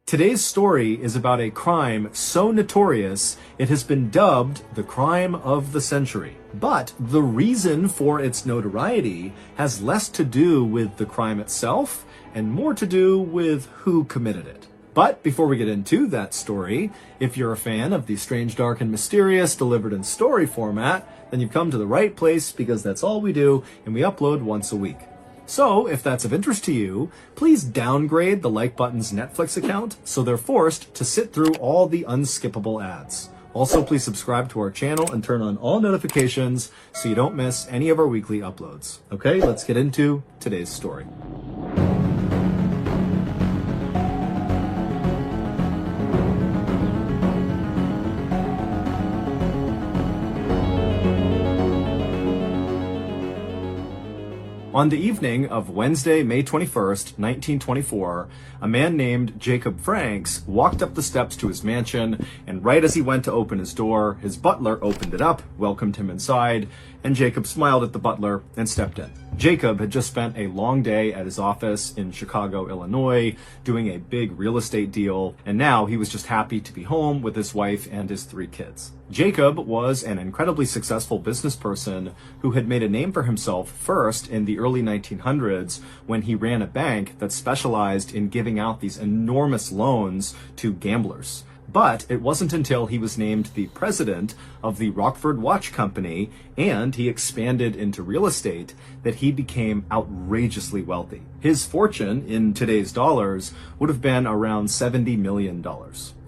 Today's story is about a crime so notorious it has been dubbed the crime of the century. But the reason for its notoriety has less to do with the crime itself and more to do with who committed it. But before we get into that story, if you're a fan of the strange, dark, and mysterious delivered in story format, then you've come to the right place because that's all we do and we upload once a week. So, if that's of interest to you, please downgrade the Like Button's Netflix account so they're forced to sit through all the unskippable ads. Also, please subscribe to our channel and turn on all notifications so you don't miss any of our weekly uploads. Okay, let's get into today's story. On the evening of Wednesday, May 21st, 1924, a man named Jacob Franks walked up the steps to his mansion, and right as he went to open his door, his butler opened it up, welcomed him inside, and Jacob smiled at the butler and stepped in. Jacob had just spent a long day at his office in Chicago, Illinois, doing a big real estate deal, and now he was just happy to be home with his wife and his 3 kids. Jacob was an incredibly successful business person who had made a name for himself first in the early 1900s when he ran a bank that specialized in giving out these enormous loans to gamblers. But it wasn't until he was named the president of the Rockford Watch Company and he expanded into real estate that he became outrageously wealthy. His fortune in today's dollars would have been around $70 million.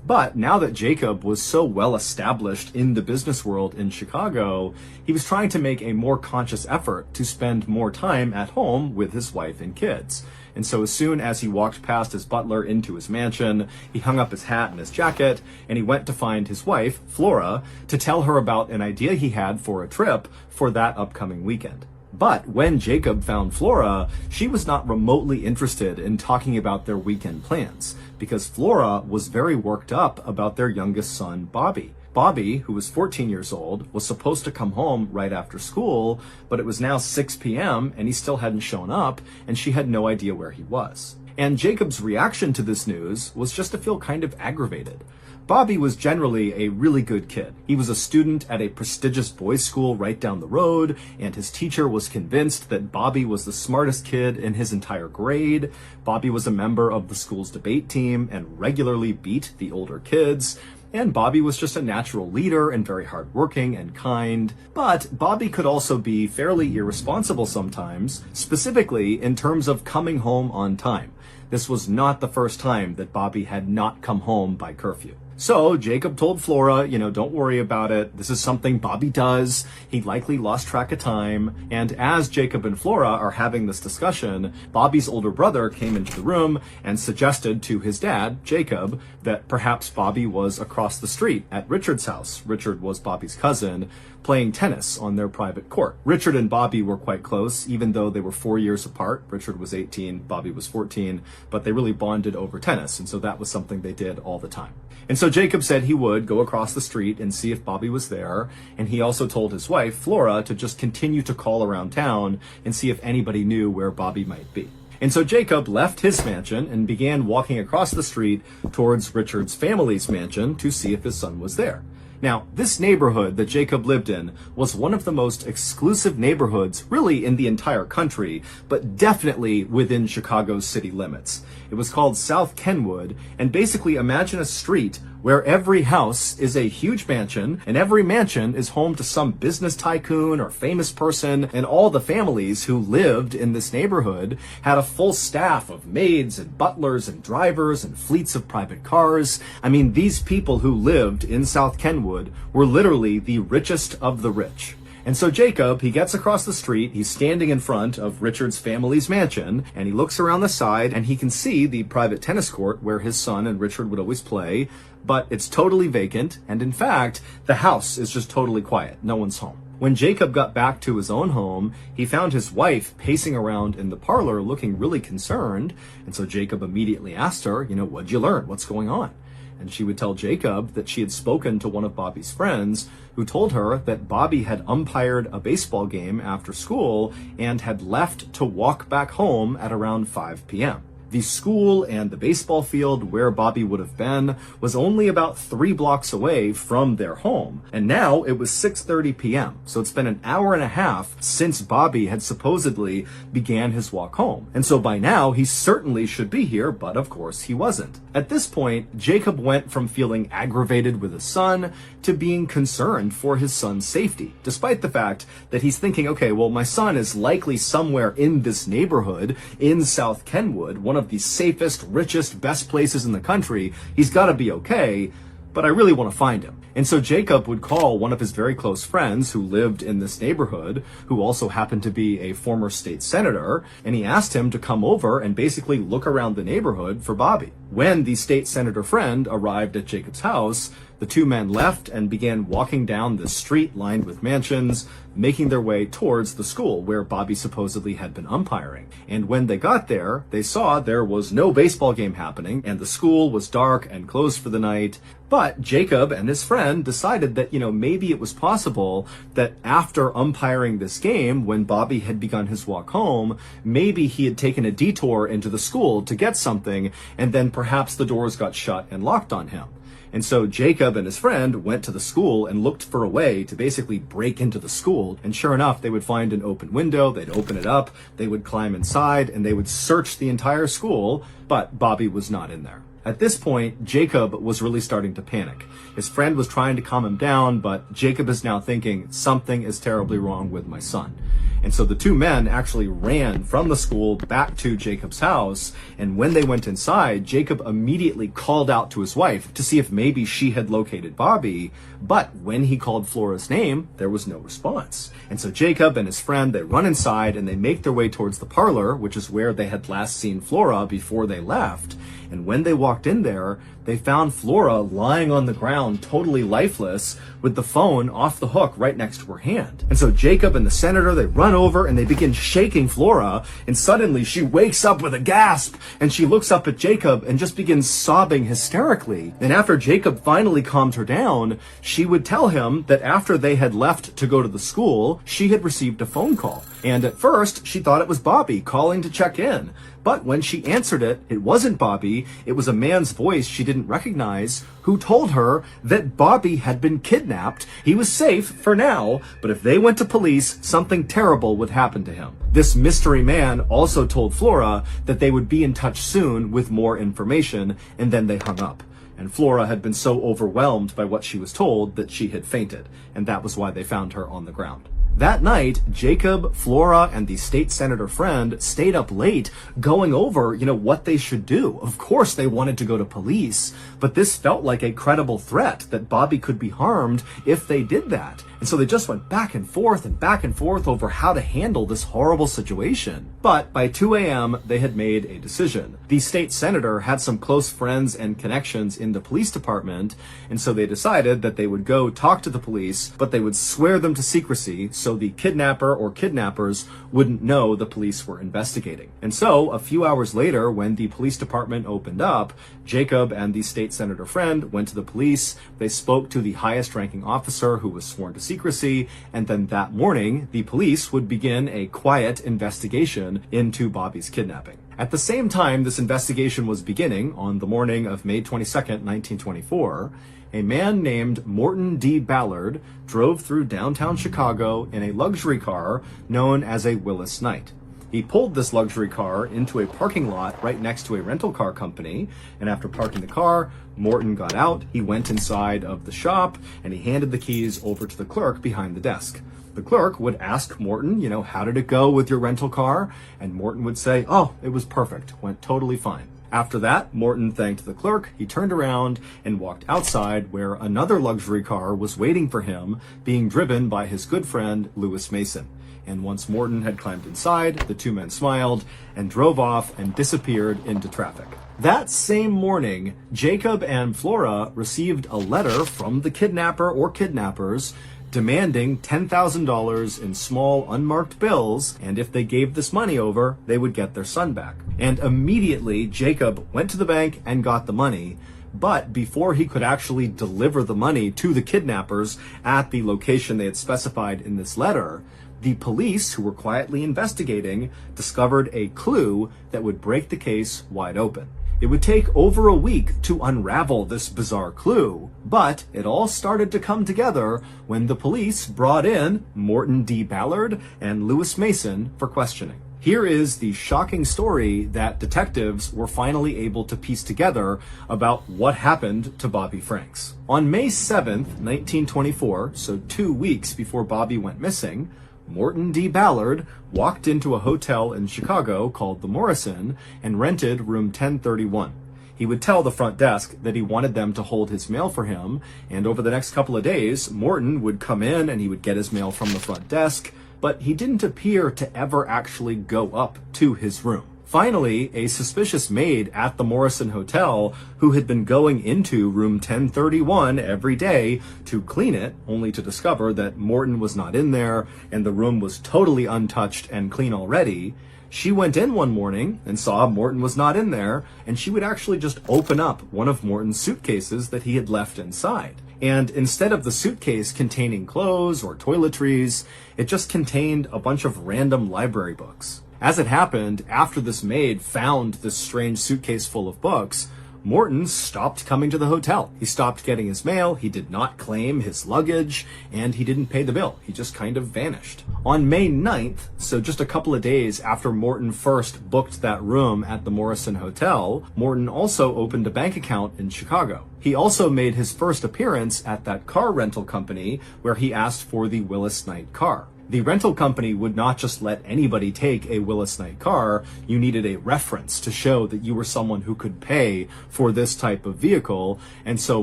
But now that Jacob was so well established in the business world in Chicago, he was trying to make a more conscious effort to spend more time at home with his wife and kids. And so as soon as he walked past his butler into his mansion, he hung up his hat and his jacket, and he went to find his wife, Flora, to tell her about an idea he had for a trip for that upcoming weekend. But when Jacob found Flora, she was not remotely interested in talking about their weekend plans, because Flora was very worked up about their youngest son, Bobby. Bobby, who was 14 years old, was supposed to come home right after school, but it was now 6 p.m. and he still hadn't shown up, and she had no idea where he was. And Jacob's reaction to this news was just to feel kind of aggravated. Bobby was generally a really good kid. He was a student at a prestigious boys' school right down the road, and his teacher was convinced that Bobby was the smartest kid in his entire grade. Bobby was a member of the school's debate team and regularly beat the older kids. And Bobby was just a natural leader and very hardworking and kind. But Bobby could also be fairly irresponsible sometimes, specifically in terms of coming home on time. This was not the first time that Bobby had not come home by curfew. So Jacob told Flora, don't worry about it. This is something Bobby does. He likely lost track of time. And as Jacob and Flora are having this discussion, Bobby's older brother came into the room and suggested to his dad, Jacob, that perhaps Bobby was across the street at Richard's house. Richard was Bobby's cousin, playing tennis on their private court. Richard and Bobby were quite close, even though they were 4 years apart. Richard was 18, Bobby was 14, but they really bonded over tennis, and so that was something they did all the time. And so Jacob said he would go across the street and see if Bobby was there, and he also told his wife, Flora, to just continue to call around town and see if anybody knew where Bobby might be. And so Jacob left his mansion and began walking across the street towards Richard's family's mansion to see if his son was there. Now, this neighborhood that Jacob lived in was one of the most exclusive neighborhoods really in the entire country, but definitely within Chicago's city limits. It was called South Kenwood, and basically imagine a street where every house is a huge mansion, and every mansion is home to some business tycoon or famous person, and all the families who lived in this neighborhood had a full staff of maids and butlers and drivers and fleets of private cars. I mean, these people who lived in South Kenwood were literally the richest of the rich. And so Jacob, he gets across the street, he's standing in front of Richard's family's mansion, and he looks around the side, and he can see the private tennis court where his son and Richard would always play, but it's totally vacant, and in fact, the house is just totally quiet. No one's home. When Jacob got back to his own home, he found his wife pacing around in the parlor looking really concerned, and so Jacob immediately asked her, what'd you learn? What's going on? And she would tell Jacob that she had spoken to one of Bobby's friends who told her that Bobby had umpired a baseball game after school and had left to walk back home at around 5 p.m. The school and the baseball field where Bobby would have been was only about 3 blocks away from their home. And now it was 6:30 p.m. So it's been an hour and a half since Bobby had supposedly began his walk home. And so by now he certainly should be here, but of course he wasn't. At this point, Jacob went from feeling aggravated with his son to being concerned for his son's safety, despite the fact that he's thinking, okay, well, my son is likely somewhere in this neighborhood in South Kenwood, one of the safest, richest, best places in the country. He's got to be okay, but I really want to find him. And so Jacob would call one of his very close friends who lived in this neighborhood, who also happened to be a former state senator, and he asked him to come over and basically look around the neighborhood for Bobby. When the state senator friend arrived at Jacob's house, the two men left and began walking down the street lined with mansions, making their way towards the school where Bobby supposedly had been umpiring. And when they got there, they saw there was no baseball game happening, and the school was dark and closed for the night. But Jacob and his friend decided that, maybe it was possible that after umpiring this game, when Bobby had begun his walk home, maybe he had taken a detour into the school to get something, and then perhaps the doors got shut and locked on him. And so Jacob and his friend went to the school and looked for a way to basically break into the school. And sure enough, they would find an open window, they'd open it up, they would climb inside, and they would search the entire school, but Bobby was not in there. At this point, Jacob was really starting to panic. His friend was trying to calm him down, but Jacob is now thinking, something is terribly wrong with my son. And so the two men actually ran from the school back to Jacob's house, and when they went inside, Jacob immediately called out to his wife to see if maybe she had located Bobby, but when he called Flora's name, there was no response. And so Jacob and his friend, they run inside and they make their way towards the parlor, which is where they had last seen Flora before they left. And when they walked in there, they found Flora lying on the ground, totally lifeless, with the phone off the hook right next to her hand. And so Jacob and the senator, they run over and they begin shaking Flora, and suddenly she wakes up with a gasp, and she looks up at Jacob and just begins sobbing hysterically. And after Jacob finally calmed her down, she would tell him that after they had left to go to the school, she had received a phone call. And at first, she thought it was Bobby calling to check in. But when she answered it, it wasn't Bobby. It was a man's voice she didn't recognize, who told her that Bobby had been kidnapped. He was safe for now, but if they went to police, something terrible would happen to him. This mystery man also told Flora that they would be in touch soon with more information, and then they hung up. And Flora had been so overwhelmed by what she was told that she had fainted, and that was why they found her on the ground. That night, Jacob, Flora, and the state senator friend stayed up late going over, what they should do. Of course, they wanted to go to police, but this felt like a credible threat that Bobby could be harmed if they did that. And so they just went back and forth over how to handle this horrible situation. But by 2 a.m., they had made a decision. The state senator had some close friends and connections in the police department, and so they decided that they would go talk to the police, but they would swear them to secrecy so the kidnapper or kidnappers wouldn't know the police were investigating. And so, a few hours later, when the police department opened up, Jacob and the state senator friend went to the police. They spoke to the highest ranking officer who was sworn to secrecy, and then that morning, the police would begin a quiet investigation into Bobby's kidnapping. At the same time this investigation was beginning, on the morning of May 22nd, 1924, a man named Morton D. Ballard drove through downtown Chicago in a luxury car known as a Willis Knight. He pulled this luxury car into a parking lot right next to a rental car company, and after parking the car, Morton got out, he went inside of the shop, and he handed the keys over to the clerk behind the desk. The clerk would ask Morton, how did it go with your rental car? And Morton would say, oh, it was perfect, went totally fine. After that, Morton thanked the clerk, he turned around and walked outside where another luxury car was waiting for him, being driven by his good friend, Lewis Mason. And once Morton had climbed inside, the two men smiled and drove off and disappeared into traffic. That same morning, Jacob and Flora received a letter from the kidnapper or kidnappers demanding $10,000 in small unmarked bills, and if they gave this money over, they would get their son back. And immediately, Jacob went to the bank and got the money, but before he could actually deliver the money to the kidnappers at the location they had specified in this letter, the police, who were quietly investigating, discovered a clue that would break the case wide open. It would take over a week to unravel this bizarre clue, but it all started to come together when the police brought in Morton D. Ballard and Lewis Mason for questioning. Here is the shocking story that detectives were finally able to piece together about what happened to Bobby Franks. On May 7th, 1924, so 2 weeks before Bobby went missing, Morton D. Ballard walked into a hotel in Chicago called the Morrison and rented room 1031. He would tell the front desk that he wanted them to hold his mail for him, and over the next couple of days, Morton would come in and he would get his mail from the front desk, but he didn't appear to ever actually go up to his room. Finally, a suspicious maid at the Morrison Hotel, who had been going into room 1031 every day to clean it, only to discover that Morton was not in there and the room was totally untouched and clean already, she went in one morning and saw Morton was not in there, and she would actually just open up one of Morton's suitcases that he had left inside. And instead of the suitcase containing clothes or toiletries, it just contained a bunch of random library books. As it happened, after this maid found this strange suitcase full of books, Morton stopped coming to the hotel. He stopped getting his mail, he did not claim his luggage, and he didn't pay the bill. He just kind of vanished. On May 9th, so just a couple of days after Morton first booked that room at the Morrison Hotel, Morton also opened a bank account in Chicago. He also made his first appearance at that car rental company where he asked for the Willis Knight car. The rental company would not just let anybody take a Willis Knight car. You needed a reference to show that you were someone who could pay for this type of vehicle. And so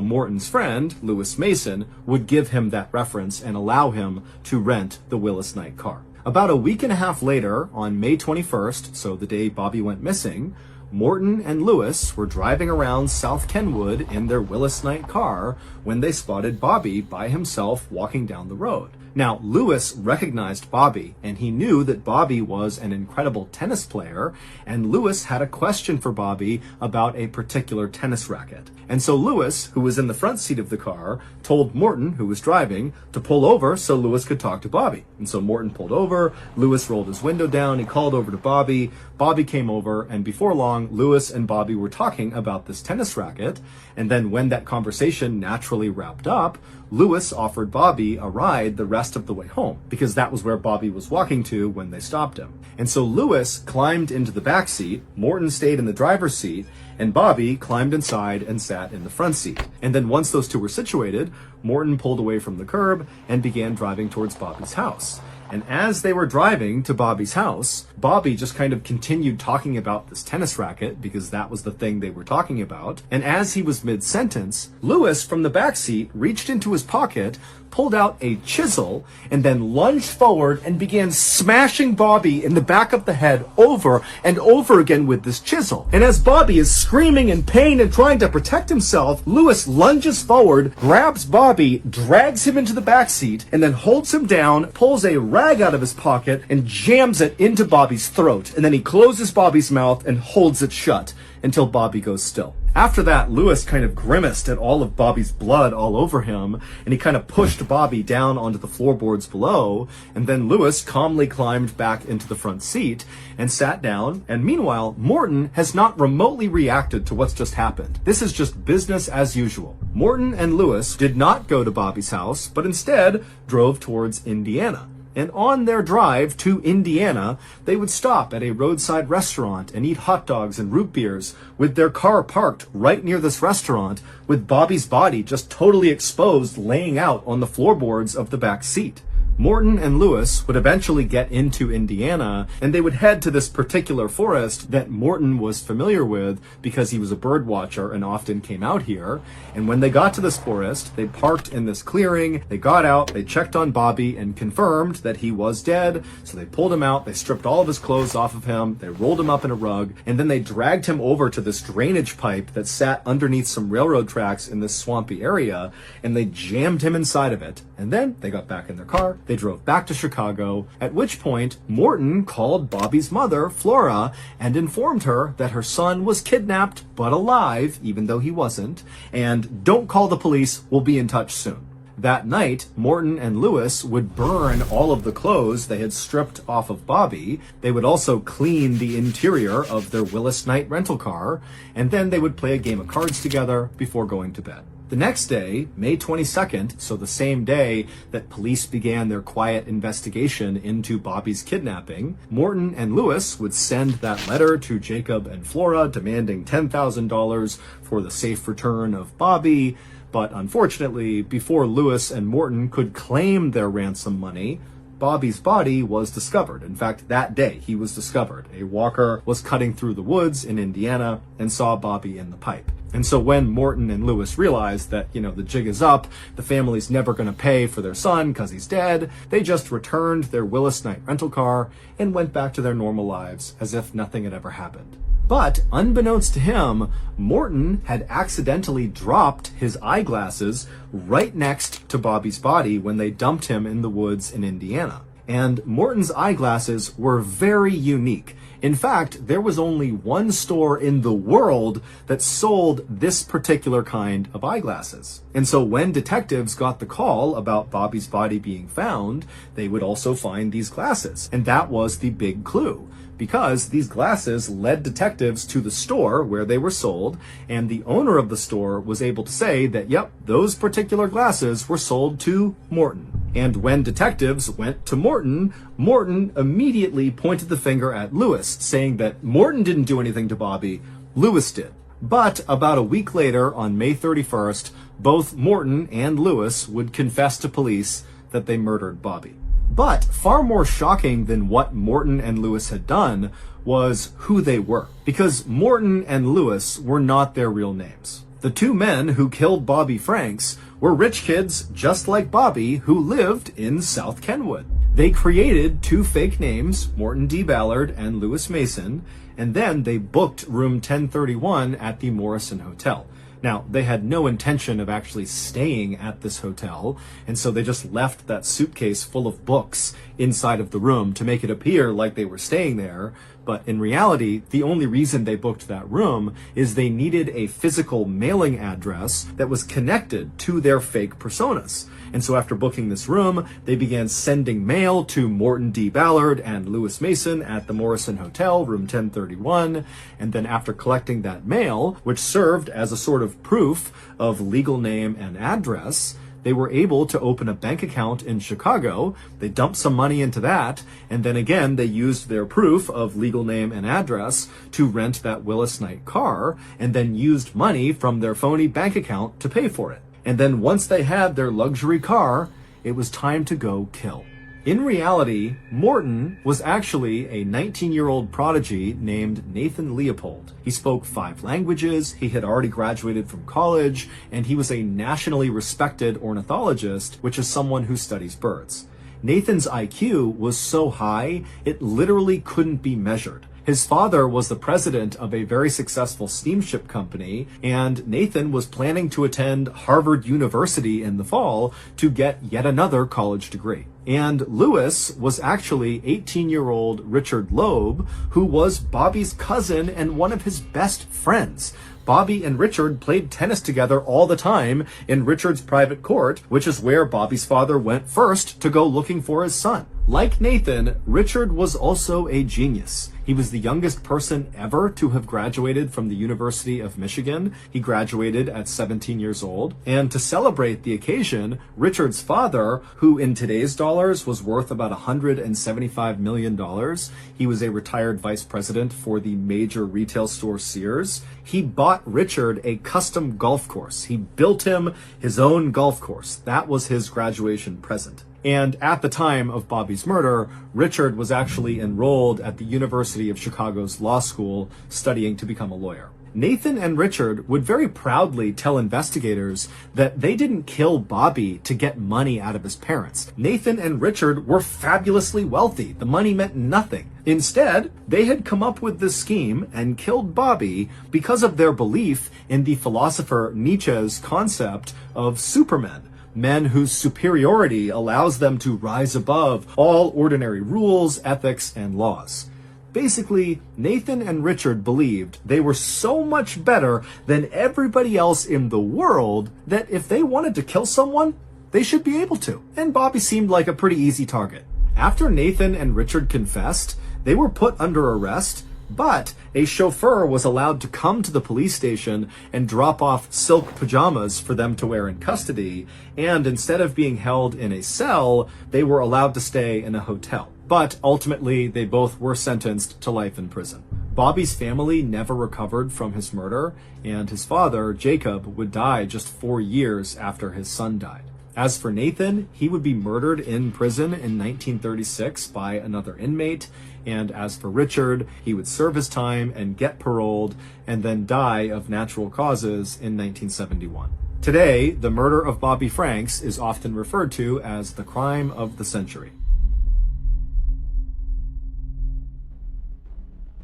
Morton's friend, Lewis Mason, would give him that reference and allow him to rent the Willis Knight car. About a week and a half later, on May 21st, so the day Bobby went missing, Morton and Lewis were driving around South Kenwood in their Willis Knight car when they spotted Bobby by himself walking down the road. Now, Lewis recognized Bobby, and he knew that Bobby was an incredible tennis player, and Lewis had a question for Bobby about a particular tennis racket. And so Lewis, who was in the front seat of the car, told Morton, who was driving, to pull over so Lewis could talk to Bobby. And so Morton pulled over, Lewis rolled his window down, he called over to Bobby, Bobby came over, and before long, Lewis and Bobby were talking about this tennis racket. And then when that conversation naturally wrapped up, Lewis offered Bobby a ride the rest of the way home, because that was where Bobby was walking to when they stopped him. And so Lewis climbed into the back seat, Morton stayed in the driver's seat, and Bobby climbed inside and sat in the front seat. And then once those two were situated, Morton pulled away from the curb and began driving towards Bobby's house. And as they were driving to Bobby's house, Bobby just kind of continued talking about this tennis racket because that was the thing they were talking about. And as he was mid-sentence, Lewis from the back seat reached into his pocket, pulled out a chisel, and then lunged forward and began smashing Bobby in the back of the head over and over again with this chisel. And as Bobby is screaming in pain and trying to protect himself, Lewis lunges forward, grabs Bobby, drags him into the back seat, and then holds him down, pulls a rag out of his pocket, and jams it into Bobby's throat. And then he closes Bobby's mouth and holds it shut until Bobby goes still. After that, Lewis kind of grimaced at all of Bobby's blood all over him, and he kind of pushed Bobby down onto the floorboards below, and then Lewis calmly climbed back into the front seat and sat down, and meanwhile, Morton has not remotely reacted to what's just happened. This is just business as usual. Morton and Lewis did not go to Bobby's house, but instead drove towards Indiana. And on their drive to Indiana, they would stop at a roadside restaurant and eat hot dogs and root beers with their car parked right near this restaurant with Bobby's body just totally exposed laying out on the floorboards of the back seat. Morton and Lewis would eventually get into Indiana, and they would head to this particular forest that Morton was familiar with because he was a bird watcher and often came out here. And when they got to this forest, they parked in this clearing, they got out, they checked on Bobby and confirmed that he was dead. So they pulled him out, they stripped all of his clothes off of him, they rolled him up in a rug, and then they dragged him over to this drainage pipe that sat underneath some railroad tracks in this swampy area, and they jammed him inside of it. And then they got back in their car, they drove back to Chicago, at which point Morton called Bobby's mother, Flora, and informed her that her son was kidnapped but alive, even though he wasn't, and don't call the police, we'll be in touch soon. That night, Morton and Lewis would burn all of the clothes they had stripped off of Bobby. They would also clean the interior of their Willis Knight rental car, and then they would play a game of cards together before going to bed. The next day, May 22nd, so the same day that police began their quiet investigation into Bobby's kidnapping, Morton and Lewis would send that letter to Jacob and Flora demanding $10,000 for the safe return of Bobby. But unfortunately, before Lewis and Morton could claim their ransom money, Bobby's body was discovered. In fact, that day he was discovered. A walker was cutting through the woods in Indiana and saw Bobby in the pipe. And so when Morton and Lewis realized that, the jig is up, the family's never going to pay for their son because he's dead, they just returned their Willis Knight rental car and went back to their normal lives as if nothing had ever happened. But unbeknownst to him, Morton had accidentally dropped his eyeglasses right next to Bobby's body when they dumped him in the woods in Indiana. And Morton's eyeglasses were very unique. In fact, there was only one store in the world that sold this particular kind of eyeglasses. And so when detectives got the call about Bobby's body being found, they would also find these glasses. And that was the big clue, because these glasses led detectives to the store where they were sold, and the owner of the store was able to say that, yep, those particular glasses were sold to Morton. And when detectives went to Morton, Morton immediately pointed the finger at Lewis, saying that Morton didn't do anything to Bobby, Lewis did. But about a week later, on May 31st, both Morton and Lewis would confess to police that they murdered Bobby. But far more shocking than what Morton and Lewis had done was who they were, because Morton and Lewis were not their real names. The two men who killed Bobby Franks were rich kids just like Bobby who lived in South Kenwood. They created two fake names, Morton D. Ballard and Lewis Mason, and then they booked room 1031 at the Morrison Hotel. Now, they had no intention of actually staying at this hotel, and so they just left that suitcase full of books inside of the room to make it appear like they were staying there. But in reality, the only reason they booked that room is they needed a physical mailing address that was connected to their fake personas. And so after booking this room, they began sending mail to Morton D. Ballard and Lewis Mason at the Morrison Hotel, room 1031. And then after collecting that mail, which served as a sort of proof of legal name and address, they were able to open a bank account in Chicago. They dumped some money into that, and then again, they used their proof of legal name and address to rent that Willis Knight car, and then used money from their phony bank account to pay for it. And then once they had their luxury car, it was time to go kill. In reality, Morton was actually a 19-year-old prodigy named Nathan Leopold. He spoke 5 languages, he had already graduated from college, and he was a nationally respected ornithologist, which is someone who studies birds. Nathan's IQ was so high, it literally couldn't be measured. His father was the president of a very successful steamship company, and Nathan was planning to attend Harvard University in the fall to get yet another college degree. And Lewis was actually 18-year-old Richard Loeb, who was Bobby's cousin and one of his best friends. Bobby and Richard played tennis together all the time in Richard's private court, which is where Bobby's father went first to go looking for his son. Like Nathan, Richard was also a genius. He was the youngest person ever to have graduated from the University of Michigan. He graduated at 17 years old. And to celebrate the occasion, Richard's father, who in today's dollars was worth about $175 million, he was a retired vice president for the major retail store Sears, he bought Richard a custom golf course. He built him his own golf course. That was his graduation present. And at the time of Bobby's murder, Richard was actually enrolled at the University of Chicago's law school studying to become a lawyer. Nathan and Richard would very proudly tell investigators that they didn't kill Bobby to get money out of his parents. Nathan and Richard were fabulously wealthy. The money meant nothing. Instead, they had come up with this scheme and killed Bobby because of their belief in the philosopher Nietzsche's concept of supermen. Men whose superiority allows them to rise above all ordinary rules, ethics, and laws. Basically, Nathan and Richard believed they were so much better than everybody else in the world that if they wanted to kill someone, They should be able to. And Bobby seemed like a pretty easy target. After Nathan and Richard confessed, they were put under arrest, but a chauffeur was allowed to come to the police station and drop off silk pajamas for them to wear in custody, and instead of being held in a cell, they were allowed to stay in a hotel. But ultimately, they both were sentenced to life in prison. Bobby's family never recovered from his murder, and his father, Jacob, would die just 4 years after his son died. As for Nathan, he would be murdered in prison in 1936 by another inmate, and as for Richard, he would serve his time and get paroled, and then die of natural causes in 1971. Today, the murder of Bobby Franks is often referred to as the crime of the century.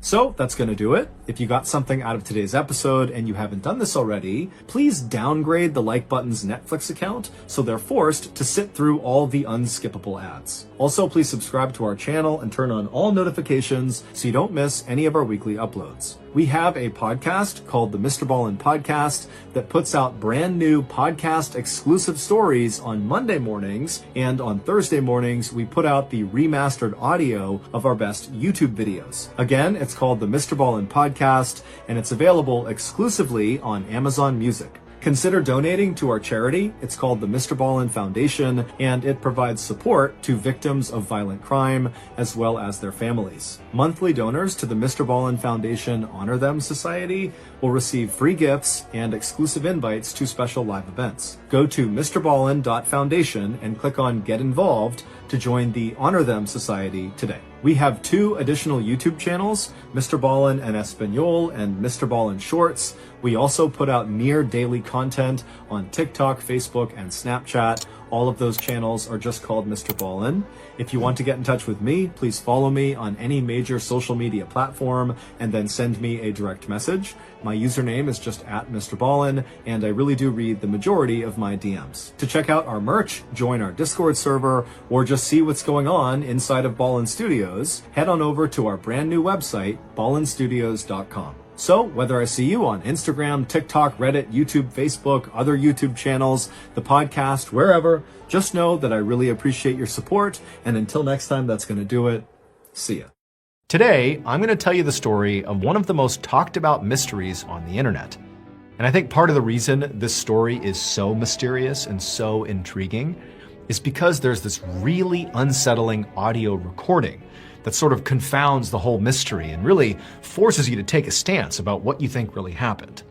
So that's going to do it. If you got something out of today's episode and you haven't done this already, please downgrade the Like Button's Netflix account so they're forced to sit through all the unskippable ads. Also, please subscribe to our channel and turn on all notifications so you don't miss any of our weekly uploads. We have a podcast called the MrBallen's Podcast that puts out brand new podcast exclusive stories on Monday mornings, and on Thursday mornings we put out the remastered audio of our best YouTube videos. Again, it's called the MrBallen's Podcast, and it's available exclusively on Amazon Music. Consider donating to our charity. It's called the MrBallen's Foundation, and it provides support to victims of violent crime as well as their families. Monthly donors to the MrBallen's Foundation Honor Them Society will receive free gifts and exclusive invites to special live events. Go to MrBallen.Foundation and click on Get Involved to join the Honor Them Society today. We have 2 additional YouTube channels, Mr. Ballen en Espanol and Mr. Ballen Shorts. We also put out near daily content on TikTok, Facebook, and Snapchat. All of those channels are just called Mr. Ballen. If you want to get in touch with me, please follow me on any major social media platform and then send me a direct message. My username is just @MrBallen, and I really do read the majority of my DMs. To check out our merch, join our Discord server, or just see what's going on inside of Ballen Studios, head on over to our brand new website, ballenstudios.com. So, whether I see you on Instagram, TikTok, Reddit, YouTube, Facebook, other YouTube channels, the podcast, wherever, just know that I really appreciate your support, and until next time, that's going to do it. See ya. Today, I'm going to tell you the story of one of the most talked about mysteries on the internet. And I think part of the reason this story is so mysterious and so intriguing is because there's this really unsettling audio recording that sort of confounds the whole mystery and really forces you to take a stance about what you think really happened.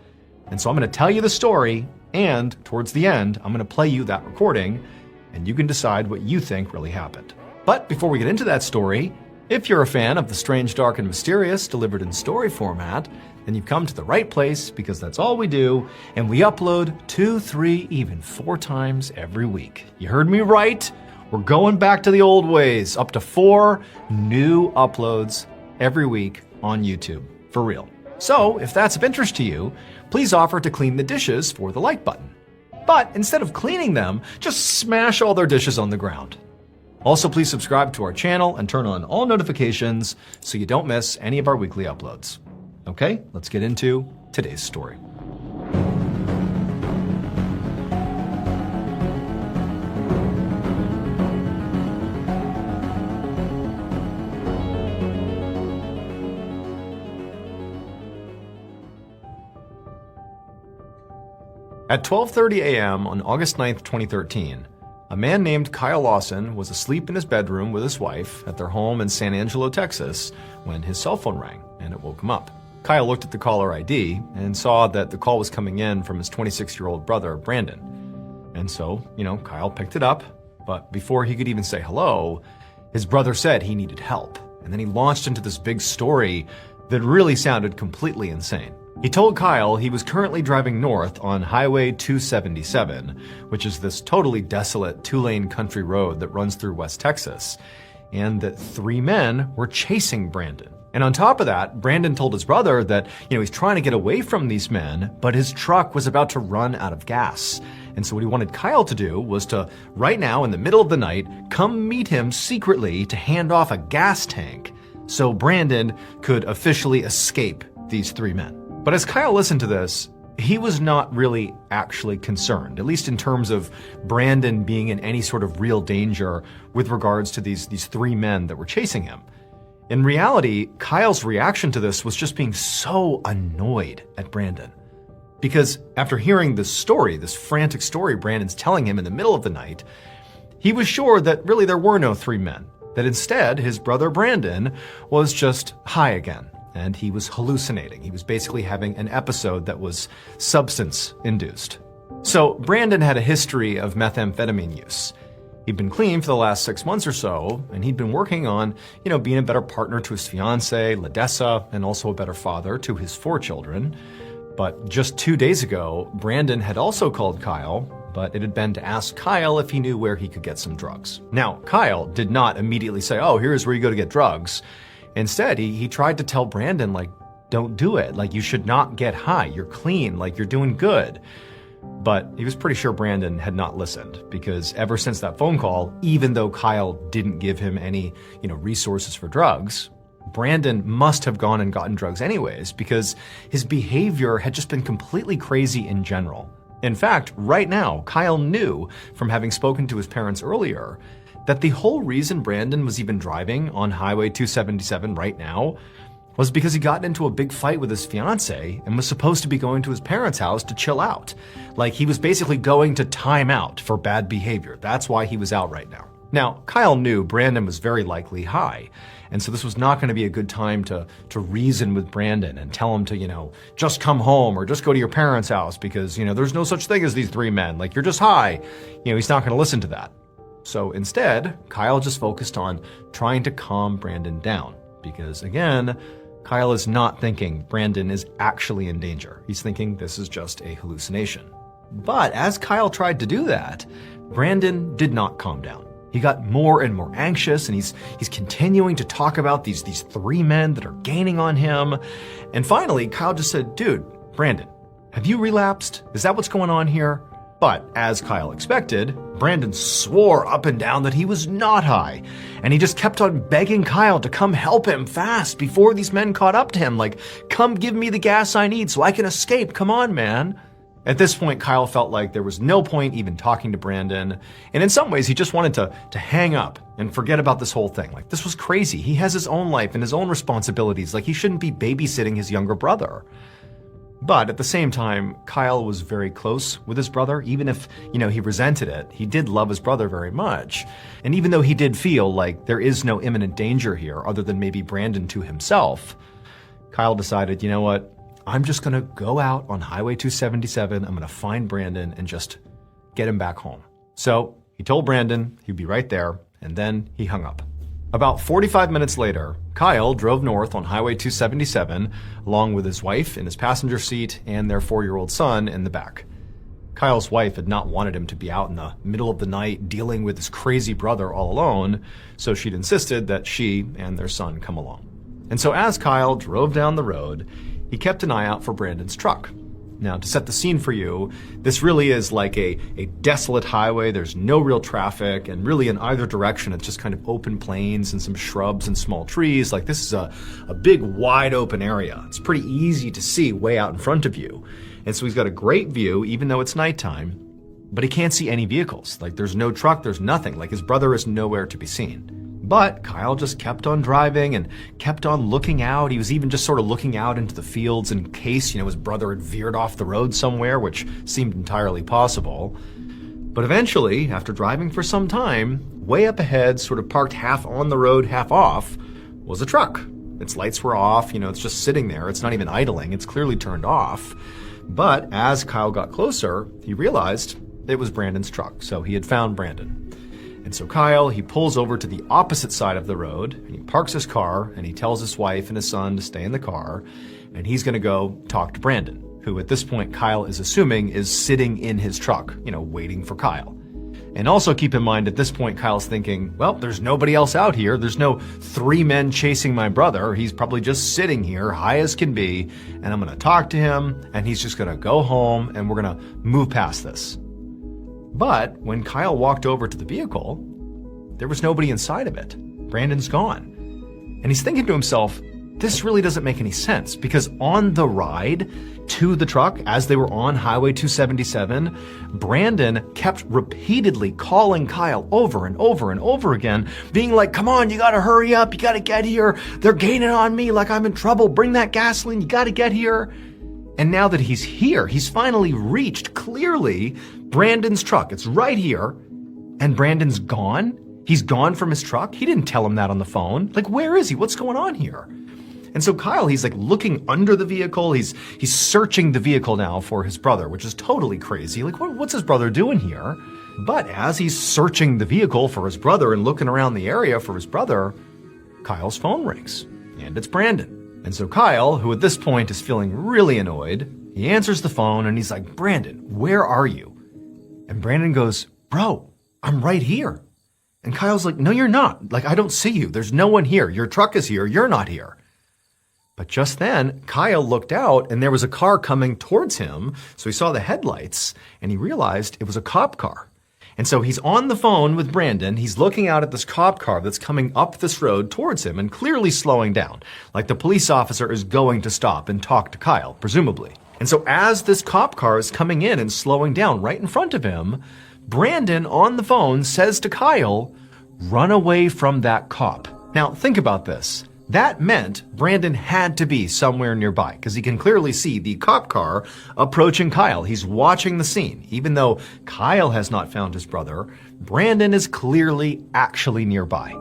And so I'm going to tell you the story, and towards the end, I'm going to play you that recording, and you can decide what you think really happened. But before we get into that story, if you're a fan of the strange, dark, and mysterious delivered in story format, then you've come to the right place, because that's all we do, and we upload 2, 3, even 4 times every week. You heard me right. We're going back to the old ways, up to 4 new uploads every week on YouTube, for real. So if that's of interest to you, please offer to clean the dishes for the like button. But instead of cleaning them, just smash all their dishes on the ground. Also, please subscribe to our channel and turn on all notifications so you don't miss any of our weekly uploads. Okay, let's get into today's story. At 12:30 a.m. on August 9th, 2013, a man named Kyle Lawson was asleep in his bedroom with his wife at their home in San Angelo, Texas, when his cell phone rang, and it woke him up. Kyle looked at the caller ID and saw that the call was coming in from his 26-year-old brother, Brandon. And so, Kyle picked it up, but before he could even say hello, his brother said he needed help. And then he launched into this big story that really sounded completely insane. He told Kyle he was currently driving north on Highway 277, which is this totally desolate 2-lane country road that runs through West Texas, and that 3 men were chasing Brandon. And on top of that, Brandon told his brother that, he's trying to get away from these men, but his truck was about to run out of gas. And so what he wanted Kyle to do was to, right now in the middle of the night, come meet him secretly to hand off a gas tank so Brandon could officially escape these 3 men. But as Kyle listened to this, he was not really actually concerned, at least in terms of Brandon being in any sort of real danger with regards to these three men that were chasing him. In reality, Kyle's reaction to this was just being so annoyed at Brandon. Because after hearing this story, this frantic story Brandon's telling him in the middle of the night, he was sure that really there were no three men, that instead his brother Brandon was just high again, and he was hallucinating. He was basically having an episode that was substance-induced. So Brandon had a history of methamphetamine use. He'd been clean for the last 6 months or so, and he'd been working on, being a better partner to his fiancée, Ladessa, and also a better father to his 4 children. But just 2 days ago, Brandon had also called Kyle, but it had been to ask Kyle if he knew where he could get some drugs. Now, Kyle did not immediately say, "Oh, here's where you go to get drugs." Instead, he tried to tell Brandon, don't do it. You should not get high. You're clean. You're doing good. But he was pretty sure Brandon had not listened, because ever since that phone call, even though Kyle didn't give him any, resources for drugs, Brandon must have gone and gotten drugs anyways, because his behavior had just been completely crazy in general. In fact, right now, Kyle knew from having spoken to his parents earlier that the whole reason Brandon was even driving on Highway 277 right now was because he got into a big fight with his fiancée and was supposed to be going to his parents' house to chill out. He was basically going to time out for bad behavior. That's why he was out right now. Now, Kyle knew Brandon was very likely high, and so this was not going to be a good time to reason with Brandon and tell him to, just come home or just go to your parents' house because, there's no such thing as these three men. You're just high. He's not going to listen to that. So instead, Kyle just focused on trying to calm Brandon down because, again, Kyle is not thinking Brandon is actually in danger. He's thinking this is just a hallucination. But as Kyle tried to do that, Brandon did not calm down. He got more and more anxious, and he's continuing to talk about these three men that are gaining on him. And finally, Kyle just said, "Dude, Brandon, have you relapsed? Is that what's going on here?" But as Kyle expected, Brandon swore up and down that he was not high, and he just kept on begging Kyle to come help him fast before these men caught up to him. Come give me the gas I need so I can escape. Come on, man. At this point, Kyle felt like there was no point even talking to Brandon, and in some ways, he just wanted to hang up and forget about this whole thing. This was crazy. He has his own life and his own responsibilities. He shouldn't be babysitting his younger brother. But at the same time, Kyle was very close with his brother. Even if, he resented it, he did love his brother very much. And even though he did feel like there is no imminent danger here other than maybe Brandon to himself, Kyle decided, you know what? I'm just going to go out on Highway 277. I'm going to find Brandon and just get him back home. So he told Brandon he'd be right there, and then he hung up. About 45 minutes later, Kyle drove north on Highway 277 along with his wife in his passenger seat and their 4-year-old son in the back. Kyle's wife had not wanted him to be out in the middle of the night dealing with his crazy brother all alone, so she'd insisted that she and their son come along. And so as Kyle drove down the road, he kept an eye out for Brandon's truck. Now, to set the scene for you, this really is like a desolate highway. There's no real traffic, and really in either direction, it's just kind of open plains and some shrubs and small trees. This is a big, wide open area. It's pretty easy to see way out in front of you. And so he's got a great view, even though it's nighttime, but he can't see any vehicles. There's no truck, there's nothing. His brother is nowhere to be seen. But Kyle just kept on driving and kept on looking out. He was even just sort of looking out into the fields in case, his brother had veered off the road somewhere, which seemed entirely possible. But eventually, after driving for some time, way up ahead, sort of parked half on the road, half off, was a truck. Its lights were off, it's just sitting there. It's not even idling. It's clearly turned off. But as Kyle got closer, he realized it was Brandon's truck. So he had found Brandon. And so Kyle, he pulls over to the opposite side of the road, and he parks his car, and he tells his wife and his son to stay in the car, and he's going to go talk to Brandon, who at this point Kyle is assuming is sitting in his truck, waiting for Kyle. And also keep in mind, at this point, Kyle's thinking, well, there's nobody else out here. There's no three men chasing my brother. He's probably just sitting here, high as can be, and I'm going to talk to him, and he's just going to go home, and we're going to move past this. But when Kyle walked over to the vehicle, there was nobody inside of it. Brandon's gone. And he's thinking to himself, this really doesn't make any sense, because on the ride to the truck, as they were on Highway 277, Brandon kept repeatedly calling Kyle over and over and over again, being like, come on, you gotta hurry up, you gotta get here, they're gaining on me like I'm in trouble, bring that gasoline, you gotta get here. And now that he's here, he's finally reached, clearly, Brandon's truck. It's right here, and Brandon's gone? He's gone from his truck? He didn't tell him that on the phone. Like, where is he? What's going on here? And so Kyle, he's like looking under the vehicle. He's searching the vehicle now for his brother, which is totally crazy. Like, what's his brother doing here? But as he's searching the vehicle for his brother and looking around the area for his brother, Kyle's phone rings, and it's Brandon. And so Kyle, who at this point is feeling really annoyed, he answers the phone and he's like, Brandon, where are you? And Brandon goes, bro, I'm right here. And Kyle's like, no, you're not. Like, I don't see you. There's no one here. Your truck is here. You're not here. But just then, Kyle looked out and there was a car coming towards him. So he saw the headlights and he realized it was a cop car. And so he's on the phone with Brandon. He's looking out at this cop car that's coming up this road towards him and clearly slowing down. Like the police officer is going to stop and talk to Kyle, presumably. And so as this cop car is coming in and slowing down right in front of him, Brandon on the phone says to Kyle, run away from that cop. Now, think about this. That meant Brandon had to be somewhere nearby because he can clearly see the cop car approaching Kyle. He's watching the scene. Even though Kyle has not found his brother, Brandon is clearly actually nearby.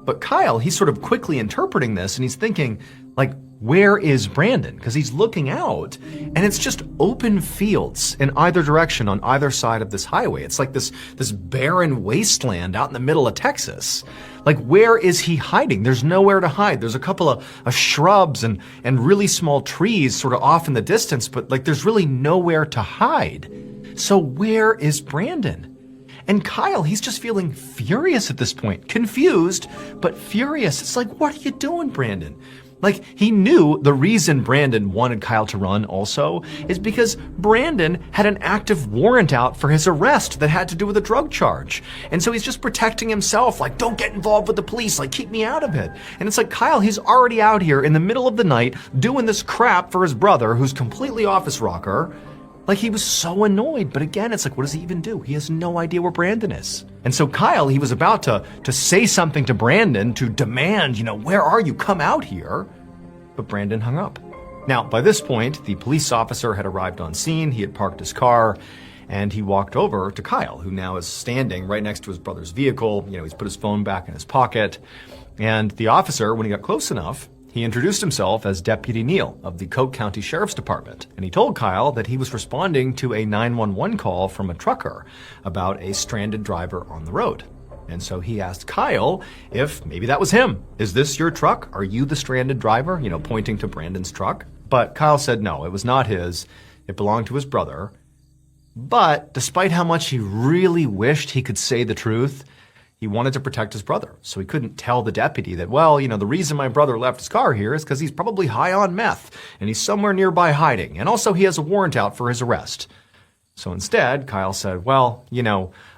But Kyle, he's sort of quickly interpreting this and he's thinking, like, where is Brandon? Because he's looking out and it's just open fields in either direction on either side of this highway. It's like this barren wasteland out in the middle of Texas. Like, where is he hiding? There's nowhere to hide. There's a couple of shrubs and really small trees sort of off in the distance, but like there's really nowhere to hide. So where is Brandon? And Kyle, he's just feeling furious at this point. Confused, but furious. It's like, what are you doing, Brandon? Like, he knew the reason Brandon wanted Kyle to run also is because Brandon had an active warrant out for his arrest that had to do with a drug charge. And so he's just protecting himself, like, don't get involved with the police, like, keep me out of it. And it's like, Kyle, he's already out here in the middle of the night doing this crap for his brother who's completely off his rocker. Like, he was so annoyed, but again, it's like, what does he even do? He has no idea where Brandon is. And so Kyle, he was about to say something to Brandon to demand, where are you? Come out here. But Brandon hung up. Now, by this point, the police officer had arrived on scene. He had parked his car, and he walked over to Kyle, who now is standing right next to his brother's vehicle. He's put his phone back in his pocket. And the officer, when he got close enough, he introduced himself as Deputy Neal of the Coke County Sheriff's Department, and he told Kyle that he was responding to a 911 call from a trucker about a stranded driver on the road. And so he asked Kyle if maybe that was him. Is this your truck? Are you the stranded driver? Pointing to Brandon's truck. But Kyle said no, it was not his. It belonged to his brother. But despite how much he really wished he could say the truth, he wanted to protect his brother, so he couldn't tell the deputy that, well, the reason my brother left his car here is because he's probably high on meth, and he's somewhere nearby hiding, and also he has a warrant out for his arrest. So instead, Kyle said, well,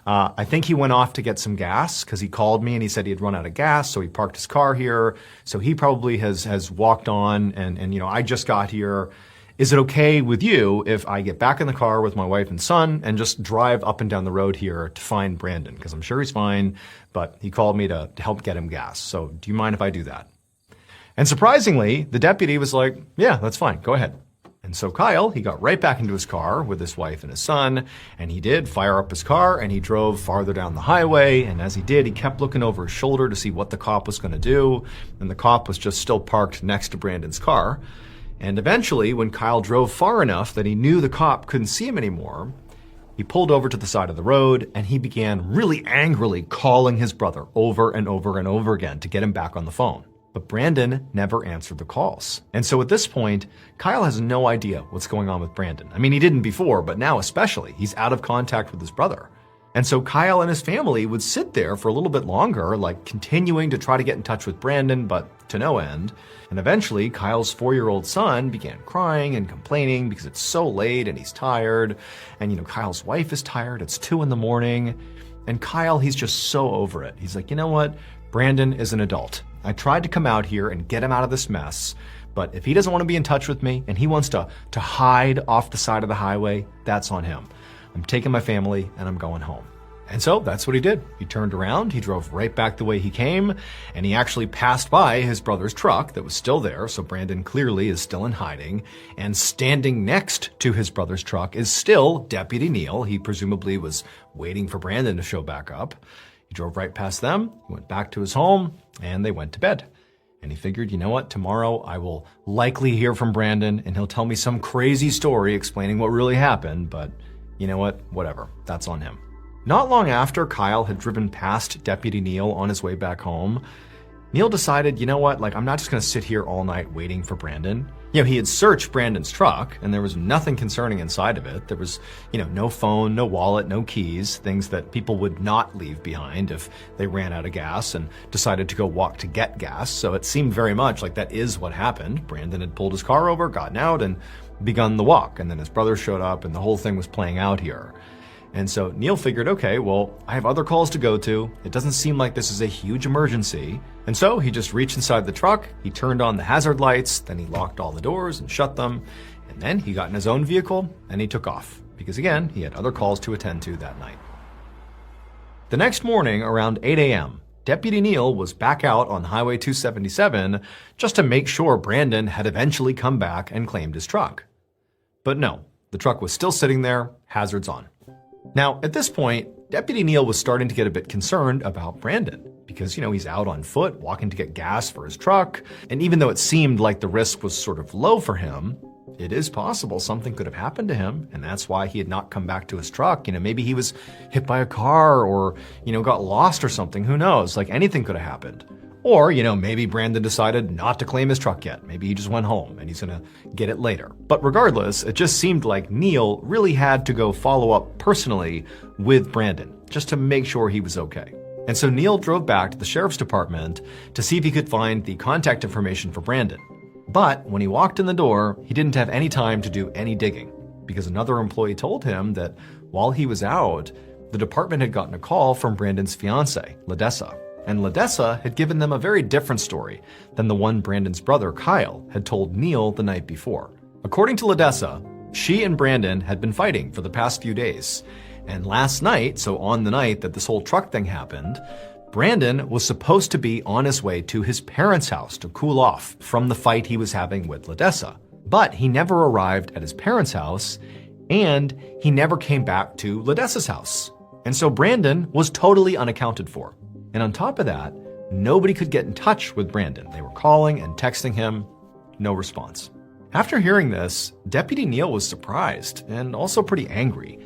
I think he went off to get some gas, because he called me and he said he had run out of gas, so he parked his car here, so he probably has walked on, and I just got here. Is it okay with you if I get back in the car with my wife and son and just drive up and down the road here to find Brandon? Because I'm sure he's fine, but he called me to help get him gas. So do you mind if I do that? And surprisingly, the deputy was like, yeah, that's fine. Go ahead. And so Kyle, he got right back into his car with his wife and his son, and he did fire up his car and he drove farther down the highway. And as he did, he kept looking over his shoulder to see what the cop was going to do. And the cop was just still parked next to Brandon's car. And eventually, when Kyle drove far enough that he knew the cop couldn't see him anymore, he pulled over to the side of the road and he began really angrily calling his brother over and over and over again to get him back on the phone. But Brandon never answered the calls. And so at this point, Kyle has no idea what's going on with Brandon. I mean, he didn't before, but now especially, he's out of contact with his brother. And so Kyle and his family would sit there for a little bit longer, like continuing to try to get in touch with Brandon, but to no end. And eventually, Kyle's 4-year-old son began crying and complaining because it's so late and he's tired. And, Kyle's wife is tired. It's 2 a.m. And Kyle, he's just so over it. He's like, you know what? Brandon is an adult. I tried to come out here and get him out of this mess, but if he doesn't want to be in touch with me and he wants to hide off the side of the highway, that's on him. I'm taking my family and I'm going home. And so that's what he did. He turned around, he drove right back the way he came, and he actually passed by his brother's truck that was still there, so Brandon clearly is still in hiding. And standing next to his brother's truck is still Deputy Neil. He presumably was waiting for Brandon to show back up. He drove right past them, went back to his home, and they went to bed. And he figured, you know what, tomorrow I will likely hear from Brandon, and he'll tell me some crazy story explaining what really happened, but you know what, whatever, that's on him. Not long after Kyle had driven past Deputy Neil on his way back home, Neil decided, you know what, I'm not just going to sit here all night waiting for Brandon. He had searched Brandon's truck, and there was nothing concerning inside of it. There was, no phone, no wallet, no keys, things that people would not leave behind if they ran out of gas and decided to go walk to get gas. So it seemed very much like that is what happened. Brandon had pulled his car over, gotten out, and begun the walk. And then his brother showed up, and the whole thing was playing out here. And so Neil figured, okay, well, I have other calls to go to. It doesn't seem like this is a huge emergency. And so he just reached inside the truck, he turned on the hazard lights, then he locked all the doors and shut them. And then he got in his own vehicle and he took off because, again, he had other calls to attend to that night. The next morning around 8 a.m., Deputy Neil was back out on Highway 277 just to make sure Brandon had eventually come back and claimed his truck. But no, the truck was still sitting there, hazards on. Now, at this point, Deputy Neil was starting to get a bit concerned about Brandon because, he's out on foot, walking to get gas for his truck. And even though it seemed like the risk was sort of low for him, it is possible something could have happened to him. And that's why he had not come back to his truck. Maybe he was hit by a car or, got lost or something. Who knows? Anything could have happened. Or, maybe Brandon decided not to claim his truck yet. Maybe he just went home and he's going to get it later. But regardless, it just seemed like Neil really had to go follow up personally with Brandon just to make sure he was okay. And so Neil drove back to the sheriff's department to see if he could find the contact information for Brandon. But when he walked in the door, he didn't have any time to do any digging because another employee told him that while he was out, the department had gotten a call from Brandon's fiancée, Ledessa. And Ledessa had given them a very different story than the one Brandon's brother, Kyle, had told Neil the night before. According to Ledessa, she and Brandon had been fighting for the past few days. And last night, so on the night that this whole truck thing happened, Brandon was supposed to be on his way to his parents' house to cool off from the fight he was having with Ledessa. But he never arrived at his parents' house, and he never came back to Ledessa's house. And so Brandon was totally unaccounted for. And on top of that, nobody could get in touch with Brandon. They were calling and texting him, no response. After hearing this, Deputy Neil was surprised and also pretty angry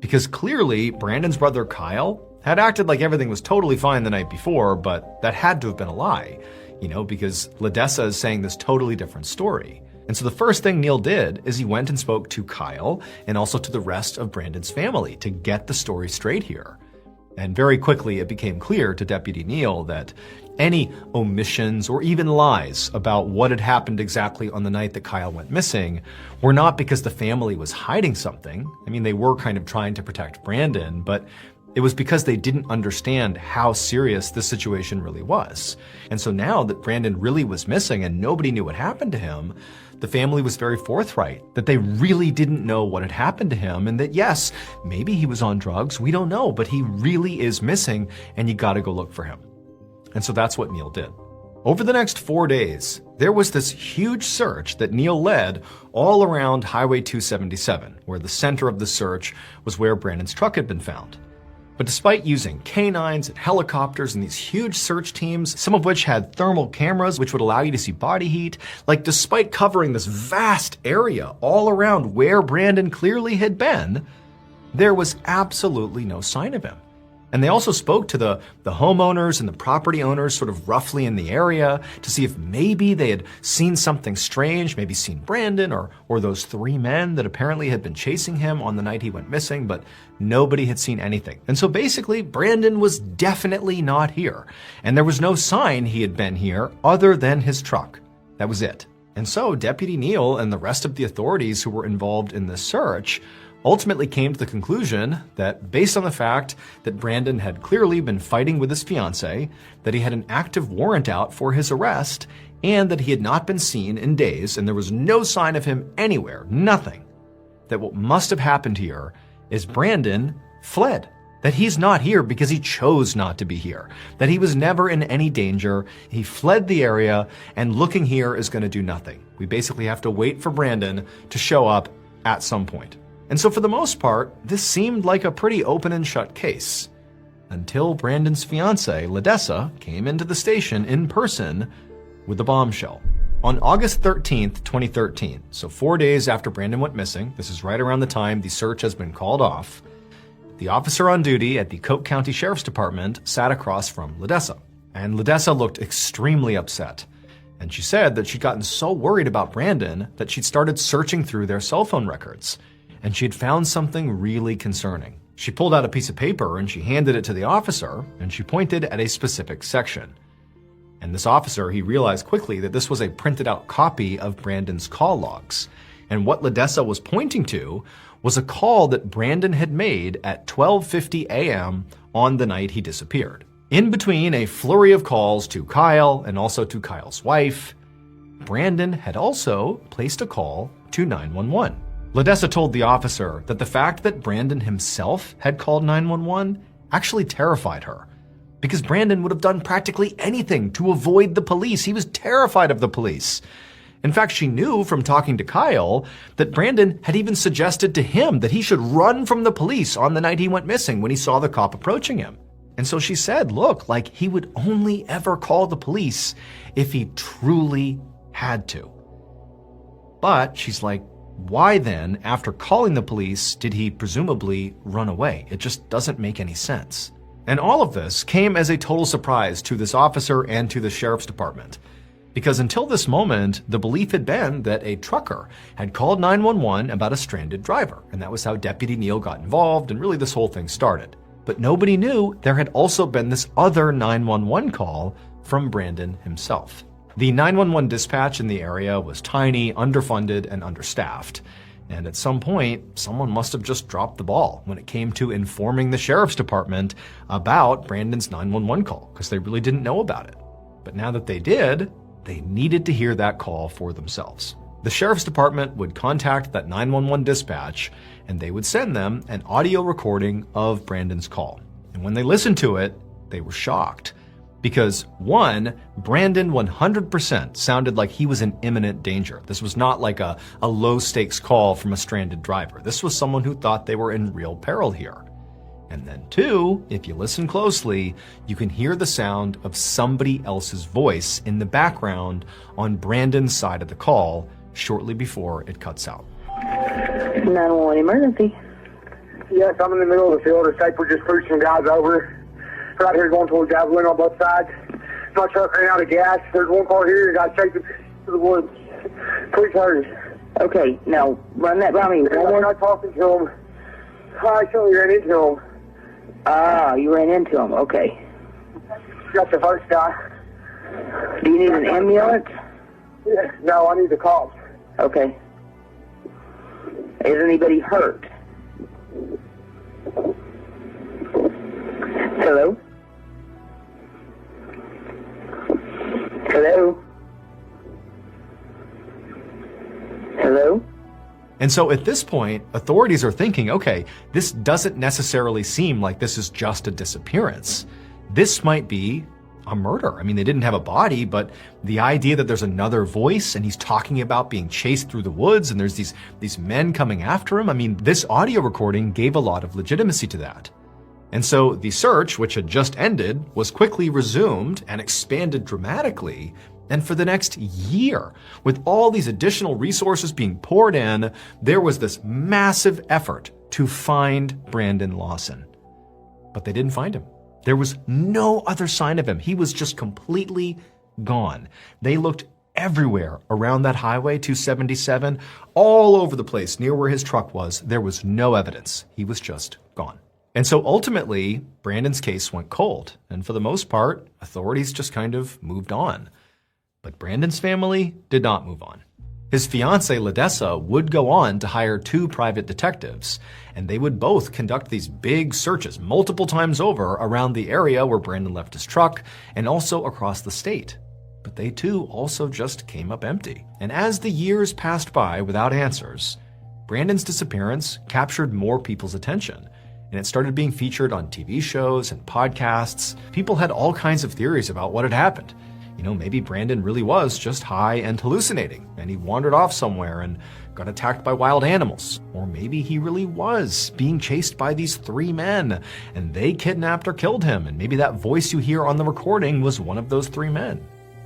because clearly Brandon's brother Kyle had acted like everything was totally fine the night before, but that had to have been a lie, because Ledessa is saying this totally different story. And so the first thing Neil did is he went and spoke to Kyle and also to the rest of Brandon's family to get the story straight here. And very quickly, it became clear to Deputy Neil that any omissions or even lies about what had happened exactly on the night that Kyle went missing were not because the family was hiding something. They were kind of trying to protect Brandon, but it was because they didn't understand how serious this situation really was. And so now that Brandon really was missing and nobody knew what happened to him, the family was very forthright that they really didn't know what had happened to him and that, yes, maybe he was on drugs, we don't know, but he really is missing and you gotta go look for him. And so that's what Neil did. Over the next 4 days, there was this huge search that Neil led all around Highway 277, where the center of the search was where Brandon's truck had been found. But despite using canines and helicopters and these huge search teams, some of which had thermal cameras which would allow you to see body heat, despite covering this vast area all around where Brandon clearly had been, there was absolutely no sign of him. And they also spoke to the homeowners and the property owners sort of roughly in the area to see if maybe they had seen something strange, maybe seen Brandon or those 3 men that apparently had been chasing him on the night he went missing, but nobody had seen anything. And so basically, Brandon was definitely not here. And there was no sign he had been here other than his truck. That was it. And so Deputy Neil and the rest of the authorities who were involved in this search ultimately came to the conclusion that based on the fact that Brandon had clearly been fighting with his fiancée, that he had an active warrant out for his arrest, and that he had not been seen in days, and there was no sign of him anywhere, nothing, that what must have happened here is Brandon fled. That he's not here because he chose not to be here. That he was never in any danger. He fled the area, and looking here is going to do nothing. We basically have to wait for Brandon to show up at some point. And so for the most part, this seemed like a pretty open and shut case. Until Brandon's fiancée, Ledessa, came into the station in person with the bombshell. On August 13th, 2013, so 4 days after Brandon went missing, this is right around the time the search has been called off, the officer on duty at the Coke County Sheriff's Department sat across from Ledessa. And Ledessa looked extremely upset. And she said that she'd gotten so worried about Brandon that she'd started searching through their cell phone records. And she'd found something really concerning. She pulled out a piece of paper and she handed it to the officer, and she pointed at a specific section. And this officer, he realized quickly that this was a printed out copy of Brandon's call logs. And what Ledessa was pointing to was a call that Brandon had made at 12:50 a.m. on the night he disappeared. In between a flurry of calls to Kyle and also to Kyle's wife, Brandon had also placed a call to 911. Ledessa told the officer that the fact that Brandon himself had called 911 actually terrified her, because Brandon would have done practically anything to avoid the police. He was terrified of the police. In fact, she knew from talking to Kyle that Brandon had even suggested to him that he should run from the police on the night he went missing when he saw the cop approaching him. And so she said, look, like he would only ever call the police if he truly had to. But she's like, why then, after calling the police, did he presumably run away? It just doesn't make any sense. And all of this came as a total surprise to this officer and to the sheriff's department. Because until this moment, the belief had been that a trucker had called 911 about a stranded driver, and that was how Deputy Neal got involved, and really this whole thing started. But nobody knew there had also been this other 911 call from Brandon himself. The 911 dispatch in the area was tiny, underfunded, and understaffed. And at some point, someone must have just dropped the ball when it came to informing the sheriff's department about Brandon's 911 call, because they really didn't know about it. But now that they did, they needed to hear that call for themselves. The sheriff's department would contact that 911 dispatch, and they would send them an audio recording of Brandon's call. And when they listened to it, they were shocked. Because one, Brandon 100% sounded like he was in imminent danger. This was not like a low-stakes call from a stranded driver. This was someone who thought they were in real peril here. And then two, if you listen closely, you can hear the sound of somebody else's voice in the background on Brandon's side of the call shortly before it cuts out. 911 emergency. Yes, I'm in the middle of the field. We're just pushing some guys over. Right here going towards Javelin on both sides. My truck ran out of gas. There's one car here. Got chasing to the woods. Please hurry. Okay, now run that by me. I'm not talking to him. I actually ran into him. Ah, you ran into him. Okay. Got the first guy. Do you need an ambulance? Yeah, no, I need the cops. Okay. Is anybody hurt? Hello? Hello? Hello? And so at this point, authorities are thinking, okay, this doesn't necessarily seem like this is just a disappearance. This might be a murder. I mean, they didn't have a body, but the idea that there's another voice and he's talking about being chased through the woods and there's these men coming after him, I mean, this audio recording gave a lot of legitimacy to that. And so the search, which had just ended, was quickly resumed and expanded dramatically. And for the next year, with all these additional resources being poured in, there was this massive effort to find Brandon Lawson. But they didn't find him. There was no other sign of him. He was just completely gone. They looked everywhere around that highway 277, all over the place near where his truck was. There was no evidence. He was just gone. And so ultimately, Brandon's case went cold. And for the most part, authorities just kind of moved on. But Brandon's family did not move on. His fiancée, Ledessa, would go on to hire 2 private detectives, and they would both conduct these big searches multiple times over around the area where Brandon left his truck and also across the state. But they too also just came up empty. And as the years passed by without answers, Brandon's disappearance captured more people's attention, and it started being featured on TV shows and podcasts. People had all kinds of theories about what had happened. Maybe Brandon really was just high and hallucinating, and he wandered off somewhere and got attacked by wild animals. Or maybe he really was being chased by these 3 men, and they kidnapped or killed him, and maybe that voice you hear on the recording was one of those 3 men.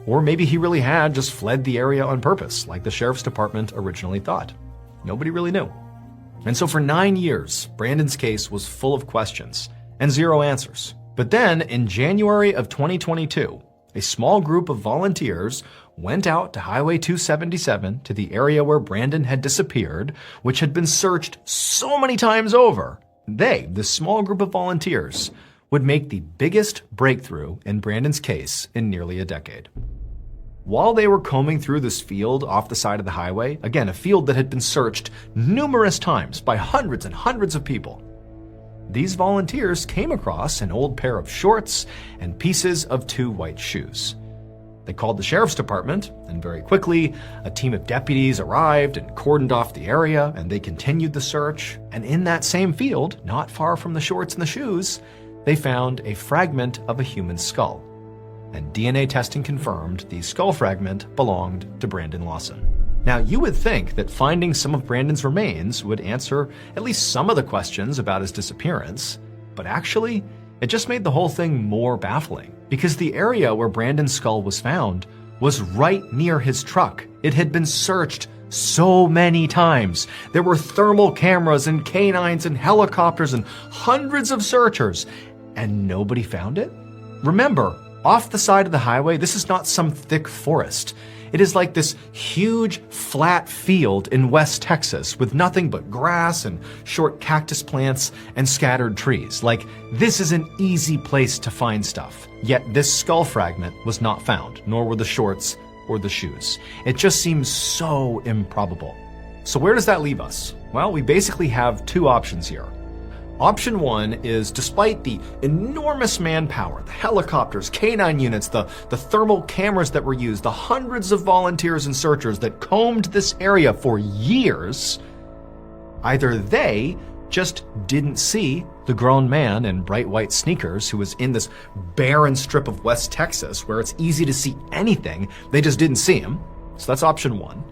Or maybe he really had just fled the area on purpose, like the sheriff's department originally thought. Nobody really knew. And so for 9 years, Brandon's case was full of questions and 0 answers. But then, in January of 2022, a small group of volunteers went out to Highway 277 to the area where Brandon had disappeared, which had been searched so many times over. They, this small group of volunteers, would make the biggest breakthrough in Brandon's case in nearly a decade. While they were combing through this field off the side of the highway, again, a field that had been searched numerous times by hundreds and hundreds of people, these volunteers came across an old pair of shorts and pieces of 2 white shoes. They called the sheriff's department, and very quickly, a team of deputies arrived and cordoned off the area, and they continued the search. And in that same field, not far from the shorts and the shoes, they found a fragment of a human skull. And DNA testing confirmed the skull fragment belonged to Brandon Lawson. Now, you would think that finding some of Brandon's remains would answer at least some of the questions about his disappearance, but actually, it just made the whole thing more baffling, because the area where Brandon's skull was found was right near his truck. It had been searched so many times. There were thermal cameras and canines and helicopters and hundreds of searchers, and nobody found it? Remember, off the side of the highway, this is not some thick forest. It is like this huge, flat field in West Texas with nothing but grass and short cactus plants and scattered trees. Like, this is an easy place to find stuff. Yet this skull fragment was not found, nor were the shorts or the shoes. It just seems so improbable. So where does that leave us? Well, we basically have 2 options here. Option 1 is, despite the enormous manpower, the helicopters, canine units, the thermal cameras that were used, the hundreds of volunteers and searchers that combed this area for years, either they just didn't see the grown man in bright white sneakers who was in this barren strip of West Texas where it's easy to see anything, they just didn't see him. So that's option 1.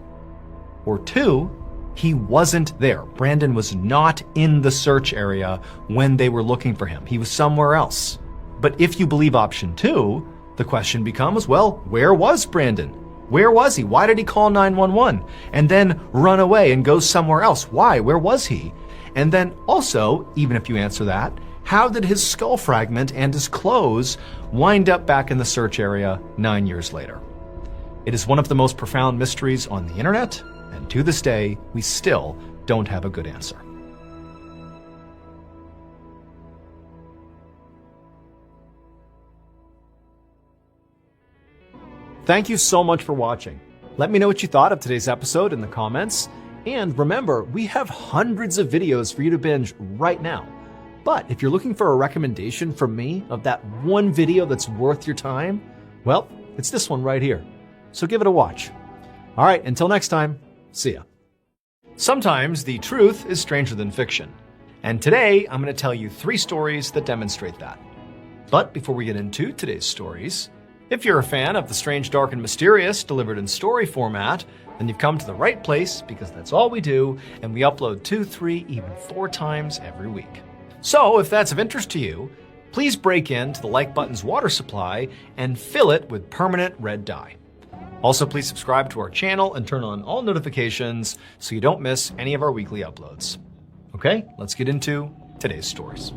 Or 2, he wasn't there. Brandon was not in the search area when they were looking for him. He was somewhere else. But if you believe option 2, the question becomes, well, where was Brandon? Where was he? Why did he call 911 and then run away and go somewhere else? Why? Where was he? And then also, even if you answer that, how did his skull fragment and his clothes wind up back in the search area 9 years later? It is one of the most profound mysteries on the internet, and to this day, we still don't have a good answer. Thank you so much for watching. Let me know what you thought of today's episode in the comments. And remember, we have hundreds of videos for you to binge right now. But if you're looking for a recommendation from me of that one video that's worth your time, well, it's this one right here. So give it a watch. All right, until next time, see ya. Sometimes the truth is stranger than fiction. And today, I'm going to tell you 3 stories that demonstrate that. But before we get into today's stories, if you're a fan of the strange, dark, and mysterious delivered in story format, then you've come to the right place, because that's all we do, and we upload 2, 3, even 4 times every week. So if that's of interest to you, please break into the like button's water supply and fill it with permanent red dye. Also, please subscribe to our channel and turn on all notifications so you don't miss any of our weekly uploads. Okay, let's get into today's stories.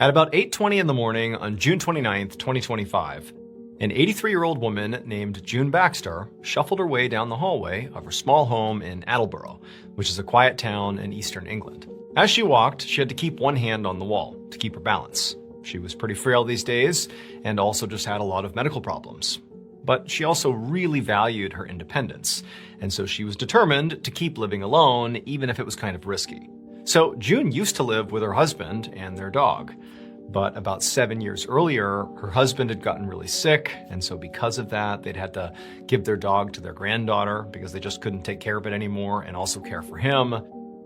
At about 8:20 in the morning on June 29th, 2025, An 83-year-old woman named June Baxter shuffled her way down the hallway of her small home in Attleboro, which is a quiet town in eastern England. As she walked, she had to keep one hand on the wall to keep her balance. She was pretty frail these days and also just had a lot of medical problems. But she also really valued her independence, and so she was determined to keep living alone, even if it was kind of risky. So June used to live with her husband and their dog. But about 7 years earlier, her husband had gotten really sick, and so because of that, they'd had to give their dog to their granddaughter because they just couldn't take care of it anymore and also care for him.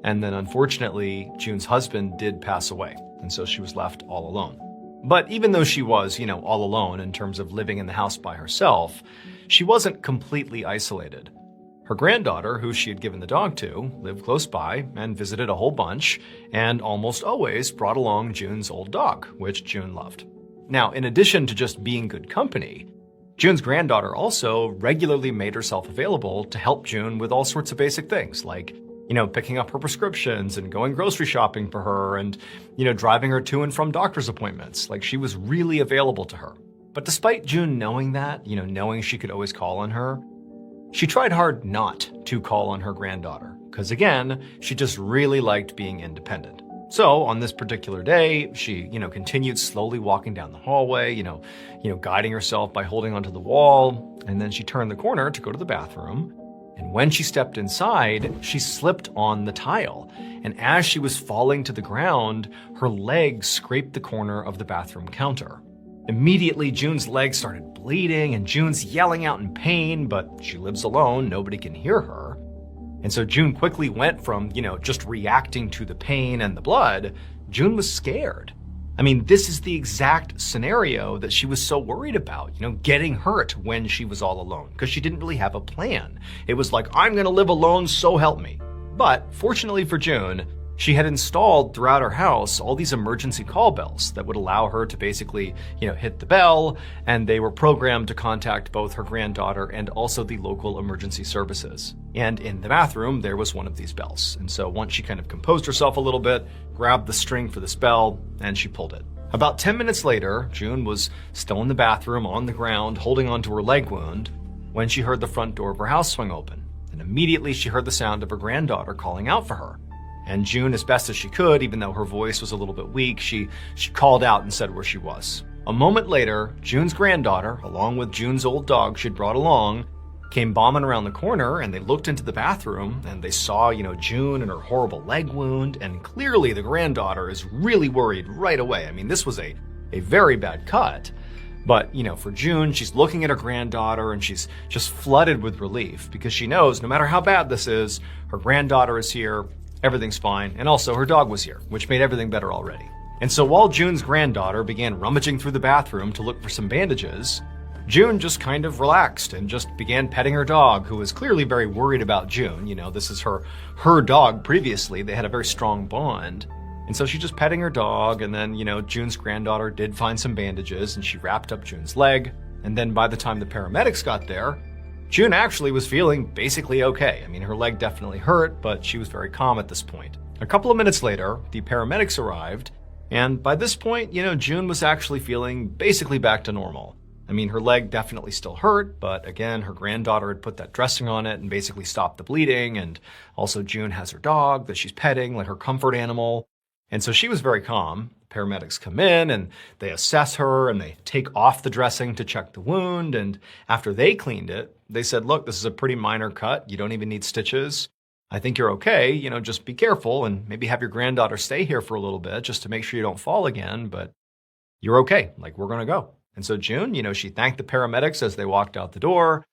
And then unfortunately, June's husband did pass away, and so she was left all alone. But even though she was, all alone in terms of living in the house by herself, she wasn't completely isolated. Her granddaughter, who she had given the dog to, lived close by and visited a whole bunch, and almost always brought along June's old dog, which June loved. Now, in addition to just being good company, June's granddaughter also regularly made herself available to help June with all sorts of basic things, like, picking up her prescriptions and going grocery shopping for her and, driving her to and from doctor's appointments. Like, she was really available to her. But despite June knowing that, knowing she could always call on her, she tried hard not to call on her granddaughter, because again, she just really liked being independent. So on this particular day, she, continued slowly walking down the hallway, guiding herself by holding onto the wall, and then she turned the corner to go to the bathroom. And when she stepped inside, she slipped on the tile. And as she was falling to the ground, her leg scraped the corner of the bathroom counter. Immediately, June's leg started bleeding, and June's yelling out in pain, but she lives alone, nobody can hear her. And so June quickly went from, just reacting to the pain and the blood. June was scared. I mean, this is the exact scenario that she was so worried about, getting hurt when she was all alone, because she didn't really have a plan. It was like, I'm going to live alone, so help me. But fortunately for June, she had installed throughout her house all these emergency call bells that would allow her to basically, hit the bell, and they were programmed to contact both her granddaughter and also the local emergency services. And in the bathroom, there was one of these bells. And so once she kind of composed herself a little bit, grabbed the string for this bell, and she pulled it. About 10 minutes later, June was still in the bathroom on the ground, holding onto her leg wound, when she heard the front door of her house swing open. And immediately she heard the sound of her granddaughter calling out for her. And June, as best as she could, even though her voice was a little bit weak, she called out and said where she was. A moment later, June's granddaughter, along with June's old dog she'd brought along, came bombing around the corner, and they looked into the bathroom, and they saw, June and her horrible leg wound, and clearly the granddaughter is really worried right away. I mean, this was a very bad cut. But, for June, she's looking at her granddaughter, and she's just flooded with relief, because she knows no matter how bad this is, her granddaughter is here, everything's fine, and also her dog was here, which made everything better already. And so while June's granddaughter began rummaging through the bathroom to look for some bandages, June just kind of relaxed and just began petting her dog, who was clearly very worried about June. This is her dog previously. They had a very strong bond. And so she's just petting her dog, and then, June's granddaughter did find some bandages, and she wrapped up June's leg. And then by the time the paramedics got there, June actually was feeling basically okay. I mean, her leg definitely hurt, but she was very calm at this point. A couple of minutes later, the paramedics arrived, and by this point, June was actually feeling basically back to normal. I mean, her leg definitely still hurt, but again, her granddaughter had put that dressing on it and basically stopped the bleeding, and also June has her dog that she's petting, like her comfort animal. And so she was very calm. Paramedics come in and they assess her and they take off the dressing to check the wound. And after they cleaned it, they said, look, this is a pretty minor cut. You don't even need stitches. I think you're okay. Just be careful and maybe have your granddaughter stay here for a little bit just to make sure you don't fall again. But you're okay. Like, we're going to go. And so June, she thanked the paramedics as they walked out the door.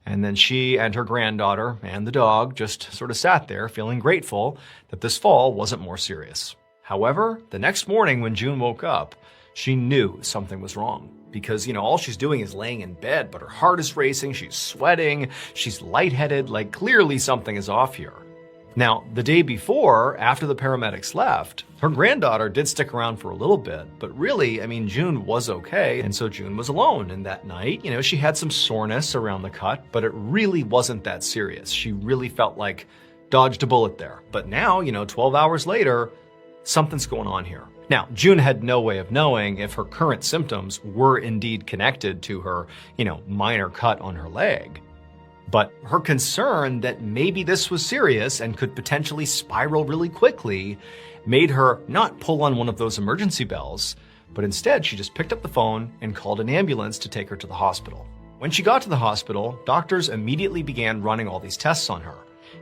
And then she and her granddaughter and the dog just sort of sat there feeling grateful that this fall wasn't more serious. However, the next morning when June woke up, she knew something was wrong because, all she's doing is laying in bed, but her heart is racing, she's sweating, she's lightheaded, like clearly something is off here. Now, the day before, after the paramedics left, her granddaughter did stick around for a little bit, but really, June was okay, and so June was alone. And that night, she had some soreness around the cut, but it really wasn't that serious. She really felt like dodged a bullet there. But now, 12 hours later, something's going on here. Now, June had no way of knowing if her current symptoms were indeed connected to her, minor cut on her leg. But her concern that maybe this was serious and could potentially spiral really quickly made her not pull on one of those emergency bells, but instead she just picked up the phone and called an ambulance to take her to the hospital. When she got to the hospital, doctors immediately began running all these tests on her.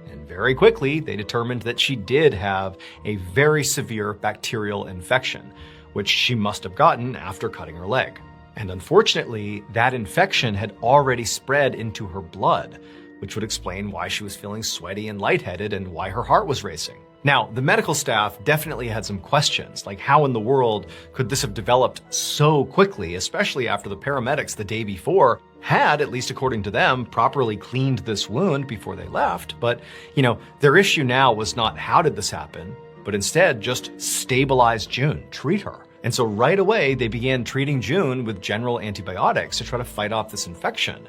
And very quickly, they determined that she did have a very severe bacterial infection, which she must have gotten after cutting her leg. And unfortunately, that infection had already spread into her blood, which would explain why she was feeling sweaty and lightheaded and why her heart was racing. Now, the medical staff definitely had some questions, like how in the world could this have developed so quickly, especially after the paramedics the day before had, at least according to them, properly cleaned this wound before they left. But, their issue now was not how did this happen, but instead just stabilize June, treat her. And so right away, they began treating June with general antibiotics to try to fight off this infection.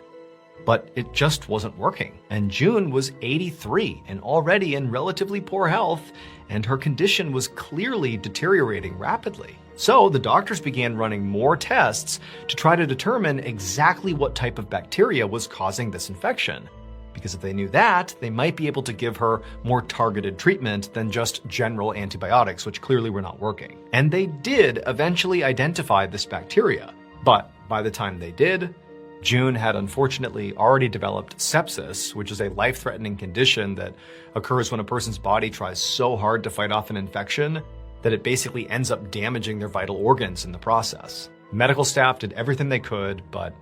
But it just wasn't working. And June was 83 and already in relatively poor health, and her condition was clearly deteriorating rapidly. So the doctors began running more tests to try to determine exactly what type of bacteria was causing this infection. Because if they knew that, they might be able to give her more targeted treatment than just general antibiotics, which clearly were not working. And they did eventually identify this bacteria. But by the time they did, June had unfortunately already developed sepsis, which is a life-threatening condition that occurs when a person's body tries so hard to fight off an infection that it basically ends up damaging their vital organs in the process. Medical staff did everything they could, but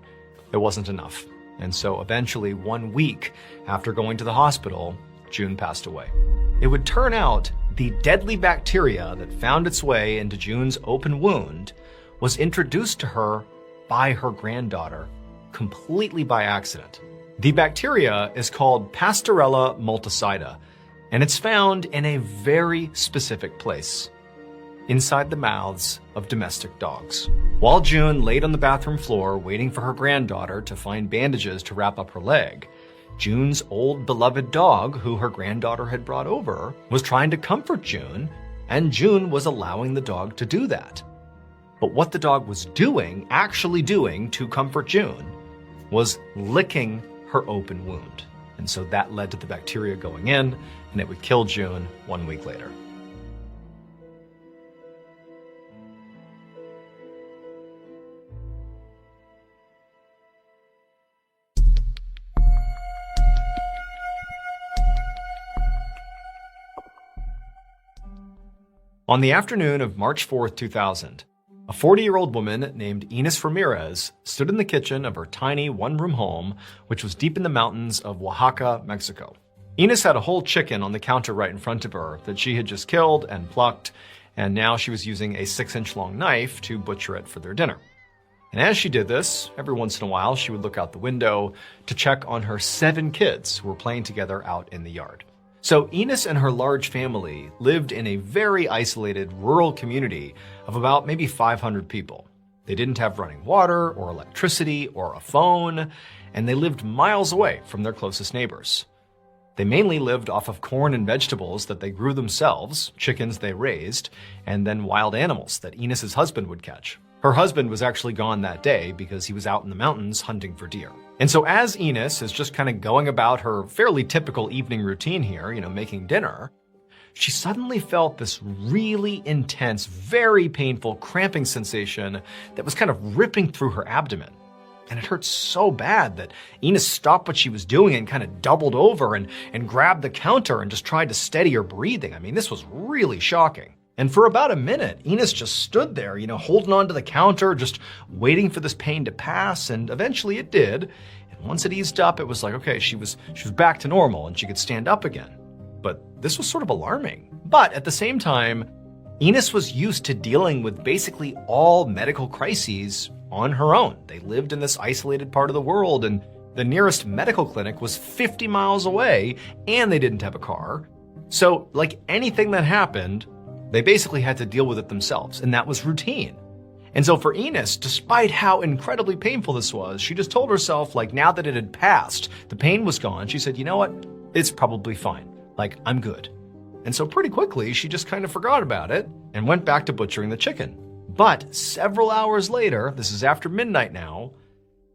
it wasn't enough. And so eventually, 1 week after going to the hospital, June passed away. It would turn out the deadly bacteria that found its way into June's open wound was introduced to her by her granddaughter, completely by accident. The bacteria is called Pasteurella multicida, and it's found in a very specific place, inside the mouths of domestic dogs. While June laid on the bathroom floor waiting for her granddaughter to find bandages to wrap up her leg, June's old beloved dog, who her granddaughter had brought over, was trying to comfort June, and June was allowing the dog to do that. But what the dog was actually doing to comfort June, was licking her open wound. And so that led to the bacteria going in, and it would kill June 1 week later. On the afternoon of March 4th, 2000, a 40-year-old woman named Ines Ramirez stood in the kitchen of her tiny one-room home, which was deep in the mountains of Oaxaca, Mexico. Ines had a whole chicken on the counter right in front of her that she had just killed and plucked, and now she was using a 6-inch-long knife to butcher it for their dinner. And as she did this, every once in a while, she would look out the window to check on her 7 kids who were playing together out in the yard. So Ines and her large family lived in a very isolated rural community of about maybe 500 people. They didn't have running water or electricity or a phone, and they lived miles away from their closest neighbors. They mainly lived off of corn and vegetables that they grew themselves, chickens they raised, and then wild animals that Ines's husband would catch. Her husband was actually gone that day because he was out in the mountains hunting for deer. And so as Ines is just kind of going about her fairly typical evening routine here, making dinner, she suddenly felt this really intense, very painful cramping sensation that was kind of ripping through her abdomen. And it hurt so bad that Ines stopped what she was doing and kind of doubled over and grabbed the counter and just tried to steady her breathing. I mean, this was really shocking. And for about a minute, Ines just stood there, holding onto the counter, just waiting for this pain to pass, and eventually it did. And once it eased up, it was like, okay, she was back to normal and she could stand up again. But this was sort of alarming. But at the same time, Ines was used to dealing with basically all medical crises on her own. They lived in this isolated part of the world, and the nearest medical clinic was 50 miles away, and they didn't have a car. So, like anything that happened, they basically had to deal with it themselves, and that was routine. And so for Ines, despite how incredibly painful this was, she just told herself, now that it had passed, the pain was gone, she said, you know what? It's probably fine. I'm good. And so pretty quickly, she just kind of forgot about it and went back to butchering the chicken. But several hours later, this is after midnight now,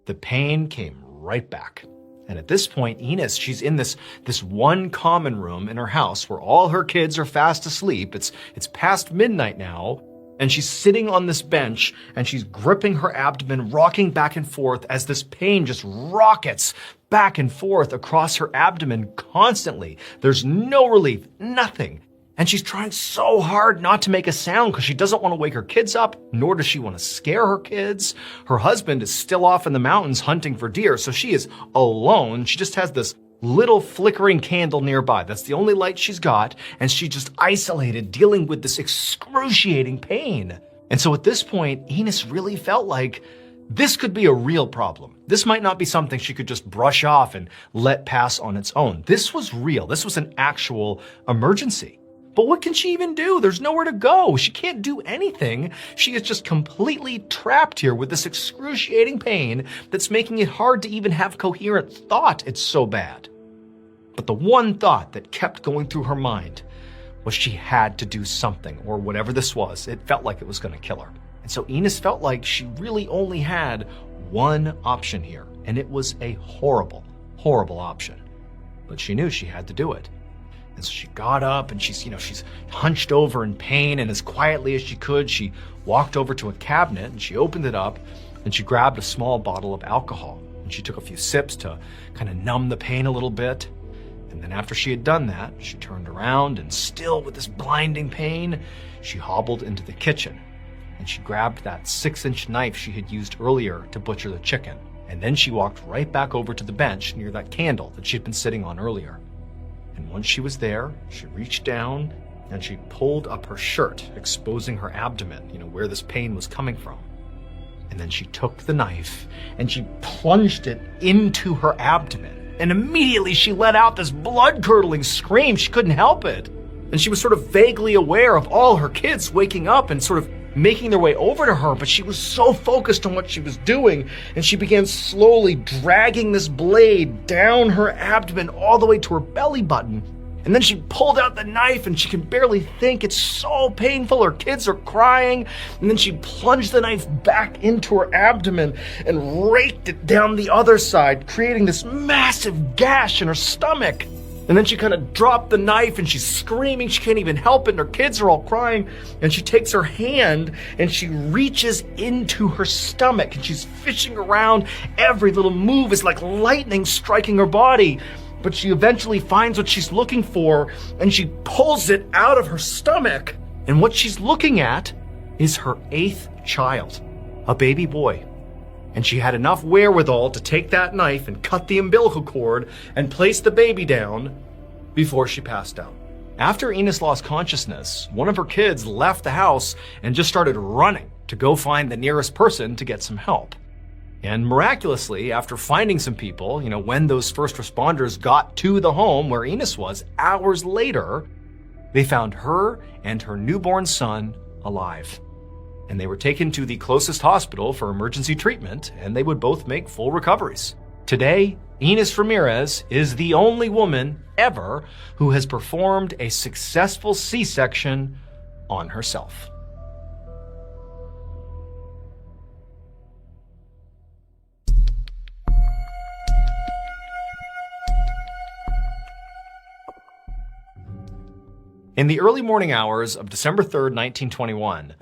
the pain came right back. And at this point, Enos, she's in this one common room in her house where all her kids are fast asleep. It's past midnight now, and she's sitting on this bench and she's gripping her abdomen, rocking back and forth as this pain just rockets back and forth across her abdomen constantly. There's no relief, nothing. And she's trying so hard not to make a sound because she doesn't want to wake her kids up, nor does she want to scare her kids. Her husband is still off in the mountains hunting for deer, so she is alone. She just has this little flickering candle nearby. That's the only light she's got, and she's just isolated, dealing with this excruciating pain. And so at this point, Enos really felt like this could be a real problem. This might not be something she could just brush off and let pass on its own. This was real. This was an actual emergency. But what can she even do? There's nowhere to go. She can't do anything. She is just completely trapped here with this excruciating pain that's making it hard to even have coherent thought. It's so bad. But the one thought that kept going through her mind was she had to do something, or whatever this was. It felt like it was going to kill her. And so Enos felt like she really only had one option here, and it was a horrible, horrible option. But she knew she had to do it. And so she got up and she's hunched over in pain, and as quietly as she could, she walked over to a cabinet and she opened it up and she grabbed a small bottle of alcohol and she took a few sips to kind of numb the pain a little bit. And then after she had done that, she turned around and, still with this blinding pain, she hobbled into the kitchen and she grabbed that 6-inch knife she had used earlier to butcher the chicken. And then she walked right back over to the bench near that candle that she'd been sitting on earlier. And once she was there, she reached down and she pulled up her shirt, exposing her abdomen, where this pain was coming from. And then she took the knife and she plunged it into her abdomen. And immediately she let out this blood-curdling scream. She couldn't help it. And she was sort of vaguely aware of all her kids waking up and sort of making their way over to her, but she was so focused on what she was doing, and she began slowly dragging this blade down her abdomen all the way to her belly button. And then she pulled out the knife and she can barely think. It's so painful. Her kids are crying. And then she plunged the knife back into her abdomen and raked it down the other side, creating this massive gash in her stomach. And then she kind of dropped the knife and she's screaming. She can't even help it. And her kids are all crying. And she takes her hand and she reaches into her stomach and she's fishing around. Every little move is like lightning striking her body. But she eventually finds what she's looking for and she pulls it out of her stomach. And what she's looking at is her 8th child, a baby boy. And she had enough wherewithal to take that knife and cut the umbilical cord and place the baby down before she passed out. After Enos lost consciousness, one of her kids left the house and just started running to go find the nearest person to get some help. And miraculously, after finding some people, when those first responders got to the home where Enos was, hours later, they found her and her newborn son alive. And they were taken to the closest hospital for emergency treatment, and they would both make full recoveries. Today, Enos Ramirez is the only woman ever who has performed a successful C-section on herself. In the early morning hours of December 3rd, 1921,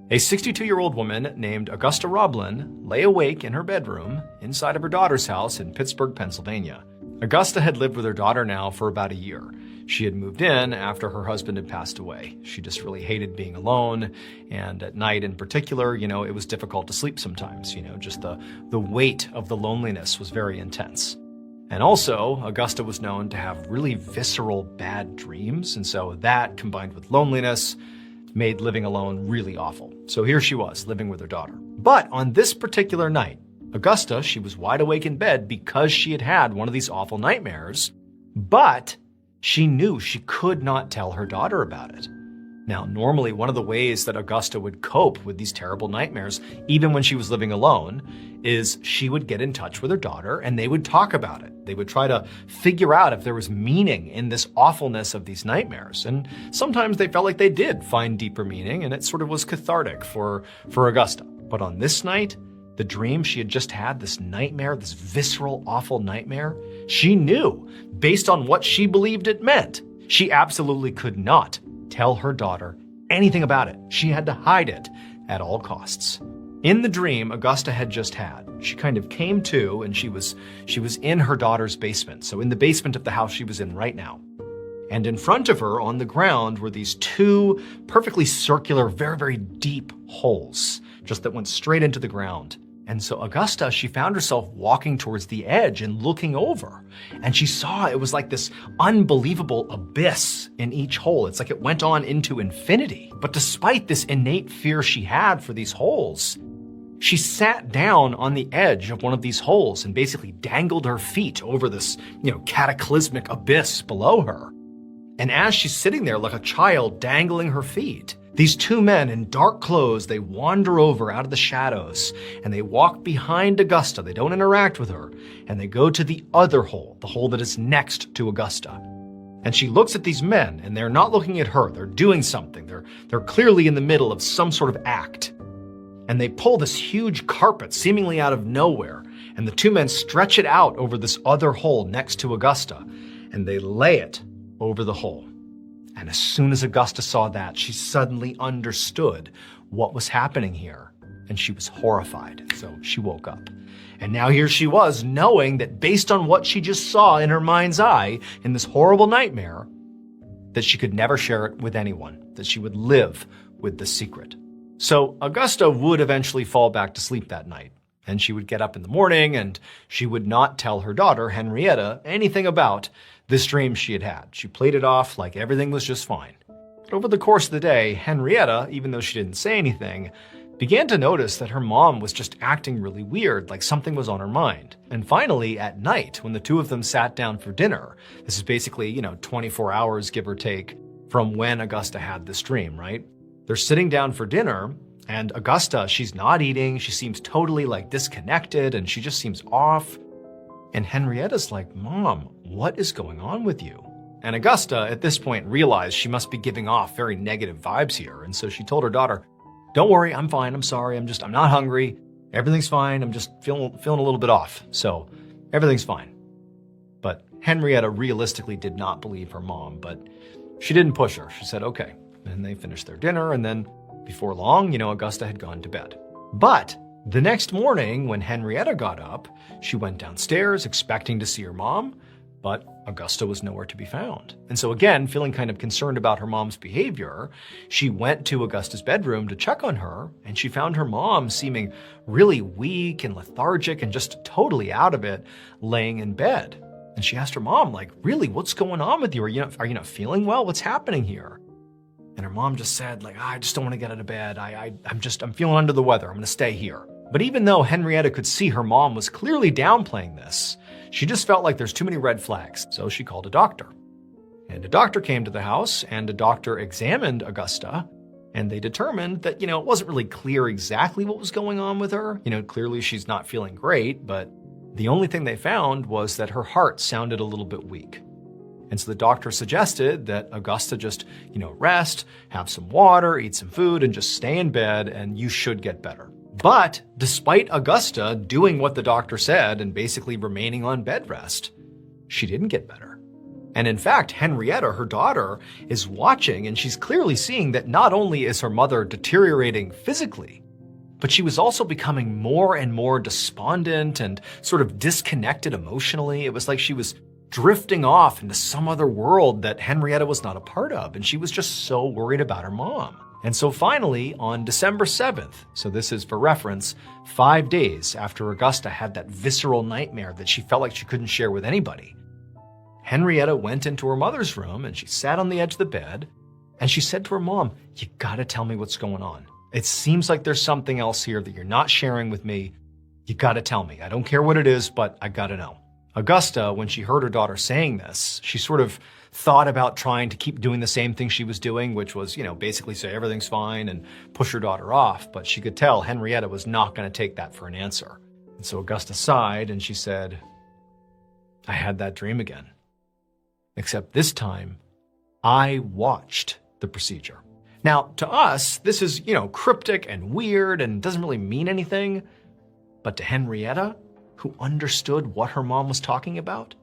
a 62-year-old woman named Augusta Roblin lay awake in her bedroom inside of her daughter's house in Pittsburgh, Pennsylvania. Augusta had lived with her daughter now for about a year. She had moved in after her husband had passed away. She just really hated being alone, and at night in particular, it was difficult to sleep sometimes. Just the weight of the loneliness was very intense. And also, Augusta was known to have really visceral bad dreams, and so that, combined with loneliness, made living alone really awful. So here she was, living with her daughter. But on this particular night, Augusta, she was wide awake in bed because she had had one of these awful nightmares, but she knew she could not tell her daughter about it. Now, normally one of the ways that Augusta would cope with these terrible nightmares, even when she was living alone, is she would get in touch with her daughter and they would talk about it. They would try to figure out if there was meaning in this awfulness of these nightmares. And sometimes they felt like they did find deeper meaning, and it sort of was cathartic for Augusta. But on this night, the dream she had just had, this nightmare, this visceral, awful nightmare, she knew, based on what she believed it meant, she absolutely could not tell her daughter anything about it. She had to hide it at all costs. In the dream Augusta had just had, she kind of came to, and she was in her daughter's basement. So in the basement of the house she was in right now. And in front of her on the ground were these two perfectly circular, very, very deep holes, just that went straight into the ground. And so Augusta, she found herself walking towards the edge and looking over. And she saw it was like this unbelievable abyss in each hole. It's like it went on into infinity. But despite this innate fear she had for these holes, she sat down on the edge of one of these holes and basically dangled her feet over this, cataclysmic abyss below her. And as she's sitting there like a child dangling her feet, these two men in dark clothes, they wander over out of the shadows and they walk behind Augusta. They don't interact with her, and they go to the other hole, the hole that is next to Augusta. And she looks at these men, and they're not looking at her. They're doing something. They're clearly in the middle of some sort of act. And they pull this huge carpet seemingly out of nowhere, and the two men stretch it out over this other hole next to Augusta, and they lay it over the hole. And as soon as Augusta saw that, she suddenly understood what was happening here, and she was horrified. So she woke up. And now here she was, knowing that based on what she just saw in her mind's eye in this horrible nightmare, that she could never share it with anyone, that she would live with the secret. So Augusta would eventually fall back to sleep that night, and she would get up in the morning, and she would not tell her daughter, Henrietta, anything about this dream she had had. She played it off like everything was just fine. But over the course of the day, Henrietta, even though she didn't say anything, began to notice that her mom was just acting really weird, like something was on her mind. And finally, at night, when the two of them sat down for dinner, this is basically, 24 hours, give or take, from when Augusta had this dream, right? They're sitting down for dinner, and Augusta, she's not eating. She seems totally disconnected, and she just seems off. And Henrietta's like, "Mom, what is going on with you?" And Augusta, at this point, realized she must be giving off very negative vibes here. And so she told her daughter, "Don't worry, I'm fine. I'm sorry. I'm not hungry. Everything's fine. I'm just feeling a little bit off. So everything's fine." But Henrietta realistically did not believe her mom, but she didn't push her. She said, okay. And they finished their dinner. And then before long, Augusta had gone to bed. But the next morning, when Henrietta got up, she went downstairs expecting to see her mom, but Augusta was nowhere to be found. And so again, feeling kind of concerned about her mom's behavior, she went to Augusta's bedroom to check on her, and she found her mom seeming really weak and lethargic and just totally out of it, laying in bed. And she asked her mom, really, what's going on with you? Are you not feeling well? What's happening here? And her mom just said, I just don't want to get out of bed. I'm feeling under the weather. I'm going to stay here. But even though Henrietta could see her mom was clearly downplaying this, she just felt like there's too many red flags. So she called a doctor. And a doctor came to the house, and a doctor examined Augusta, and they determined that, it wasn't really clear exactly what was going on with her. Clearly she's not feeling great, but the only thing they found was that her heart sounded a little bit weak. And so the doctor suggested that Augusta just, rest, have some water, eat some food, and just stay in bed, and you should get better. But despite Augusta doing what the doctor said and basically remaining on bed rest, she didn't get better. And in fact, Henrietta, her daughter, is watching, and she's clearly seeing that not only is her mother deteriorating physically, but she was also becoming more and more despondent and sort of disconnected emotionally. It was like she was drifting off into some other world that Henrietta was not a part of, and she was just so worried about her mom. And so finally, on December 7th, so this is for reference, 5 days after Augusta had that visceral nightmare that she felt like she couldn't share with anybody, Henrietta went into her mother's room and she sat on the edge of the bed and she said to her mom, "You gotta tell me what's going on. It seems like there's something else here that you're not sharing with me. You gotta tell me. I don't care what it is, but I gotta know." Augusta, when she heard her daughter saying this, she sort of thought about trying to keep doing the same thing she was doing, which was, basically say everything's fine and push her daughter off. But she could tell Henrietta was not going to take that for an answer. And so Augusta sighed and she said, I had that dream again. Except this time, I watched the procedure. Now, to us, this is, cryptic and weird and doesn't really mean anything. But to Henrietta, who understood what her mom was talking about,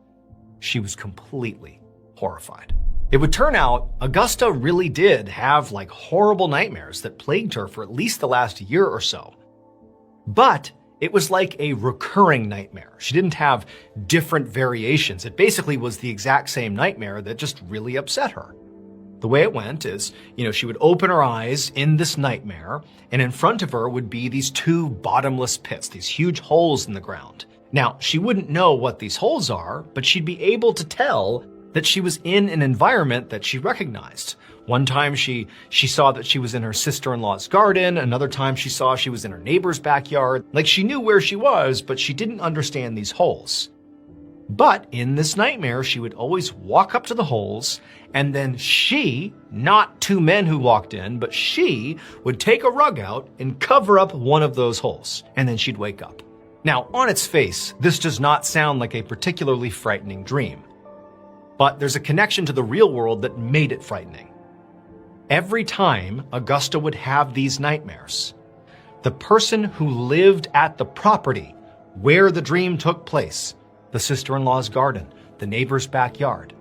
she was completely horrified. It would turn out Augusta really did have horrible nightmares that plagued her for at least the last year or so. But it was like a recurring nightmare. She didn't have different variations. It basically was the exact same nightmare that just really upset her. The way it went is, she would open her eyes in this nightmare, and in front of her would be these two bottomless pits, these huge holes in the ground. Now, she wouldn't know what these holes are, but she'd be able to tell that she was in an environment that she recognized. One time she saw that she was in her sister-in-law's garden. Another time she saw she was in her neighbor's backyard. She knew where she was, but she didn't understand these holes. But in this nightmare, she would always walk up to the holes, and then she, not two men who walked in, but she would take a rug out and cover up one of those holes, and then she'd wake up. Now, on its face, this does not sound like a particularly frightening dream. But there's a connection to the real world that made it frightening. Every time Augusta would have these nightmares, the person who lived at the property where the dream took place, the sister-in-law's garden, the neighbor's backyard,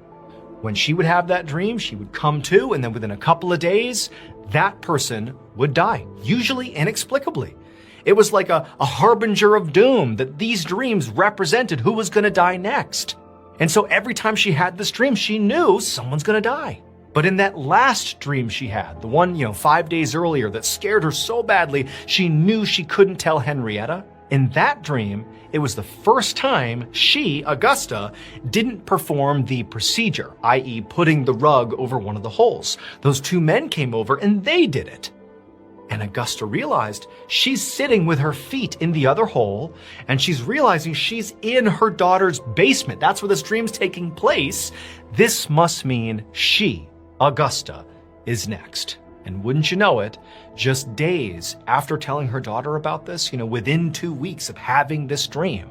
when she would have that dream, she would come to, and then within a couple of days, that person would die, usually inexplicably. It was like a harbinger of doom that these dreams represented who was going to die next. And so every time she had this dream, she knew someone's going to die. But in that last dream she had, the one, 5 days earlier that scared her so badly, she knew she couldn't tell Henrietta. In that dream, it was the first time she, Augusta, didn't perform the procedure, i.e. putting the rug over one of the holes. Those two men came over and they did it. And Augusta realized she's sitting with her feet in the other hole, and she's realizing she's in her daughter's basement. That's where this dream's taking place. This must mean she, Augusta, is next. And wouldn't you know it, just days after telling her daughter about this, within 2 weeks of having this dream,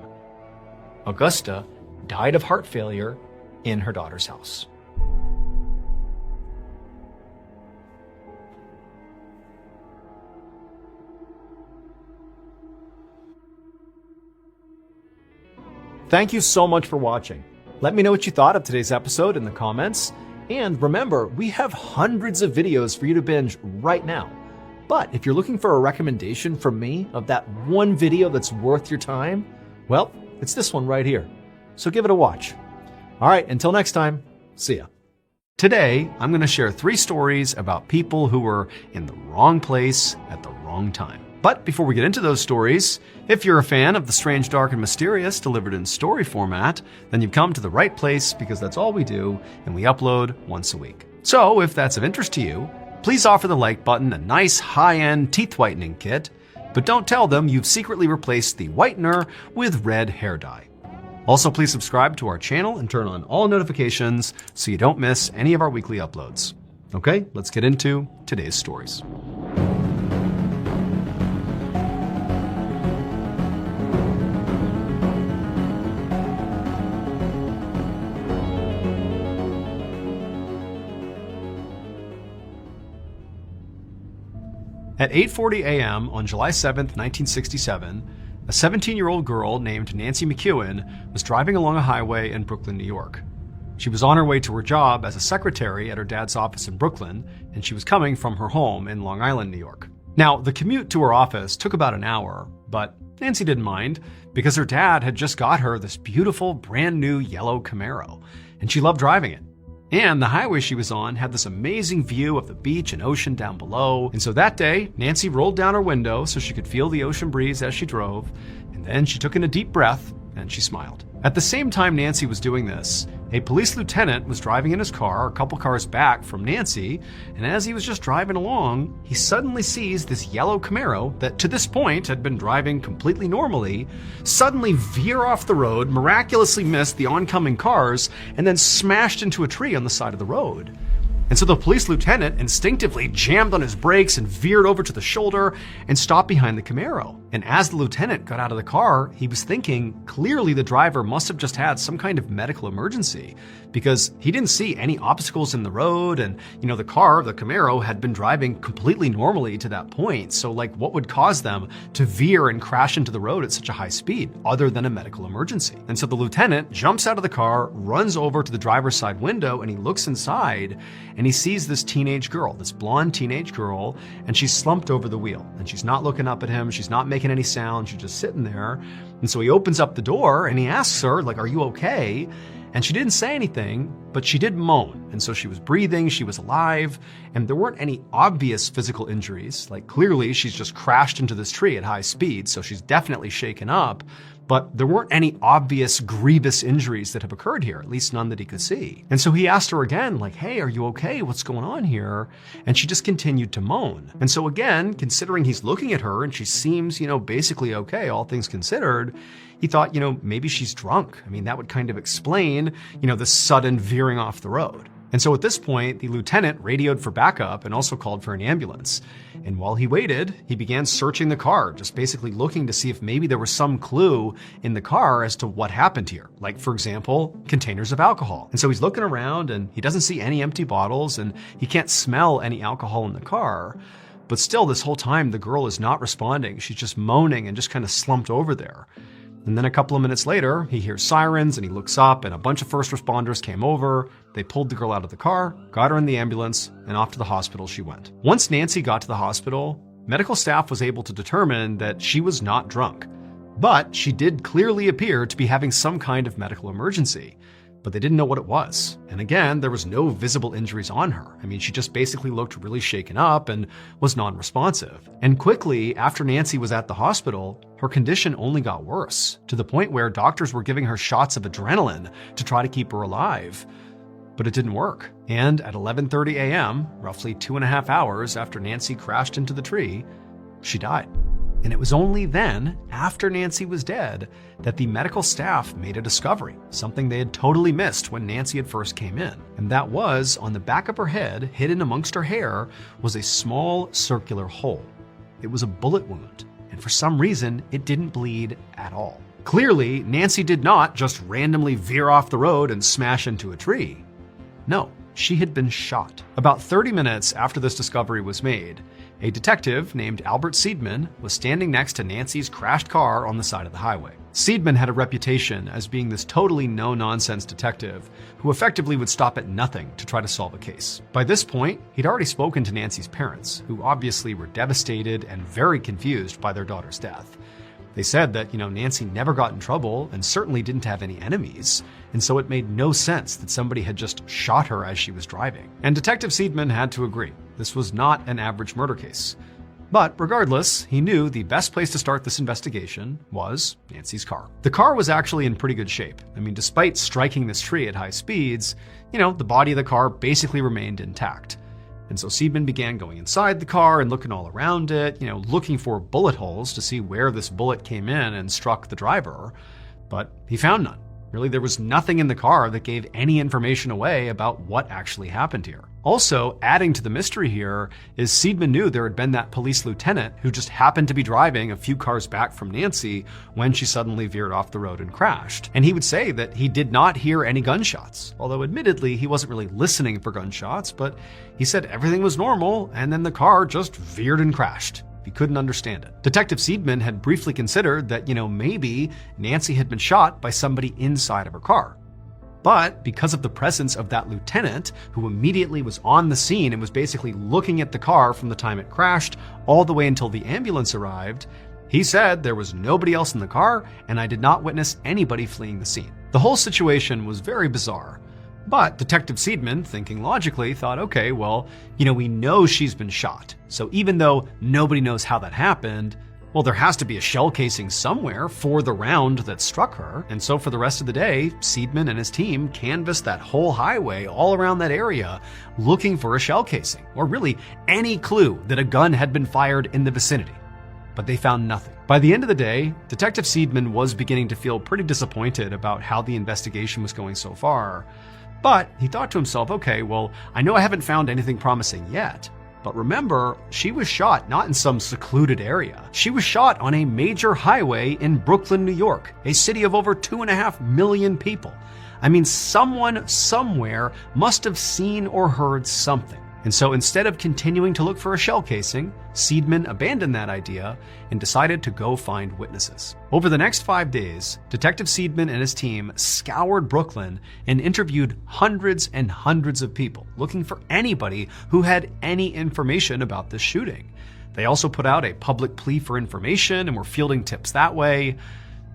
Augusta died of heart failure in her daughter's house. Thank you so much for watching. Let me know what you thought of today's episode in the comments. And remember, we have hundreds of videos for you to binge right now. But if you're looking for a recommendation from me of that one video that's worth your time, well, it's this one right here. So give it a watch. All right, until next time, see ya. Today, I'm going to share 3 stories about people who were in the wrong place at the wrong time. But before we get into those stories, if you're a fan of the strange, dark, and mysterious delivered in story format, then you've come to the right place because that's all we do, and we upload once a week. So if that's of interest to you, please offer the like button a nice high-end teeth whitening kit, but don't tell them you've secretly replaced the whitener with red hair dye. Also, please subscribe to our channel and turn on all notifications so you don't miss any of our weekly uploads. Okay, let's get into today's stories. At 8:40 a.m. on July 7, 1967, a 17-year-old girl named Nancy McEwen was driving along a highway in Brooklyn, New York. She was on her way to her job as a secretary at her dad's office in Brooklyn, and she was coming from her home in Long Island, New York. Now, the commute to her office took about an hour, but Nancy didn't mind because her dad had just got her this beautiful brand new yellow Camaro, and she loved driving it. And the highway she was on had this amazing view of the beach and ocean down below. And so that day, Nancy rolled down her window so she could feel the ocean breeze as she drove. And then she took in a deep breath and she smiled. At the same time Nancy was doing this, a police lieutenant was driving in his car a couple cars back from Nancy, and as he was just driving along, he suddenly sees this yellow Camaro that to this point had been driving completely normally, suddenly veer off the road, miraculously missed the oncoming cars, and then smashed into a tree on the side of the road. And so the police lieutenant instinctively jammed on his brakes and veered over to the shoulder and stopped behind the Camaro. And as the lieutenant got out of the car, he was thinking clearly the driver must have just had some kind of medical emergency, because he didn't see any obstacles in the road, and the car, the Camaro, had been driving completely normally to that point. So what would cause them to veer and crash into the road at such a high speed other than a medical emergency? And so the lieutenant jumps out of the car, runs over to the driver's side window, and he looks inside and he sees this teenage girl, this blonde teenage girl, and she's slumped over the wheel, and she's not looking up at him, she's not making any sound, she's just sitting there. And so he opens up the door and he asks her, are you okay? And she didn't say anything, but she did moan. And so she was breathing, she was alive, and there weren't any obvious physical injuries. Clearly she's just crashed into this tree at high speed, so she's definitely shaken up. But there weren't any obvious grievous injuries that have occurred here, at least none that he could see. And so he asked her again, hey, are you okay? What's going on here? And she just continued to moan. And so again, considering he's looking at her and she seems, basically okay, all things considered, he thought, maybe she's drunk. That would kind of explain, the sudden veering off the road. And so at this point, the lieutenant radioed for backup and also called for an ambulance. And while he waited, he began searching the car, just basically looking to see if maybe there was some clue in the car as to what happened here. For example, containers of alcohol. And so he's looking around and he doesn't see any empty bottles and he can't smell any alcohol in the car. But still, this whole time, the girl is not responding. She's just moaning and just kind of slumped over there. And then a couple of minutes later, he hears sirens and he looks up and a bunch of first responders came over. They pulled the girl out of the car, got her in the ambulance, and off to the hospital she went. Once Nancy got to the hospital, medical staff was able to determine that she was not drunk. But she did clearly appear to be having some kind of medical emergency. But they didn't know what it was. And again, there was no visible injuries on her. She just basically looked really shaken up and was non-responsive. And quickly, after Nancy was at the hospital, her condition only got worse, to the point where doctors were giving her shots of adrenaline to try to keep her alive. But it didn't work. And at 11:30 a.m., roughly 2.5 hours after Nancy crashed into the tree, she died. And it was only then, after Nancy was dead, that the medical staff made a discovery, something they had totally missed when Nancy had first came in. And that was, on the back of her head, hidden amongst her hair, was a small circular hole. It was a bullet wound, and for some reason, it didn't bleed at all. Clearly, Nancy did not just randomly veer off the road and smash into a tree. No, she had been shot. About 30 minutes after this discovery was made, a detective named Albert Seidman was standing next to Nancy's crashed car on the side of the highway. Seidman had a reputation as being this totally no-nonsense detective who effectively would stop at nothing to try to solve a case. By this point, he'd already spoken to Nancy's parents, who obviously were devastated and very confused by their daughter's death. They said that, Nancy never got in trouble and certainly didn't have any enemies, and so it made no sense that somebody had just shot her as she was driving. And Detective Seidman had to agree. This was not an average murder case. But regardless, he knew the best place to start this investigation was Nancy's car. The car was actually in pretty good shape. Despite striking this tree at high speeds, the body of the car basically remained intact. And so Seidman began going inside the car and looking all around it, looking for bullet holes to see where this bullet came in and struck the driver. But he found none. Really, there was nothing in the car that gave any information away about what actually happened here. Also, adding to the mystery here is Seidman knew there had been that police lieutenant who just happened to be driving a few cars back from Nancy when she suddenly veered off the road and crashed. And he would say that he did not hear any gunshots, although admittedly he wasn't really listening for gunshots, but he said everything was normal and then the car just veered and crashed. He couldn't understand it. Detective Seidman had briefly considered that, maybe Nancy had been shot by somebody inside of her car. But because of the presence of that lieutenant, who immediately was on the scene and was basically looking at the car from the time it crashed all the way until the ambulance arrived, he said there was nobody else in the car and I did not witness anybody fleeing the scene. The whole situation was very bizarre. But Detective Seidman, thinking logically, thought, okay, well, we know she's been shot. So even though nobody knows how that happened, Well, there has to be a shell casing somewhere for the round that struck her. And so for the rest of the day, Seidman and his team canvassed that whole highway all around that area looking for a shell casing, or really any clue that a gun had been fired in the vicinity. But they found nothing. By the end of the day, Detective Seidman was beginning to feel pretty disappointed about how the investigation was going so far. But he thought to himself, okay, well, I know I haven't found anything promising yet. But remember, she was shot not in some secluded area. She was shot on a major highway in Brooklyn, New York, a city of over 2.5 million people. I mean, someone somewhere must have seen or heard something. And so instead of continuing to look for a shell casing, Seidman abandoned that idea and decided to go find witnesses. Over the next 5 days, Detective Seidman and his team scoured Brooklyn and interviewed hundreds and hundreds of people, looking for anybody who had any information about this shooting. They also put out a public plea for information and were fielding tips that way.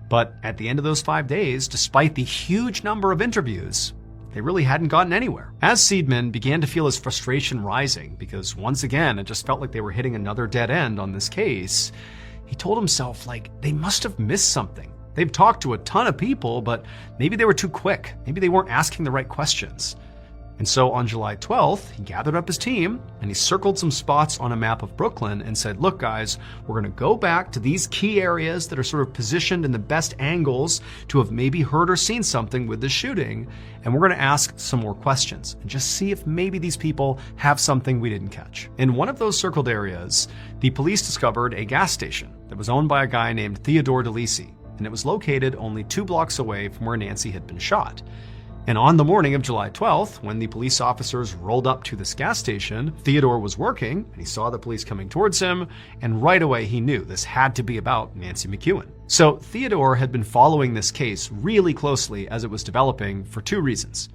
But at the end of those 5 days, despite the huge number of interviews, they really hadn't gotten anywhere. As Seidman began to feel his frustration rising, because once again, it just felt like they were hitting another dead end on this case, he told himself, like, they must have missed something. They've talked to a ton of people, but maybe they were too quick. Maybe they weren't asking the right questions. And so on July 12th, he gathered up his team and he circled some spots on a map of Brooklyn and said, look guys, we're going to go back to these key areas that are sort of positioned in the best angles to have maybe heard or seen something with the shooting. And we're going to ask some more questions and just see if maybe these people have something we didn't catch. In one of those circled areas, the police discovered a gas station that was owned by a guy named Theodore DeLisi, and it was located only 2 blocks away from where Nancy had been shot. And on the morning of July 12th, when the police officers rolled up to this gas station, Theodore was working and he saw the police coming towards him, and right away he knew this had to be about Nancy McEwen. So Theodore had been following this case really closely as it was developing for 2 reasons.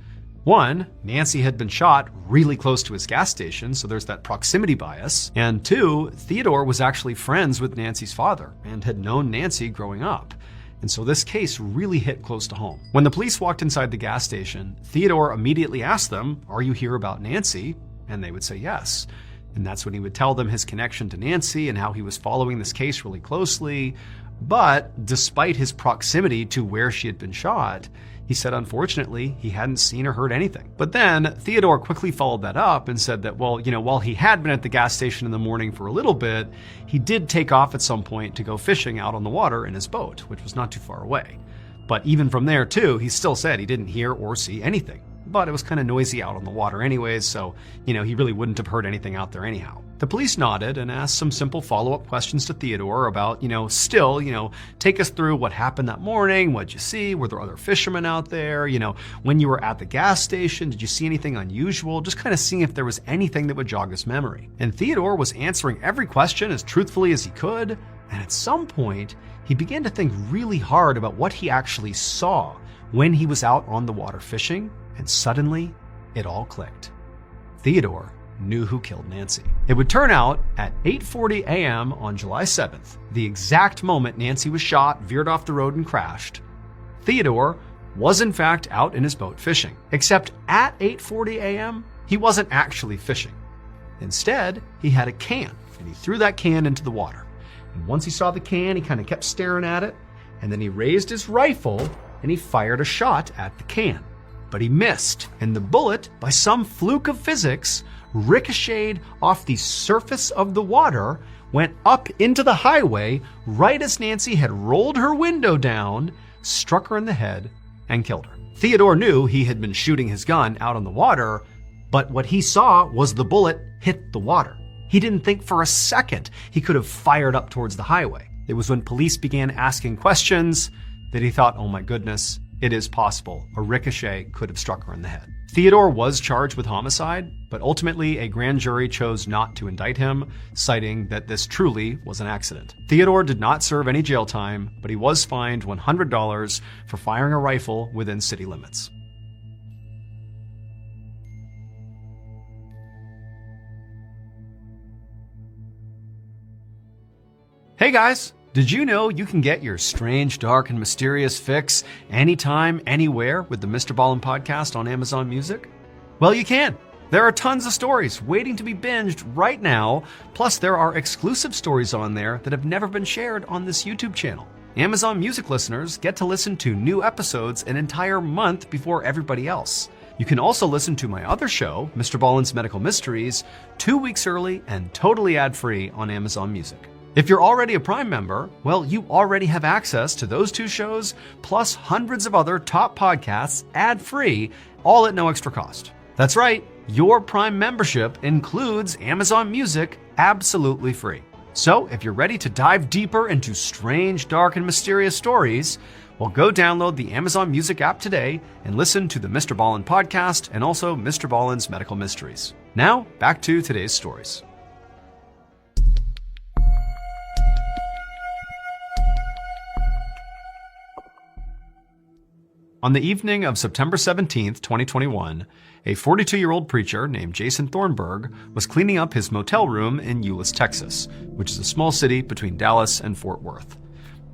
One, Nancy had been shot really close to his gas station, so there's that proximity bias. And 2, Theodore was actually friends with Nancy's father and had known Nancy growing up. And so this case really hit close to home. When the police walked inside the gas station, Theodore immediately asked them, "Are you here about Nancy?" And they would say yes. And that's when he would tell them his connection to Nancy and how he was following this case really closely. But despite his proximity to where she had been shot, he said unfortunately he hadn't seen or heard anything. But then Theodore quickly followed that up and said that, well, while he had been at the gas station in the morning for a little bit, he did take off at some point to go fishing out on the water in his boat, which was not too far away. But even from there too, he still said he didn't hear or see anything. But it was kind of noisy out on the water anyways, so, he really wouldn't have heard anything out there anyhow. The police nodded and asked some simple follow-up questions to Theodore about, take us through what happened that morning, what'd you see, were there other fishermen out there, when you were at the gas station, did you see anything unusual, just kind of seeing if there was anything that would jog his memory. And Theodore was answering every question as truthfully as he could, and at some point, he began to think really hard about what he actually saw when he was out on the water fishing, and suddenly, it all clicked. Theodore knew who killed Nancy. It would turn out at 8:40 a.m. on July 7th, the exact moment Nancy was shot, veered off the road and crashed, Theodore was in fact out in his boat fishing. Except at 8:40 a.m., he wasn't actually fishing. Instead, he had a can, and he threw that can into the water. And once he saw the can, he kind of kept staring at it, and then he raised his rifle and he fired a shot at the can. But he missed, and the bullet, by some fluke of physics, ricocheted off the surface of the water, went up into the highway right as Nancy had rolled her window down, struck her in the head, and killed her. Theodore knew he had been shooting his gun out on the water, but what he saw was the bullet hit the water. He didn't think for a second he could have fired up towards the highway. It was when police began asking questions that he thought, oh my goodness, it is possible. A ricochet could have struck her in the head. Theodore was charged with homicide, but ultimately a grand jury chose not to indict him, citing that this truly was an accident. Theodore did not serve any jail time, but he was fined $100 for firing a rifle within city limits. Hey guys! Did you know you can get your strange, dark, and mysterious fix anytime, anywhere with the Mr. Ballin podcast on Amazon Music? Well, you can. There are tons of stories waiting to be binged right now. Plus, there are exclusive stories on there that have never been shared on this YouTube channel. Amazon Music listeners get to listen to new episodes an entire month before everybody else. You can also listen to my other show, MrBallen's Medical Mysteries, 2 weeks early and totally ad-free on Amazon Music. If you're already a Prime member, well, you already have access to those 2 shows, plus hundreds of other top podcasts ad-free, all at no extra cost. That's right, your Prime membership includes Amazon Music absolutely free. So if you're ready to dive deeper into strange, dark, and mysterious stories, well, go download the Amazon Music app today and listen to the Mr. Ballen podcast and also Mr. Ballen's Medical Mysteries. Now, back to today's stories. On the evening of September 17th, 2021, a 42-year-old preacher named Jason Thornburg was cleaning up his motel room in Euless, Texas, which is a small city between Dallas and Fort Worth.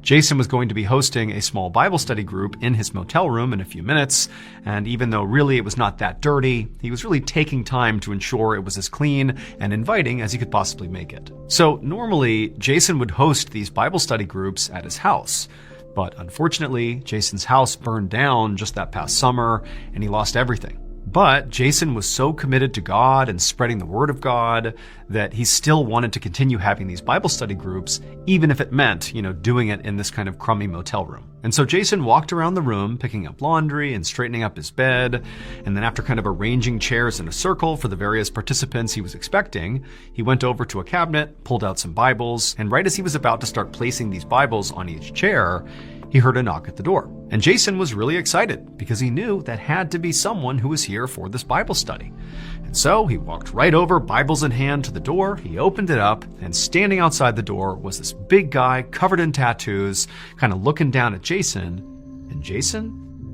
Jason was going to be hosting a small Bible study group in his motel room in a few minutes, and even though really it was not that dirty, he was really taking time to ensure it was as clean and inviting as he could possibly make it. So normally, Jason would host these Bible study groups at his house. But unfortunately, Jason's house burned down just that past summer, and he lost everything. But Jason was so committed to God and spreading the word of God that he still wanted to continue having these Bible study groups, even if it meant, doing it in this kind of crummy motel room. And so Jason walked around the room, picking up laundry and straightening up his bed. And then after kind of arranging chairs in a circle for the various participants he was expecting, he went over to a cabinet, pulled out some Bibles, and right as he was about to start placing these Bibles on each chair, he heard a knock at the door. And Jason was really excited because he knew that had to be someone who was here for this Bible study. And so he walked right over, Bibles in hand, to the door. He opened it up, and standing outside the door was this big guy covered in tattoos, kind of looking down at Jason. And Jason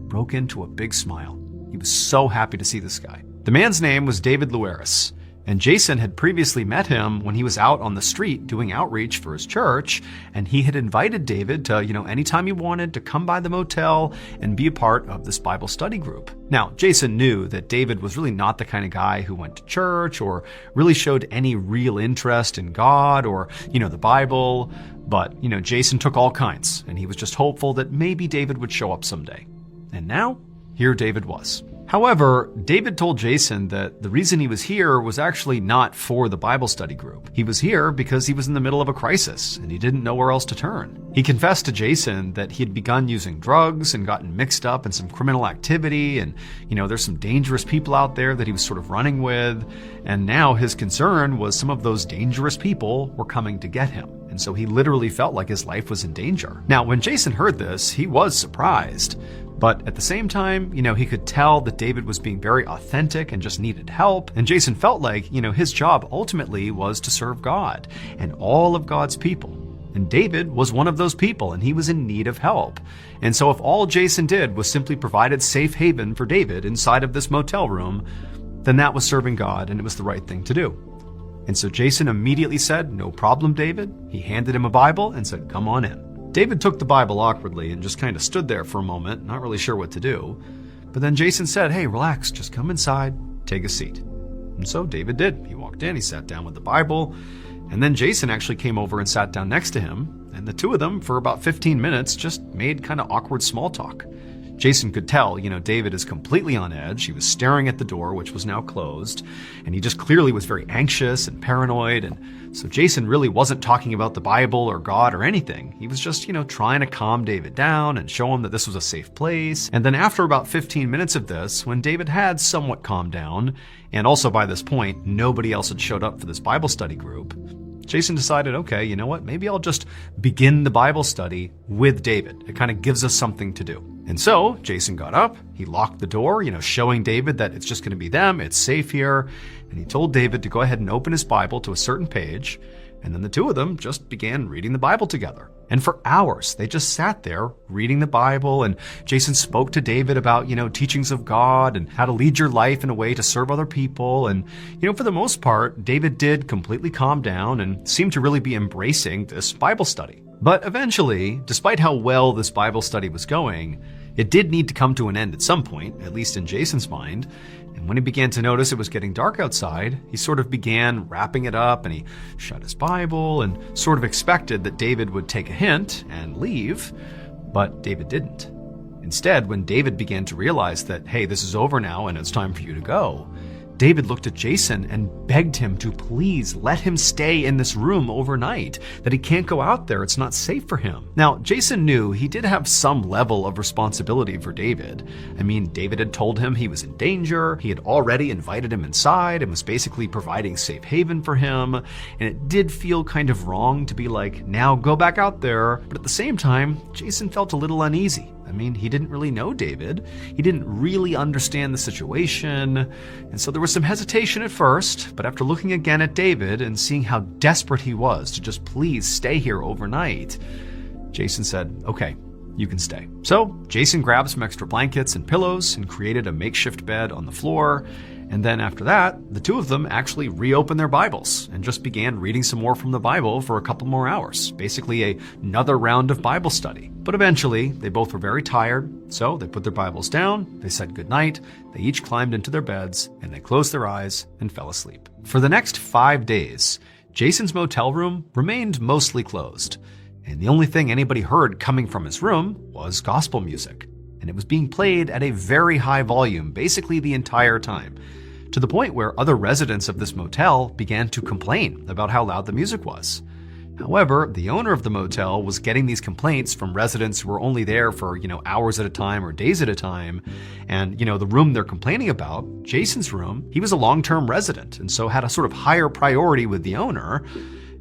broke into a big smile. He was so happy to see this guy. The man's name was David Luaris. And Jason had previously met him when he was out on the street doing outreach for his church, and he had invited David to, anytime he wanted to come by the motel and be a part of this Bible study group. Now, Jason knew that David was really not the kind of guy who went to church or really showed any real interest in God or, the Bible, but, Jason took all kinds, and he was just hopeful that maybe David would show up someday. And now, here David was. However, David told Jason that the reason he was here was actually not for the Bible study group. He was here because he was in the middle of a crisis and he didn't know where else to turn. He confessed to Jason that he had begun using drugs and gotten mixed up in some criminal activity, and there's some dangerous people out there that he was sort of running with, and now his concern was some of those dangerous people were coming to get him. And so he literally felt like his life was in danger. Now, when Jason heard this, he was surprised. But at the same time, he could tell that David was being very authentic and just needed help. And Jason felt like, his job ultimately was to serve God and all of God's people. And David was one of those people, and he was in need of help. And so if all Jason did was simply provided safe haven for David inside of this motel room, then that was serving God, and it was the right thing to do. And so Jason immediately said, "No problem, David." He handed him a Bible and said, "Come on in." David took the Bible awkwardly and just kind of stood there for a moment, not really sure what to do. But then Jason said, "Hey, relax, just come inside, take a seat." And so David did. He walked in, he sat down with the Bible, and then Jason actually came over and sat down next to him, and the two of them, for about 15 minutes, just made kind of awkward small talk. Jason could tell, David is completely on edge. He was staring at the door, which was now closed, and he just clearly was very anxious and paranoid. And so Jason really wasn't talking about the Bible or God or anything. He was just, trying to calm David down and show him that this was a safe place. And then after about 15 minutes of this, when David had somewhat calmed down, and also by this point, nobody else had showed up for this Bible study group, Jason decided, okay, you know what? Maybe I'll just begin the Bible study with David. It kind of gives us something to do. And so Jason got up, he locked the door, showing David that it's just going to be them, it's safe here. And he told David to go ahead and open his Bible to a certain page. And then the two of them just began reading the Bible together. And for hours, they just sat there reading the Bible. And Jason spoke to David about, teachings of God and how to lead your life in a way to serve other people. And, for the most part, David did completely calm down and seemed to really be embracing this Bible study. But eventually, despite how well this Bible study was going, It did need to come to an end at some point, at least in Jason's mind. And when he began to notice it was getting dark outside, he sort of began wrapping it up, and he shut his Bible and sort of expected that David would take a hint and leave, but David didn't. Instead, when David began to realize that, hey, this is over now and it's time for you to go, David looked at Jason and begged him to please let him stay in this room overnight, that he can't go out there, it's not safe for him. Now, Jason knew he did have some level of responsibility for David. I mean, David had told him he was in danger, he had already invited him inside and was basically providing safe haven for him, and it did feel kind of wrong to be like, now go back out there, but at the same time, Jason felt a little uneasy. I mean, he didn't really know David. He didn't really understand the situation. And so there was some hesitation at first, but after looking again at David and seeing how desperate he was to just please stay here overnight, Jason said, okay, you can stay. So Jason grabbed some extra blankets and pillows and created a makeshift bed on the floor. And then after that, the two of them actually reopened their Bibles and just began reading some more from the Bible for a couple more hours, basically another round of Bible study. But eventually, they both were very tired, so they put their Bibles down, they said goodnight, they each climbed into their beds, and they closed their eyes and fell asleep. For the next 5 days, Jason's motel room remained mostly closed, and the only thing anybody heard coming from his room was gospel music. And it was being played at a very high volume, basically the entire time, to the point where other residents of this motel began to complain about how loud the music was. However, the owner of the motel was getting these complaints from residents who were only there for, hours at a time or days at a time. And, the room they're complaining about, Jason's room, he was a long-term resident and so had a sort of higher priority with the owner.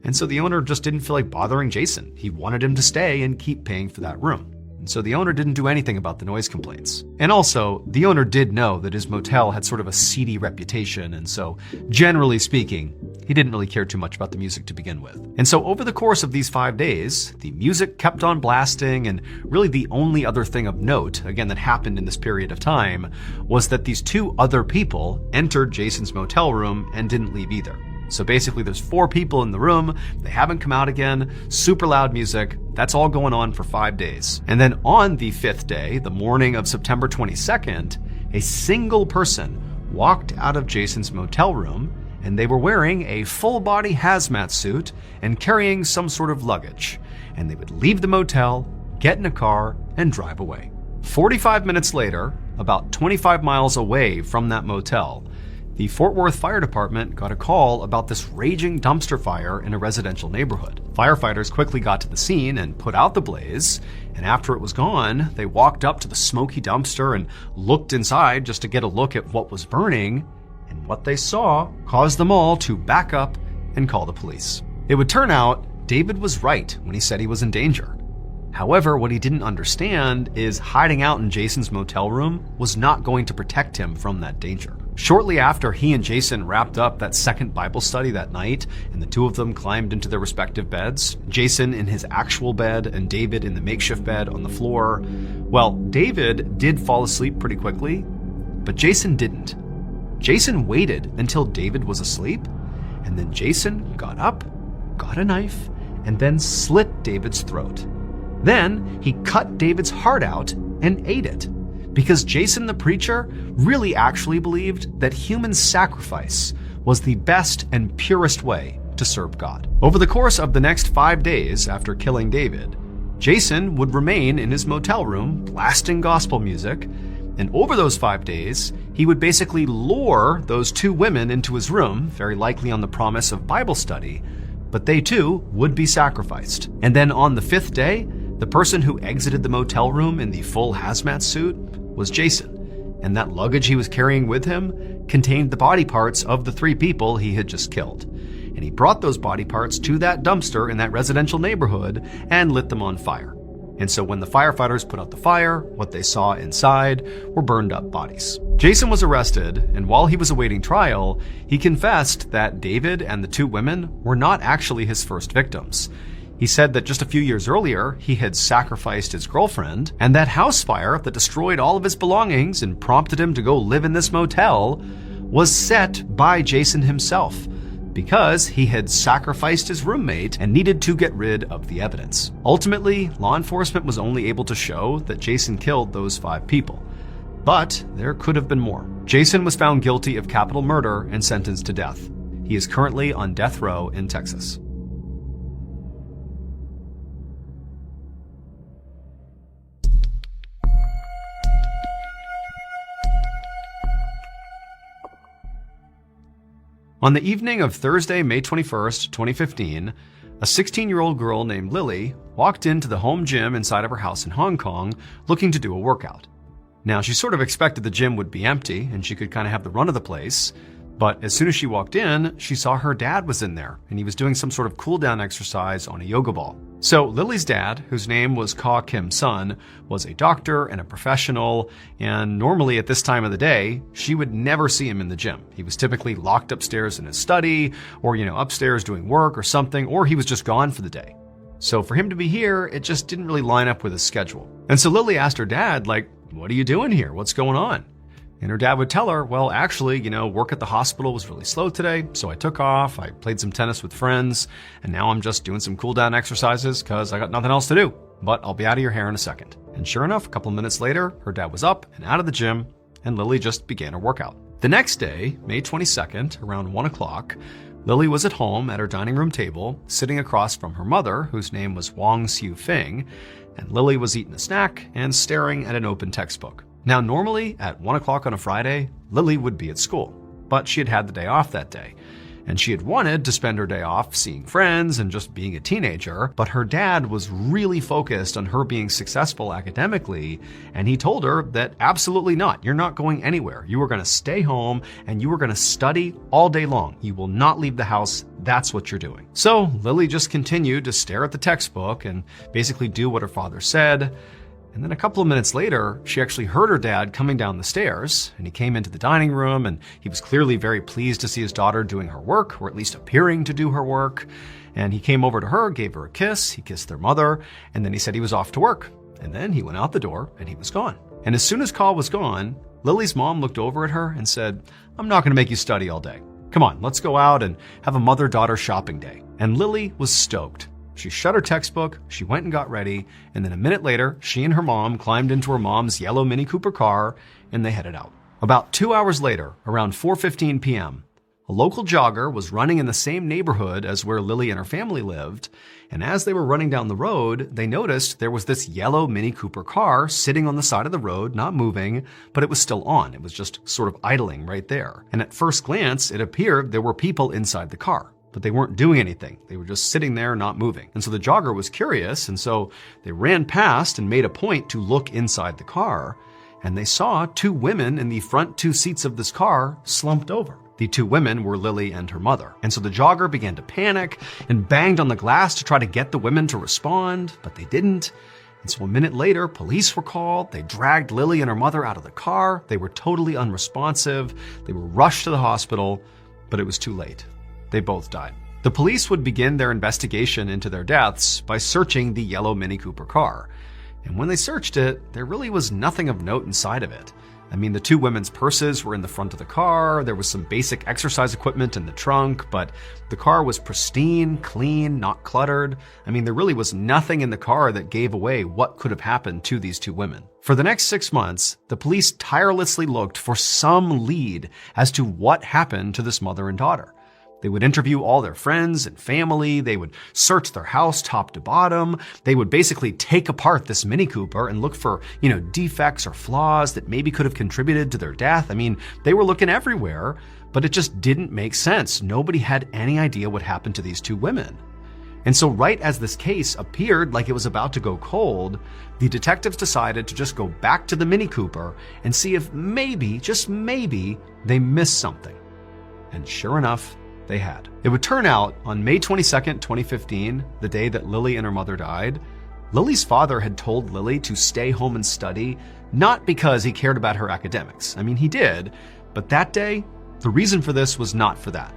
And so the owner just didn't feel like bothering Jason. He wanted him to stay and keep paying for that room. And so the owner didn't do anything about the noise complaints. And also, the owner did know that his motel had sort of a seedy reputation, and so, generally speaking, he didn't really care too much about the music to begin with. And so over the course of these 5 days, the music kept on blasting, and really the only other thing of note, again, that happened in this period of time, was that these two other people entered Jason's motel room and didn't leave either. So basically there's 4 people in the room, they haven't come out again, super loud music, that's all going on for 5 days. And then on the 5th day, the morning of September 22nd, a single person walked out of Jason's motel room, and they were wearing a full-body hazmat suit and carrying some sort of luggage. And they would leave the motel, get in a car, and drive away. 45 minutes later, about 25 miles away from that motel, the Fort Worth Fire Department got a call about this raging dumpster fire in a residential neighborhood. Firefighters quickly got to the scene and put out the blaze, and after it was gone, they walked up to the smoky dumpster and looked inside just to get a look at what was burning, and what they saw caused them all to back up and call the police. It would turn out David was right when he said he was in danger. However, what he didn't understand is hiding out in Jason's motel room was not going to protect him from that danger. Shortly after he and Jason wrapped up that second Bible study that night, and the two of them climbed into their respective beds, Jason in his actual bed and David in the makeshift bed on the floor, well, David did fall asleep pretty quickly, but Jason didn't. Jason waited until David was asleep, and then Jason got up, got a knife, and then slit David's throat. Then he cut David's heart out and ate it, because Jason the preacher really actually believed that human sacrifice was the best and purest way to serve God. Over the course of the next 5 days after killing David, Jason would remain in his motel room blasting gospel music, and over those 5 days, he would basically lure those 2 women into his room, very likely on the promise of Bible study, but they too would be sacrificed. And then on the 5th day, the person who exited the motel room in the full hazmat suit was Jason, and that luggage he was carrying with him contained the body parts of the 3 people he had just killed. And he brought those body parts to that dumpster in that residential neighborhood and lit them on fire. And so when the firefighters put out the fire, what they saw inside were burned up bodies. Jason was arrested, and while he was awaiting trial, he confessed that David and the 2 women were not actually his first victims. He said that just a few years earlier, he had sacrificed his girlfriend, and that house fire that destroyed all of his belongings and prompted him to go live in this motel was set by Jason himself. because he had sacrificed his roommate and needed to get rid of the evidence. Ultimately, law enforcement was only able to show that Jason killed those 5 people. But there could have been more. Jason was found guilty of capital murder and sentenced to death. He is currently on death row in Texas. On the evening of Thursday, May 21st, 2015, a 16-year-old girl named Lily walked into the home gym inside of her house in Hong Kong looking to do a workout. Now, she sort of expected the gym would be empty and she could kind of have the run of the place, but as soon as she walked in, she saw her dad was in there and he was doing some sort of cool-down exercise on a yoga ball. So Lily's dad, whose name was Ka Kim Sun, was a doctor and a professional, and normally at this time of the day, she would never see him in the gym. He was typically locked upstairs in his study, or upstairs doing work or something, or he was just gone for the day. So for him to be here, it just didn't really line up with his schedule. And so Lily asked her dad, what are you doing here? What's going on? And her dad would tell her, well, actually, work at the hospital was really slow today, so I took off, I played some tennis with friends, and now I'm just doing some cool down exercises because I got nothing else to do. But I'll be out of your hair in a second. And sure enough, a couple of minutes later, her dad was up and out of the gym, and Lily just began her workout. The next day, May 22nd, around 1 o'clock, Lily was at home at her dining room table, sitting across from her mother, whose name was Wong Siu Fing, and Lily was eating a snack and staring at an open textbook. Now, normally at 1 o'clock on a Friday, Lily would be at school, but she had had the day off that day. And she had wanted to spend her day off seeing friends and just being a teenager, but her dad was really focused on her being successful academically, and he told her that absolutely not. You're not going anywhere. You are going to stay home and you are going to study all day long. You will not leave the house. That's what you're doing. So Lily just continued to stare at the textbook and basically do what her father said. And then a couple of minutes later, she actually heard her dad coming down the stairs, and he came into the dining room, and he was clearly very pleased to see his daughter doing her work, or at least appearing to do her work. And he came over to her, gave her a kiss, he kissed their mother, and then he said he was off to work. And then he went out the door, and he was gone. And as soon as Carl was gone, Lily's mom looked over at her and said, I'm not going to make you study all day. Come on, let's go out and have a mother-daughter shopping day. And Lily was stoked. She shut her textbook, she went and got ready, and then a minute later, she and her mom climbed into her mom's yellow Mini Cooper car, and they headed out. About 2 hours later, around 4:15 p.m., a local jogger was running in the same neighborhood as where Lily and her family lived, and as they were running down the road, they noticed there was this yellow Mini Cooper car sitting on the side of the road, not moving, but it was still on. It was just sort of idling right there. And at first glance, it appeared there were people inside the car. But they weren't doing anything. They were just sitting there, not moving. And so the jogger was curious, and so they ran past and made a point to look inside the car, and they saw 2 women in the front 2 seats of this car slumped over. The 2 women were Lily and her mother. And so the jogger began to panic and banged on the glass to try to get the women to respond, but they didn't. And so a minute later, police were called. They dragged Lily and her mother out of the car. They were totally unresponsive. They were rushed to the hospital, but it was too late. They both died. The police would begin their investigation into their deaths by searching the yellow Mini Cooper car. And when they searched it, there really was nothing of note inside of it. I mean, the 2 women's purses were in the front of the car, there was some basic exercise equipment in the trunk, but the car was pristine, clean, not cluttered. I mean, there really was nothing in the car that gave away what could have happened to these 2 women. For the next 6 months, the police tirelessly looked for some lead as to what happened to this mother and daughter. They would interview all their friends and family. They would search their house top to bottom. They would basically take apart this Mini Cooper and look for, defects or flaws that maybe could have contributed to their death. I mean, they were looking everywhere, but it just didn't make sense. Nobody had any idea what happened to these 2 women. And so right as this case appeared like it was about to go cold, the detectives decided to just go back to the Mini Cooper and see if maybe, just maybe, they missed something. And sure enough, they had. It would turn out on May 22nd, 2015, the day that Lily and her mother died, Lily's father had told Lily to stay home and study, not because he cared about her academics. I mean, he did, but that day, the reason for this was not for that.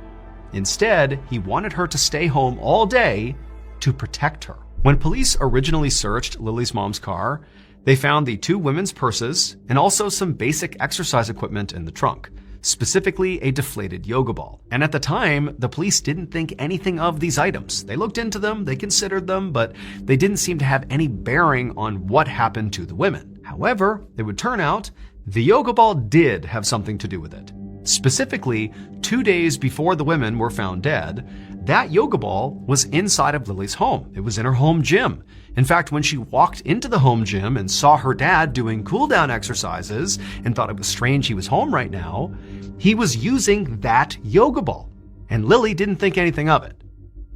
Instead, he wanted her to stay home all day to protect her. When police originally searched Lily's mom's car, they found the 2 women's purses and also some basic exercise equipment in the trunk. specifically a deflated yoga ball. And at the time, the police didn't think anything of these items. They looked into them, they considered them, but they didn't seem to have any bearing on what happened to the women. However, it would turn out the yoga ball did have something to do with it. Specifically, 2 days before the women were found dead, that yoga ball was inside of Lily's home. It was in her home gym. In fact, when she walked into the home gym and saw her dad doing cool-down exercises and thought it was strange he was home right now, he was using that yoga ball. And Lily didn't think anything of it.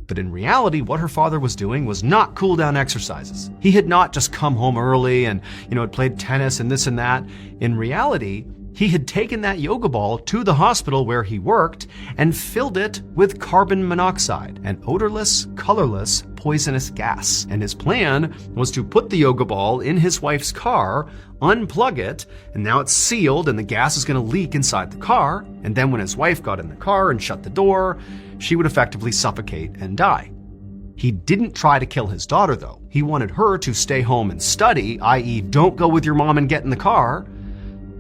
But in reality, what her father was doing was not cool-down exercises. He had not just come home early and, had played tennis and this and that. In reality, he had taken that yoga ball to the hospital where he worked and filled it with carbon monoxide, an odorless, colorless, poisonous gas. And his plan was to put the yoga ball in his wife's car, unplug it, and now it's sealed and the gas is going to leak inside the car. And then when his wife got in the car and shut the door, she would effectively suffocate and die. He didn't try to kill his daughter, though. He wanted her to stay home and study, i.e., don't go with your mom and get in the car.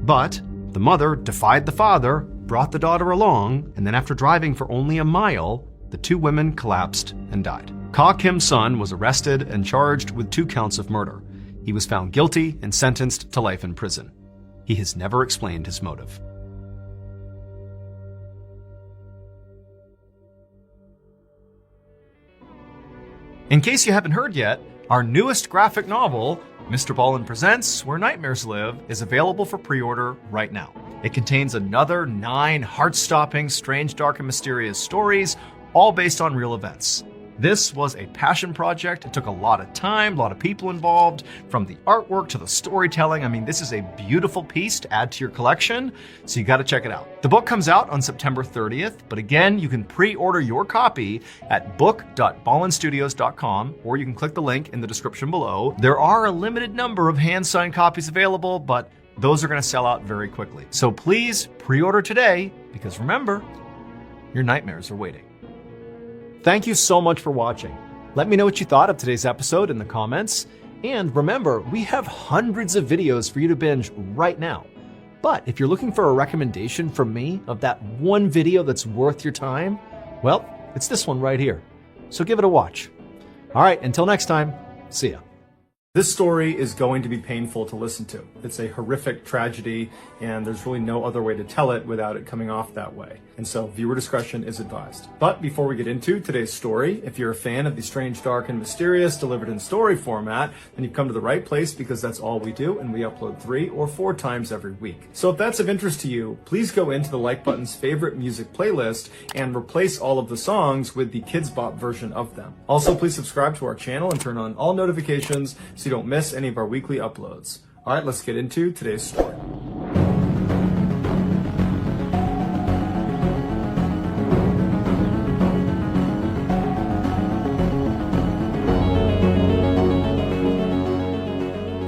But the mother defied the father, brought the daughter along, and then after driving for only a mile, the two women collapsed and died. Ka Kim's son was arrested and charged with 2 counts of murder. He was found guilty and sentenced to life in prison. He has never explained his motive. In case you haven't heard yet, our newest graphic novel, Mr. Ballen Presents Where Nightmares Live, is available for pre-order right now. It contains another 9 heart-stopping, strange, dark, and mysterious stories, all based on real events. This was a passion project. It took a lot of time, a lot of people involved, from the artwork to the storytelling. I mean, this is a beautiful piece to add to your collection, so you got to check it out. The book comes out on September 30th, but again, you can pre-order your copy at book.ballenstudios.com, or you can click the link in the description below. There are a limited number of hand-signed copies available, but those are going to sell out very quickly. So please pre-order today, because remember, your nightmares are waiting. Thank you so much for watching. Let me know what you thought of today's episode in the comments. And remember, we have hundreds of videos for you to binge right now. But if you're looking for a recommendation from me of that one video that's worth your time, well, it's this one right here. So give it a watch. All right, until next time, see ya. This story is going to be painful to listen to. It's a horrific tragedy, and there's really no other way to tell it without it coming off that way. And so viewer discretion is advised. But before we get into today's story, if you're a fan of the strange, dark, and mysterious delivered in story format, then you've come to the right place, because that's all we do, and we upload 3 or 4 times every week. So if that's of interest to you, please go into the like button's favorite music playlist and replace all of the songs with the Kids Bop version of them. Also, please subscribe to our channel and turn on all notifications so you don't miss any of our weekly uploads. All right, let's get into today's story.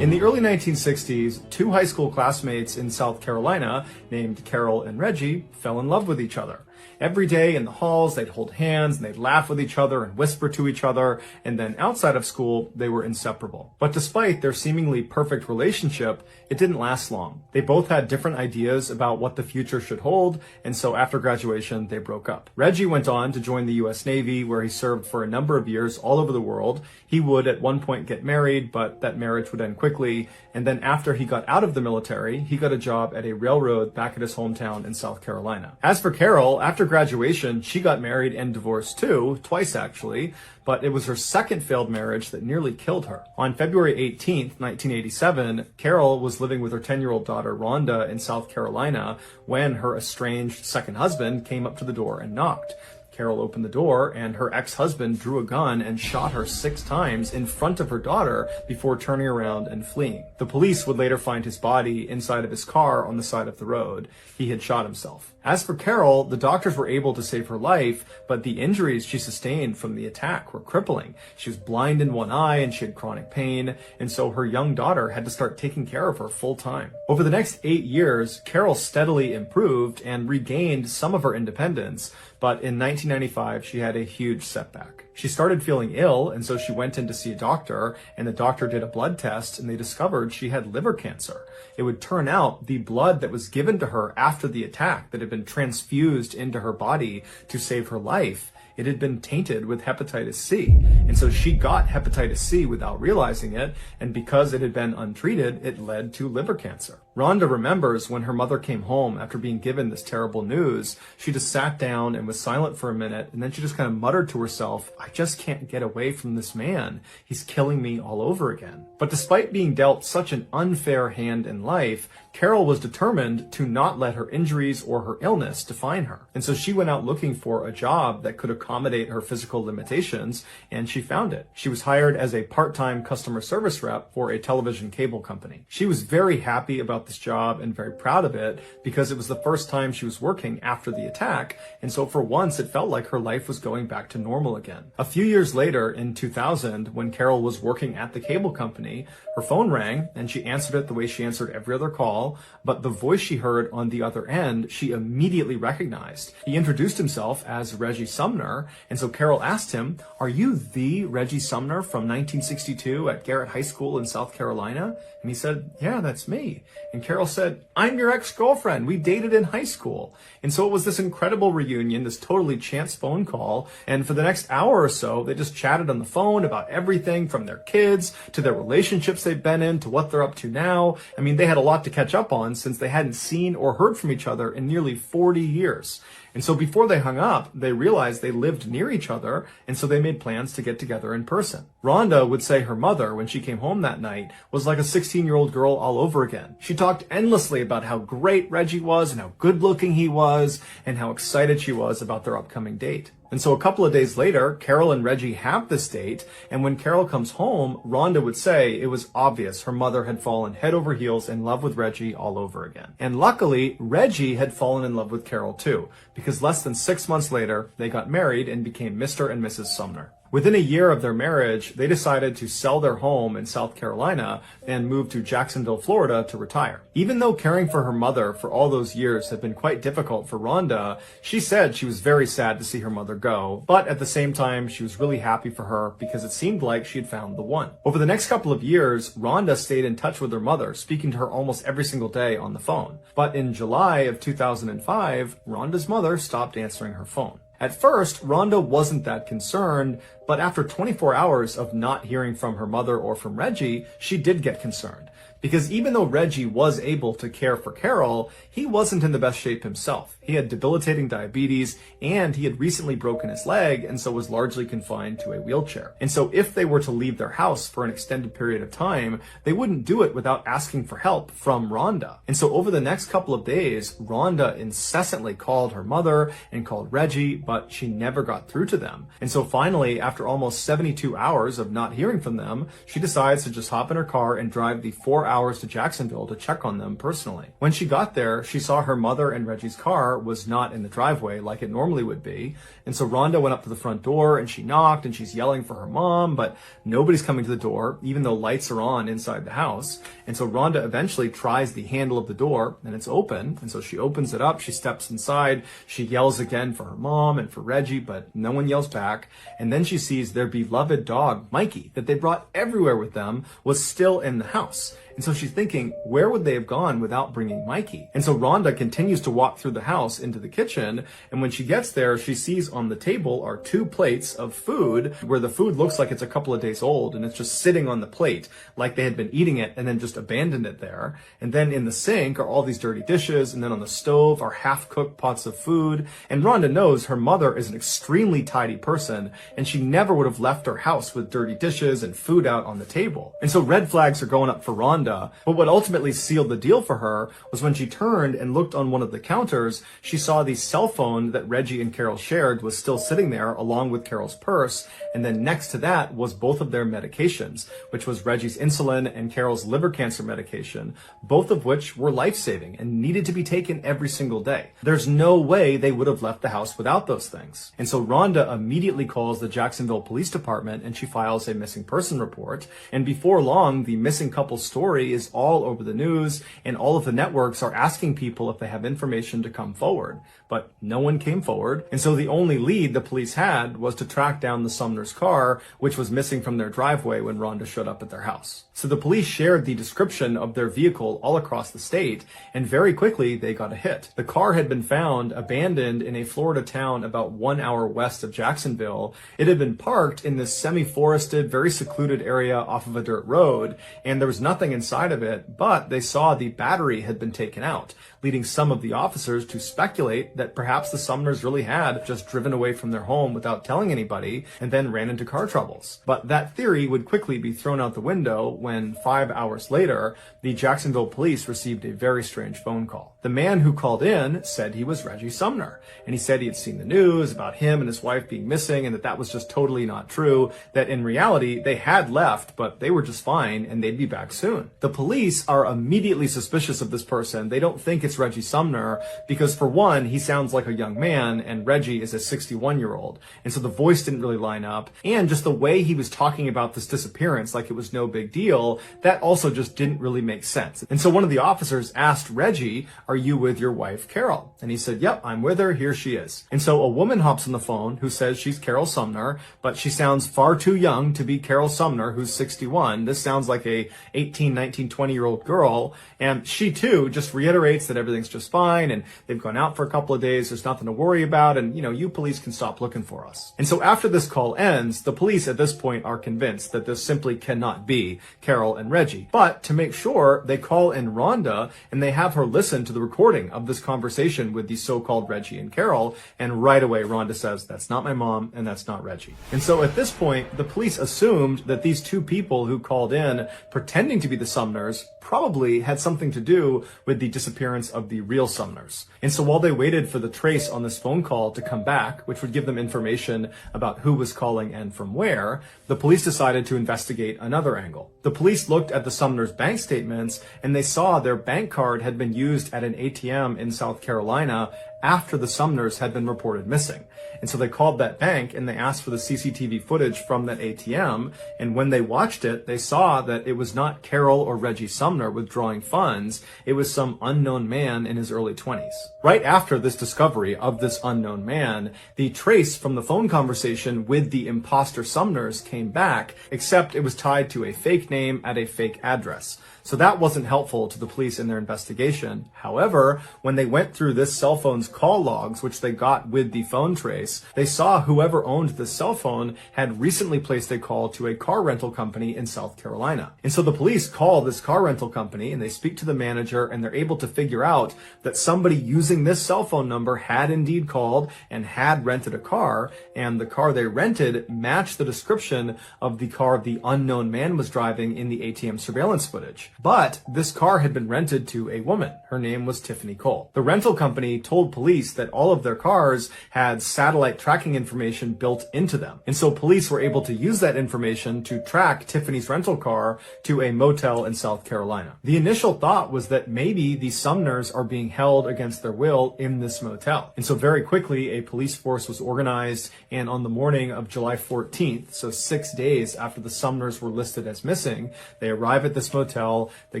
In the early 1960s, 2 high school classmates in South Carolina named Carol and Reggie fell in love with each other. Every day in the halls, they'd hold hands and they'd laugh with each other and whisper to each other, and then outside of school, they were inseparable. But despite their seemingly perfect relationship, it didn't last long. They both had different ideas about what the future should hold, and so after graduation, they broke up. Reggie went on to join the U.S. Navy, where he served for a number of years all over the world. He would at one point get married, but that marriage would end quickly, and then after he got out of the military, he got a job at a railroad back at his hometown in South Carolina. As for Carol, after graduation, she got married and divorced too, twice actually, but it was her second failed marriage that nearly killed her. On February 18th, 1987, Carol was living with her 10-year-old daughter, Rhonda, in South Carolina when her estranged second husband came up to the door and knocked. Carol opened the door, and her ex-husband drew a gun and shot her 6 times in front of her daughter before turning around and fleeing. The police would later find his body inside of his car on the side of the road. He had shot himself. As for Carol, the doctors were able to save her life, but the injuries she sustained from the attack were crippling. She was blind in one eye and she had chronic pain, and so her young daughter had to start taking care of her full time. Over the next 8 years, Carol steadily improved and regained some of her independence, But in 1995, she had a huge setback. She started feeling ill, and so she went in to see a doctor, and the doctor did a blood test, and they discovered she had liver cancer. It would turn out the blood that was given to her after the attack, that had been transfused into her body to save her life, it had been tainted with hepatitis C. And so she got hepatitis C without realizing it, and because it had been untreated, it led to liver cancer. Rhonda remembers when her mother came home after being given this terrible news, she just sat down and was silent for a minute, and then she just kind of muttered to herself, I just can't get away from this man. He's killing me all over again. But despite being dealt such an unfair hand in life, Carol was determined to not let her injuries or her illness define her. And so she went out looking for a job that could accommodate her physical limitations, and she found it. She was hired as a part-time customer service rep for a television cable company. She was very happy about this job and very proud of it because it was the first time she was working after the attack, and so for once it felt like her life was going back to normal again. A few years later, in 2000, when Carol was working at the cable company, her phone rang and she answered it the way she answered every other call, but the voice she heard on the other end, she immediately recognized. He introduced himself as Reggie Sumner, and so Carol asked him, are you the Reggie Sumner from 1962 at Garrett High School in South Carolina? And he said, yeah, that's me. And Carol said, I'm your ex-girlfriend. We dated in high school. And so it was this incredible reunion, this totally chance phone call. And for the next hour or so, they just chatted on the phone about everything from their kids to their relationships they've been in to what they're up to now. I mean, they had a lot to catch up on since they hadn't seen or heard from each other in nearly 40 years. And so before they hung up, they realized they lived near each other, and so they made plans to get together in person. Rhonda would say her mother, when she came home that night, was like a 16-year-old girl all over again. She talked endlessly about how great Reggie was and how good-looking he was and how excited she was about their upcoming date. And so a couple of days later, Carol and Reggie have this date, and when Carol comes home, Rhonda would say it was obvious her mother had fallen head over heels in love with Reggie all over again. And luckily, Reggie had fallen in love with Carol too, because less than 6 months later, they got married and became Mr. and Mrs. Sumner. Within a year of their marriage, they decided to sell their home in South Carolina and move to Jacksonville, Florida to retire. Even though caring for her mother for all those years had been quite difficult for Rhonda, she said she was very sad to see her mother go, but at the same time, she was really happy for her because it seemed like she had found the one. Over the next couple of years, Rhonda stayed in touch with her mother, speaking to her almost every single day on the phone. But in July of 2005, Rhonda's mother stopped answering her phone. At first, Rhonda wasn't that concerned, but after 24 hours of not hearing from her mother or from Reggie, she did get concerned. Because even though Reggie was able to care for Carol, he wasn't in the best shape himself. He had debilitating diabetes, and he had recently broken his leg, and so was largely confined to a wheelchair. And so if they were to leave their house for an extended period of time, they wouldn't do it without asking for help from Rhonda. And so over the next couple of days, Rhonda incessantly called her mother and called Reggie, but she never got through to them. And so finally, after almost 72 hours of not hearing from them, she decides to just hop in her car and drive the 4 hours to Jacksonville to check on them personally. When she got there, she saw her mother and Reggie's car was not in the driveway like it normally would be. And so Rhonda went up to the front door and she knocked and she's yelling for her mom, but nobody's coming to the door, even though lights are on inside the house. And so Rhonda eventually tries the handle of the door and it's open. And so she opens it up, she steps inside, she yells again for her mom and for Reggie, but no one yells back. And then she sees their beloved dog, Mikey, that they brought everywhere with them, was still in the house. And so she's thinking, where would they have gone without bringing Mikey? And so Rhonda continues to walk through the house into the kitchen. And when she gets there, she sees on the table are 2 plates of food where the food looks like it's a couple of days old and it's just sitting on the plate like they had been eating it and then just abandoned it there. And then in the sink are all these dirty dishes. And then on the stove are half-cooked pots of food. And Rhonda knows her mother is an extremely tidy person and she never would have left her house with dirty dishes and food out on the table. And so red flags are going up for Rhonda. But what ultimately sealed the deal for her was when she turned and looked on one of the counters, she saw the cell phone that Reggie and Carol shared was still sitting there along with Carol's purse. And then next to that was both of their medications, which was Reggie's insulin and Carol's liver cancer medication, both of which were life-saving and needed to be taken every single day. There's no way they would have left the house without those things. And so Rhonda immediately calls the Jacksonville Police Department and she files a missing person report. And before long, the missing couple's story story is all over the news, and all of the networks are asking people if they have information to come forward. But no one came forward, and so the only lead the police had was to track down the Sumners' car, which was missing from their driveway when Rhonda showed up at their house. So the police shared the description of their vehicle all across the state, and very quickly they got a hit. The car had been found abandoned in a Florida town about 1 hour west of Jacksonville. It had been parked in this semi-forested, very secluded area off of a dirt road, and there was nothing inside of it, but they saw the battery had been taken out, leading some of the officers to speculate that perhaps the Sumners really had just driven away from their home without telling anybody and then ran into car troubles. But that theory would quickly be thrown out the window when 5 hours later, the Jacksonville police received a very strange phone call. The man who called in said he was Reggie Sumner, and he said he had seen the news about him and his wife being missing and that was just totally not true, that in reality they had left, but they were just fine and they'd be back soon. The police are immediately suspicious of this person. They don't think it's Reggie Sumner because, for one, he sounds like a young man and Reggie is a 61-year-old, and so the voice didn't really line up, and just the way he was talking about this disappearance like it was no big deal, that also just didn't really make sense. And so one of the officers asked Reggie, "Are you with your wife Carol?" And he said, "Yep, I'm with her, here she is." And so a woman hops on the phone who says she's Carol Sumner, but she sounds far too young to be Carol Sumner, who's 61. This sounds like a 18, 19, 20-year-old girl, and she too just reiterates that everything's just fine and they've gone out for a couple of days, there's nothing to worry about, and you police can stop looking for us. And so after this call ends, the police at this point are convinced that this simply cannot be Carol and Reggie. But to make sure, they call in Rhonda and they have her listen to the recording of this conversation with the so-called Reggie and Carol, and right away Rhonda says, "That's not my mom and that's not Reggie." And so at this point, the police assumed that these two people who called in pretending to be the Sumners probably had something to do with the disappearance of the real Sumners. And so while they waited for the trace on this phone call to come back, which would give them information about who was calling and from where, the police decided to investigate another angle. The police looked at the Sumners' bank statements and they saw their bank card had been used at an ATM in South Carolina after the Sumners had been reported missing. And so they called that bank and they asked for the CCTV footage from that ATM. And when they watched it, they saw that it was not Carol or Reggie Sumner withdrawing funds. It was some unknown man in his early 20s. Right after this discovery of this unknown man, the trace from the phone conversation with the imposter Sumners came back, except it was tied to a fake name at a fake address. So that wasn't helpful to the police in their investigation. However, when they went through this cell phone's call logs, which they got with the phone trace, they saw whoever owned the cell phone had recently placed a call to a car rental company in South Carolina. And so the police call this car rental company and they speak to the manager and they're able to figure out that somebody using this cell phone number had indeed called and had rented a car, and the car they rented matched the description of the car the unknown man was driving in the ATM surveillance footage. But this car had been rented to a woman. Her name was Tiffany Cole. The rental company told police that all of their cars had satellite tracking information built into them. And so police were able to use that information to track Tiffany's rental car to a motel in South Carolina. The initial thought was that maybe the Sumners are being held against their will in this motel. And so very quickly, a police force was organized, and on the morning of July 14th, so 6 days after the Sumners were listed as missing, they arrive at this motel. They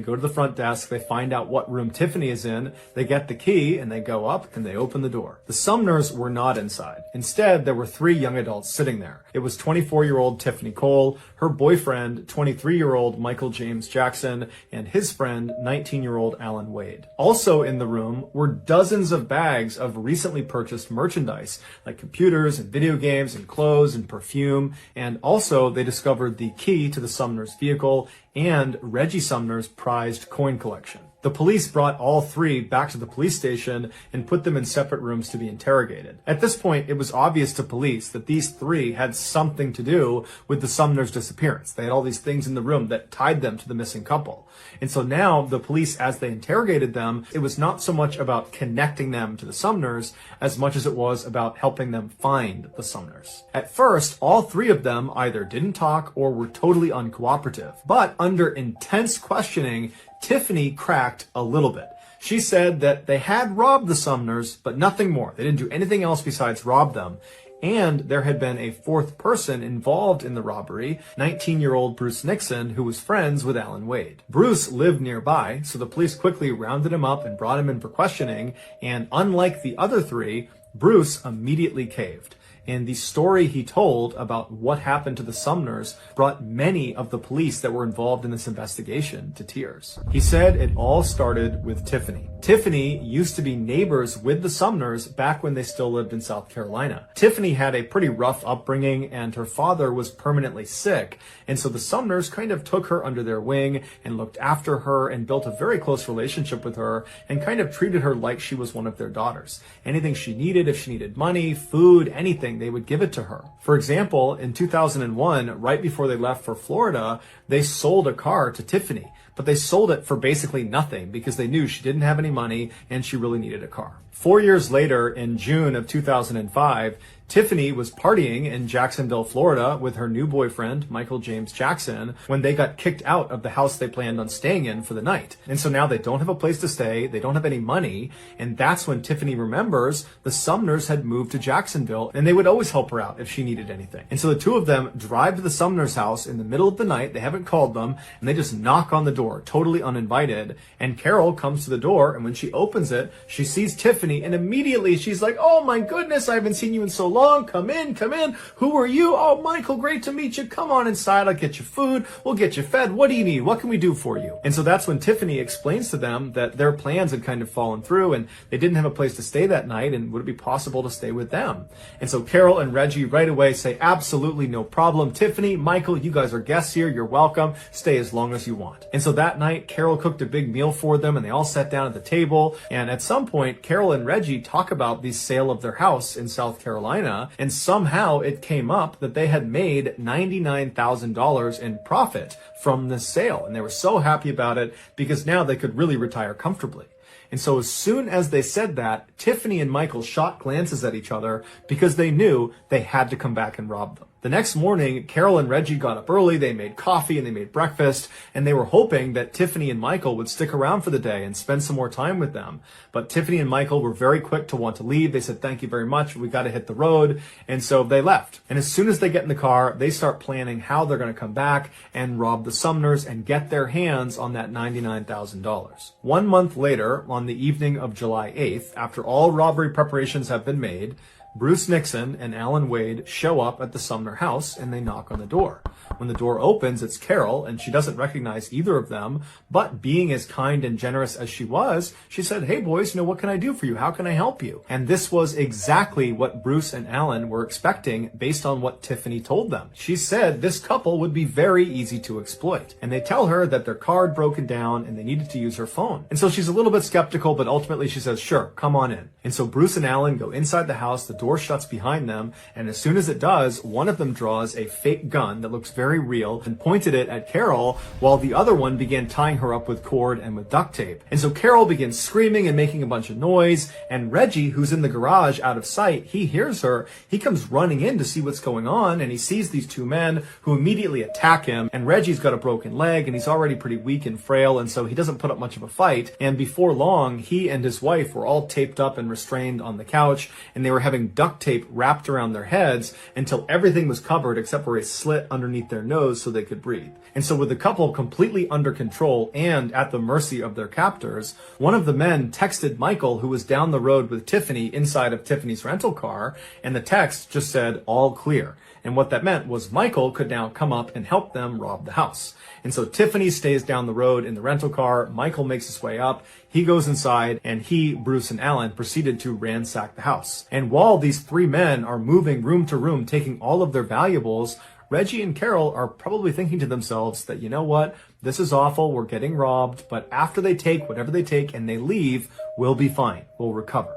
go to the front desk, they find out what room Tiffany is in, they get the key, and they go up and they open the door. The Sumners were not inside. Instead, there were 3 young adults sitting there. It was 24-year-old Tiffany Cole, her boyfriend, 23-year-old Michael James Jackson, and his friend, 19-year-old Alan Wade. Also in the room were dozens of bags of recently purchased merchandise, like computers and video games and clothes and perfume, and also they discovered the key to the Sumners' vehicle and Reggie Sumner's prized coin collection. The police brought all 3 back to the police station and put them in separate rooms to be interrogated. At this point, it was obvious to police that these 3 had something to do with the Sumners' disappearance. They had all these things in the room that tied them to the missing couple. And so now the police, as they interrogated them, it was not so much about connecting them to the Sumners as much as it was about helping them find the Sumners. At first, all 3 of them either didn't talk or were totally uncooperative. But under intense questioning, Tiffany cracked a little bit. She said that they had robbed the Sumners, but nothing more. They didn't do anything else besides rob them. And there had been a fourth person involved in the robbery, 19-year-old Bruce Nixon, who was friends with Alan Wade. Bruce lived nearby, so the police quickly rounded him up and brought him in for questioning, and unlike the other three, Bruce immediately caved. And the story he told about what happened to the Sumners brought many of the police that were involved in this investigation to tears. He said it all started with Tiffany. Tiffany used to be neighbors with the Sumners back when they still lived in South Carolina. Tiffany had a pretty rough upbringing, and her father was permanently sick, and so the Sumners kind of took her under their wing and looked after her and built a very close relationship with her and kind of treated her like she was one of their daughters. Anything she needed, if she needed money, food, anything, they would give it to her. For example, in 2001, right before they left for Florida, they sold a car to Tiffany, but they sold it for basically nothing because they knew she didn't have any money and she really needed a car. 4 years later, in June of 2005, Tiffany was partying in Jacksonville, Florida with her new boyfriend, Michael James Jackson, when they got kicked out of the house they planned on staying in for the night. And so now they don't have a place to stay, they don't have any money, and that's when Tiffany remembers the Sumners had moved to Jacksonville and they would always help her out if she needed anything. And so the two of them drive to the Sumners' house in the middle of the night, they haven't called them, and they just knock on the door, totally uninvited, and Carol comes to the door, and when she opens it, she sees Tiffany, and immediately she's like, "Oh my goodness, I haven't seen you in so long. Come in, come in. Who are you? Oh, Michael, great to meet you. Come on inside. I'll get you food. We'll get you fed. What do you need? What can we do for you?" And so that's when Tiffany explains to them that their plans had kind of fallen through and they didn't have a place to stay that night, and would it be possible to stay with them? And so Carol and Reggie right away say, "Absolutely no problem. Tiffany, Michael, you guys are guests here. You're welcome. Stay as long as you want." And so that night, Carol cooked a big meal for them and they all sat down at the table. And at some point, Carol and Reggie talk about the sale of their house in South Carolina. And somehow it came up that they had made $99,000 in profit from this sale. And they were so happy about it because now they could really retire comfortably. And so as soon as they said that, Tiffany and Michael shot glances at each other because they knew they had to come back and rob them. The next morning, Carol and Reggie got up early, they made coffee and they made breakfast, and they were hoping that Tiffany and Michael would stick around for the day and spend some more time with them. But Tiffany and Michael were very quick to want to leave. They said, "Thank you very much, we got to hit the road." And so they left. And as soon as they get in the car, they start planning how they're going to come back and rob the Sumners and get their hands on that $99,000. 1 month later, on the evening of July 8th, after all robbery preparations have been made, Bruce Nixon and Alan Wade show up at the Sumner house and they knock on the door. When the door opens, it's Carol, and she doesn't recognize either of them, but being as kind and generous as she was, she said, "Hey boys, what can I do for you? How can I help you?" And this was exactly what Bruce and Alan were expecting based on what Tiffany told them. She said this couple would be very easy to exploit. And they tell her that their car had broken down and they needed to use her phone. And so she's a little bit skeptical, but ultimately she says, "Sure, come on in." And so Bruce and Alan go inside the house, the door shuts behind them, and as soon as it does, one of them draws a fake gun that looks very real and pointed it at Carol, while the other one began tying her up with cord and with duct tape. And so Carol begins screaming and making a bunch of noise, and Reggie, who's in the garage out of sight, he hears her. He comes running in to see what's going on, and he sees these two men who immediately attack him, and Reggie's got a broken leg and he's already pretty weak and frail, and so he doesn't put up much of a fight. And before long, he and his wife were all taped up and restrained on the couch, and they were having duct tape wrapped around their heads until everything was covered except for a slit underneath their nose so they could breathe. And so with the couple completely under control and at the mercy of their captors, one of the men texted Michael, who was down the road with Tiffany inside of Tiffany's rental car, and the text just said, "All clear." And what that meant was Michael could now come up and help them rob the house. And so Tiffany stays down the road in the rental car. Michael makes his way up. He goes inside, and he, Bruce, and Alan proceeded to ransack the house. And while these three men are moving room to room, taking all of their valuables, Reggie and Carol are probably thinking to themselves that, you know what, this is awful, we're getting robbed, but after they take whatever they take and they leave, we'll be fine, we'll recover.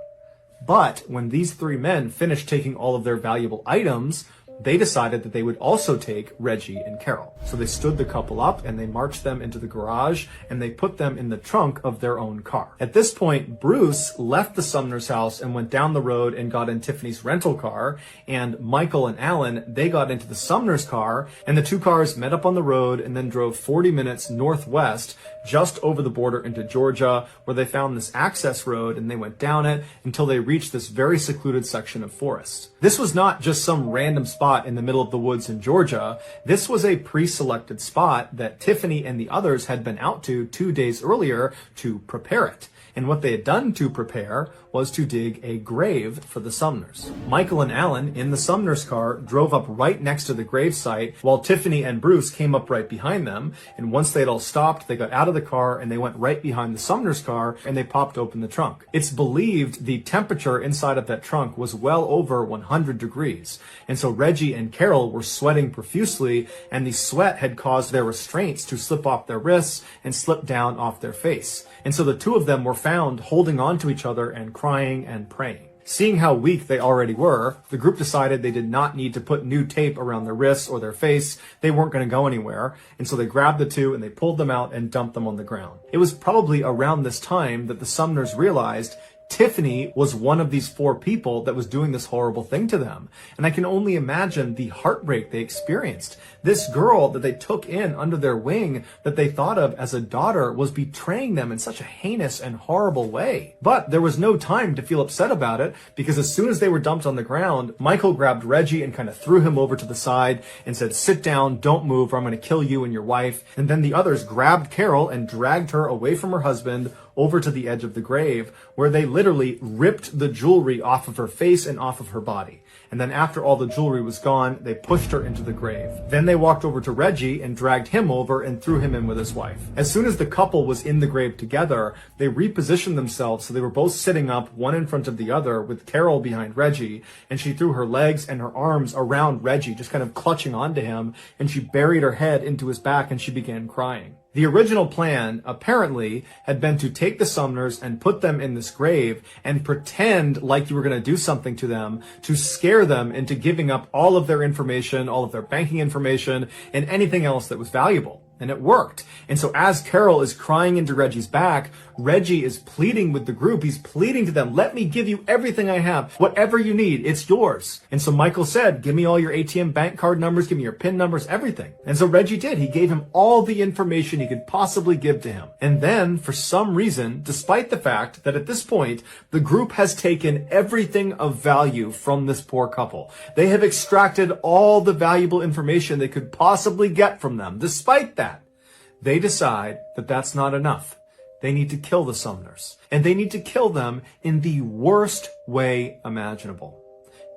But when these three men finish taking all of their valuable items, they decided that they would also take Reggie and Carol. So they stood the couple up and they marched them into the garage and they put them in the trunk of their own car. At this point, Bruce left the Sumner's house and went down the road and got in Tiffany's rental car, and Michael and Alan, they got into the Sumner's car, and the two cars met up on the road and then drove 40 minutes northwest just over the border into Georgia, where they found this access road and they went down it until they reached this very secluded section of forest. This was not just some random spot in the middle of the woods in Georgia. This was a pre-selected spot that Tiffany and the others had been out to 2 days earlier to prepare it. And what they had done to prepare was to dig a grave for the Sumners. Michael and Alan, in the Sumners car, drove up right next to the grave site, while Tiffany and Bruce came up right behind them. And once they had all stopped, they got out of the car and they went right behind the Sumners car and they popped open the trunk. It's believed the temperature inside of that trunk was well over 100 degrees. And so Reggie and Carol were sweating profusely, and the sweat had caused their restraints to slip off their wrists and slip down off their face. And so the two of them were found holding on to each other and crying and praying. Seeing how weak they already were, the group decided they did not need to put new tape around their wrists or their face. They weren't going to go anywhere. And so they grabbed the two and they pulled them out and dumped them on the ground. It was probably around this time that the Sumners realized Tiffany was one of these 4 people that was doing this horrible thing to them. And I can only imagine the heartbreak they experienced. This girl that they took in under their wing, that they thought of as a daughter, was betraying them in such a heinous and horrible way. But there was no time to feel upset about it, because as soon as they were dumped on the ground, Michael grabbed Reggie and kind of threw him over to the side and said, "Sit down, don't move, or I'm going to kill you and your wife." And then the others grabbed Carol and dragged her away from her husband over to the edge of the grave, where they literally ripped the jewelry off of her face and off of her body. And then after all the jewelry was gone, they pushed her into the grave. Then they walked over to Reggie and dragged him over and threw him in with his wife. As soon as the couple was in the grave together, they repositioned themselves so they were both sitting up, one in front of the other, with Carol behind Reggie, and she threw her legs and her arms around Reggie, just kind of clutching onto him, and she buried her head into his back and she began crying. The original plan, apparently, had been to take the Sumners and put them in this grave and pretend like you were going to do something to them, to scare them into giving up all of their information, all of their banking information, and anything else that was valuable. And it worked. And so as Carol is crying into Reggie's back, Reggie is pleading with the group. He's pleading to them, "Let me give you everything I have. Whatever you need, it's yours." And so Michael said, "Give me all your ATM bank card numbers, give me your PIN numbers, everything." And so Reggie did. He gave him all the information he could possibly give to him. And then, for some reason, despite the fact that at this point, the group has taken everything of value from this poor couple. They have extracted all the valuable information they could possibly get from them. Despite that, they decide that that's not enough. They need to kill the Sumners. And they need to kill them in the worst way imaginable.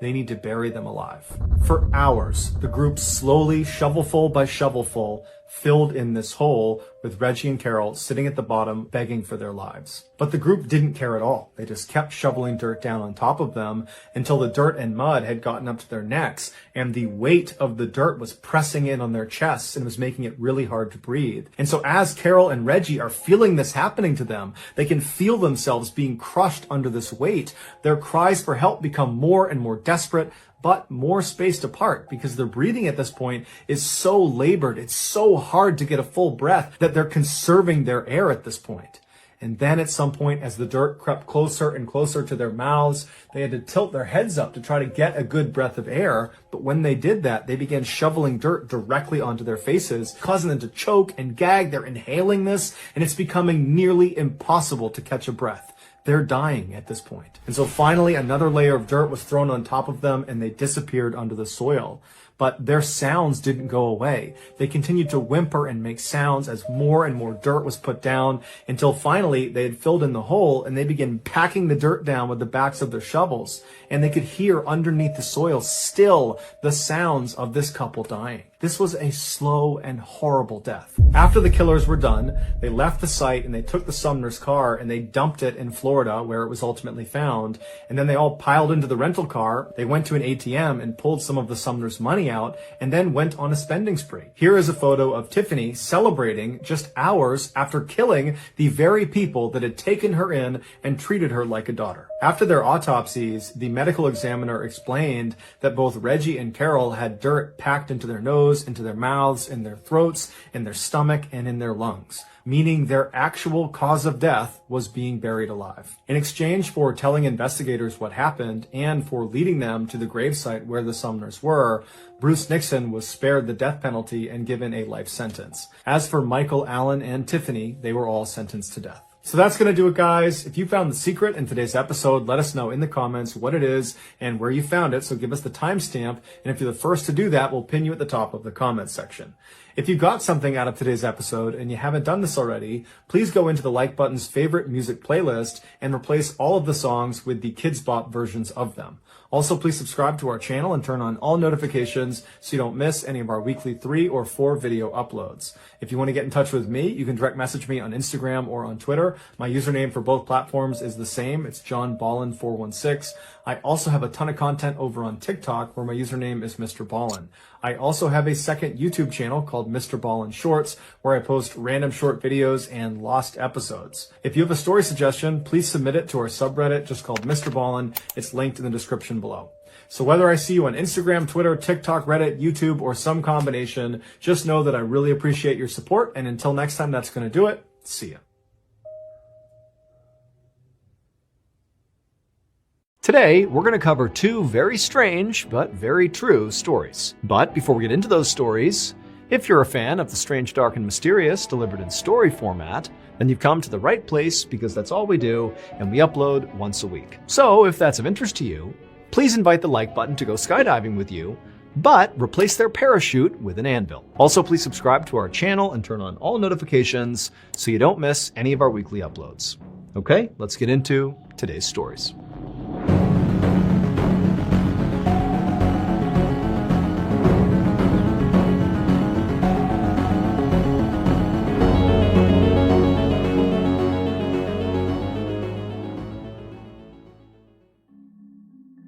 They need to bury them alive. For hours, the group slowly, shovelful by shovelful, filled in this hole with Reggie and Carol sitting at the bottom begging for their lives. But the group didn't care at all. They just kept shoveling dirt down on top of them until the dirt and mud had gotten up to their necks, and the weight of the dirt was pressing in on their chests and was making it really hard to breathe. And so as Carol and Reggie are feeling this happening to them, they can feel themselves being crushed under this weight. Their cries for help become more and more desperate, but more spaced apart, because their breathing at this point is so labored, it's so hard to get a full breath that they're conserving their air at this point. And then at some point, as the dirt crept closer and closer to their mouths, they had to tilt their heads up to try to get a good breath of air. But when they did that, they began shoveling dirt directly onto their faces, causing them to choke and gag. They're inhaling this, and it's becoming nearly impossible to catch a breath. They're dying at this point. And so finally, another layer of dirt was thrown on top of them and they disappeared under the soil. But their sounds didn't go away. They continued to whimper and make sounds as more and more dirt was put down, until finally they had filled in the hole and they began packing the dirt down with the backs of their shovels. And they could hear underneath the soil still the sounds of this couple dying. This was a slow and horrible death. After the killers were done, they left the site and they took the Sumner's car and they dumped it in Florida where it was ultimately found. And then they all piled into the rental car. They went to an ATM and pulled some of the Sumner's money out and then went on a spending spree. Here is a photo of Tiffany celebrating just hours after killing the very people that had taken her in and treated her like a daughter. After their autopsies, the medical examiner explained that both Reggie and Carol had dirt packed into their nose, into their mouths, in their throats, in their stomach, and in their lungs, meaning their actual cause of death was being buried alive. In exchange for telling investigators what happened and for leading them to the gravesite where the Sumners were, Bruce Nixon was spared the death penalty and given a life sentence. As for Michael, Allen, and Tiffany, they were all sentenced to death. So that's going to do it, guys. If you found the secret in today's episode, let us know in the comments what it is and where you found it. So give us the timestamp. And if you're the first to do that, we'll pin you at the top of the comments section. If you got something out of today's episode and you haven't done this already, please go into the like button's favorite music playlist and replace all of the songs with the Kids Bop versions of them. Also, please subscribe to our channel and turn on all notifications so you don't miss any of our weekly 3 or 4 video uploads. If you want to get in touch with me, you can direct message me on Instagram or on Twitter. My username for both platforms is the same. It's JohnBallen416. I also have a ton of content over on TikTok where my username is MrBallen. I also have a second YouTube channel called MrBallen Shorts where I post random short videos and lost episodes. If you have a story suggestion, please submit it to our subreddit just called MrBallen. It's linked in the description below. So whether I see you on Instagram, Twitter, TikTok, Reddit, YouTube, or some combination, just know that I really appreciate your support. And until next time, that's going to do it. See ya. Today, we're going to cover 2 very strange but very true stories. But before we get into those stories, if you're a fan of the strange, dark, and mysterious delivered in story format, then you've come to the right place because that's all we do and we upload once a week. So if that's of interest to you, please invite the like button to go skydiving with you, but replace their parachute with an anvil. Also, please subscribe to our channel and turn on all notifications so you don't miss any of our weekly uploads. Okay, let's get into today's stories.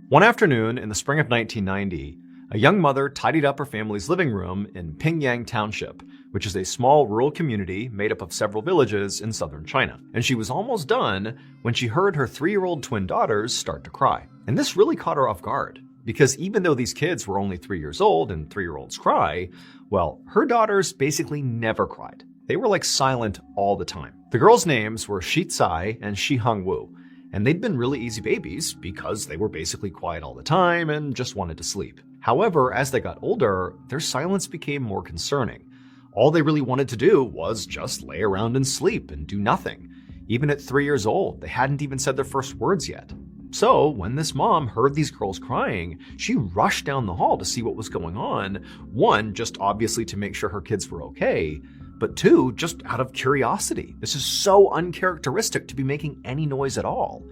One afternoon in the spring of 1990, a young mother tidied up her family's living room in Pingyang Township, which is a small rural community made up of several villages in southern China. And she was almost done when she heard her 3-year-old twin daughters start to cry. And this really caught her off guard, because even though these kids were only 3 years old and 3-year-olds cry, well, her daughters basically never cried. They were like silent all the time. The girls' names were Shi Tsai and Shi Hongwu. And they'd been really easy babies because they were basically quiet all the time and just wanted to sleep. However, as they got older, their silence became more concerning. All they really wanted to do was just lay around and sleep and do nothing. Even at 3 years old, they hadn't even said their first words yet. So when this mom heard these girls crying, she rushed down the hall to see what was going on. 1, just obviously to make sure her kids were okay, but 2, just out of curiosity. This is so uncharacteristic to be making any noise at all.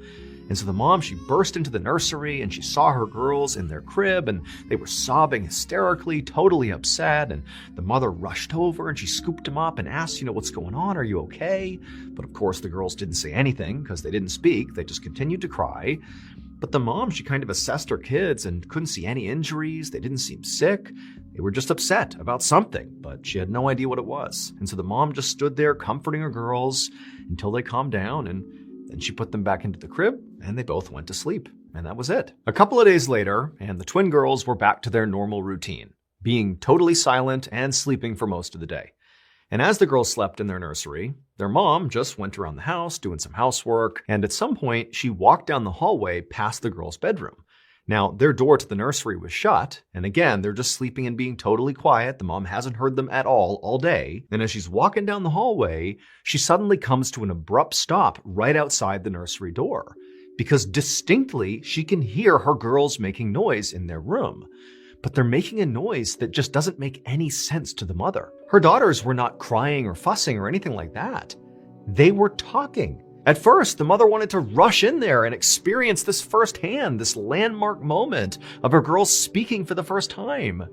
And so the mom, she burst into the nursery and she saw her girls in their crib and they were sobbing hysterically, totally upset. And the mother rushed over and she scooped them up and asked, what's going on? Are you okay? But of course the girls didn't say anything because they didn't speak. They just continued to cry. But the mom, she kind of assessed her kids and couldn't see any injuries. They didn't seem sick. They were just upset about something, but she had no idea what it was. And so the mom just stood there comforting her girls until they calmed down, and then she put them back into the crib and they both went to sleep. And that was it. A couple of days later, and the twin girls were back to their normal routine, being totally silent and sleeping for most of the day. And as the girls slept in their nursery, their mom just went around the house doing some housework, and at some point she walked down the hallway past the girls' bedroom. Now, their door to the nursery was shut, and again, they're just sleeping and being totally quiet. The mom hasn't heard them at all day. And as she's walking down the hallway, she suddenly comes to an abrupt stop right outside the nursery door, because distinctly she can hear her girls making noise in their room. But they're making a noise that just doesn't make any sense to the mother. Her daughters were not crying or fussing or anything like that. They were talking. At first, the mother wanted to rush in there and experience this firsthand, this landmark moment of her girls speaking for the first time.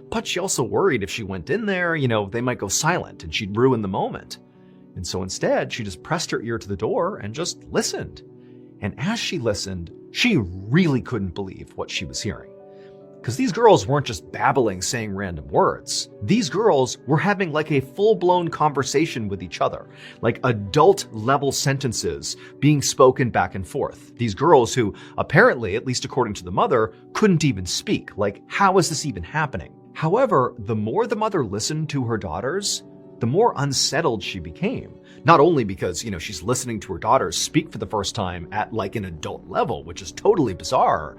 But she also worried if she went in there, they might go silent and she'd ruin the moment. And so instead, she just pressed her ear to the door and just listened. And as she listened, she really couldn't believe what she was hearing. Because these girls weren't just babbling, saying random words. These girls were having like a full-blown conversation with each other, like adult-level sentences being spoken back and forth. These girls who apparently, at least according to the mother, couldn't even speak. Like, how is this even happening? However, the more the mother listened to her daughters, the more unsettled she became. Not only because, she's listening to her daughters speak for the first time at like an adult level, which is totally bizarre,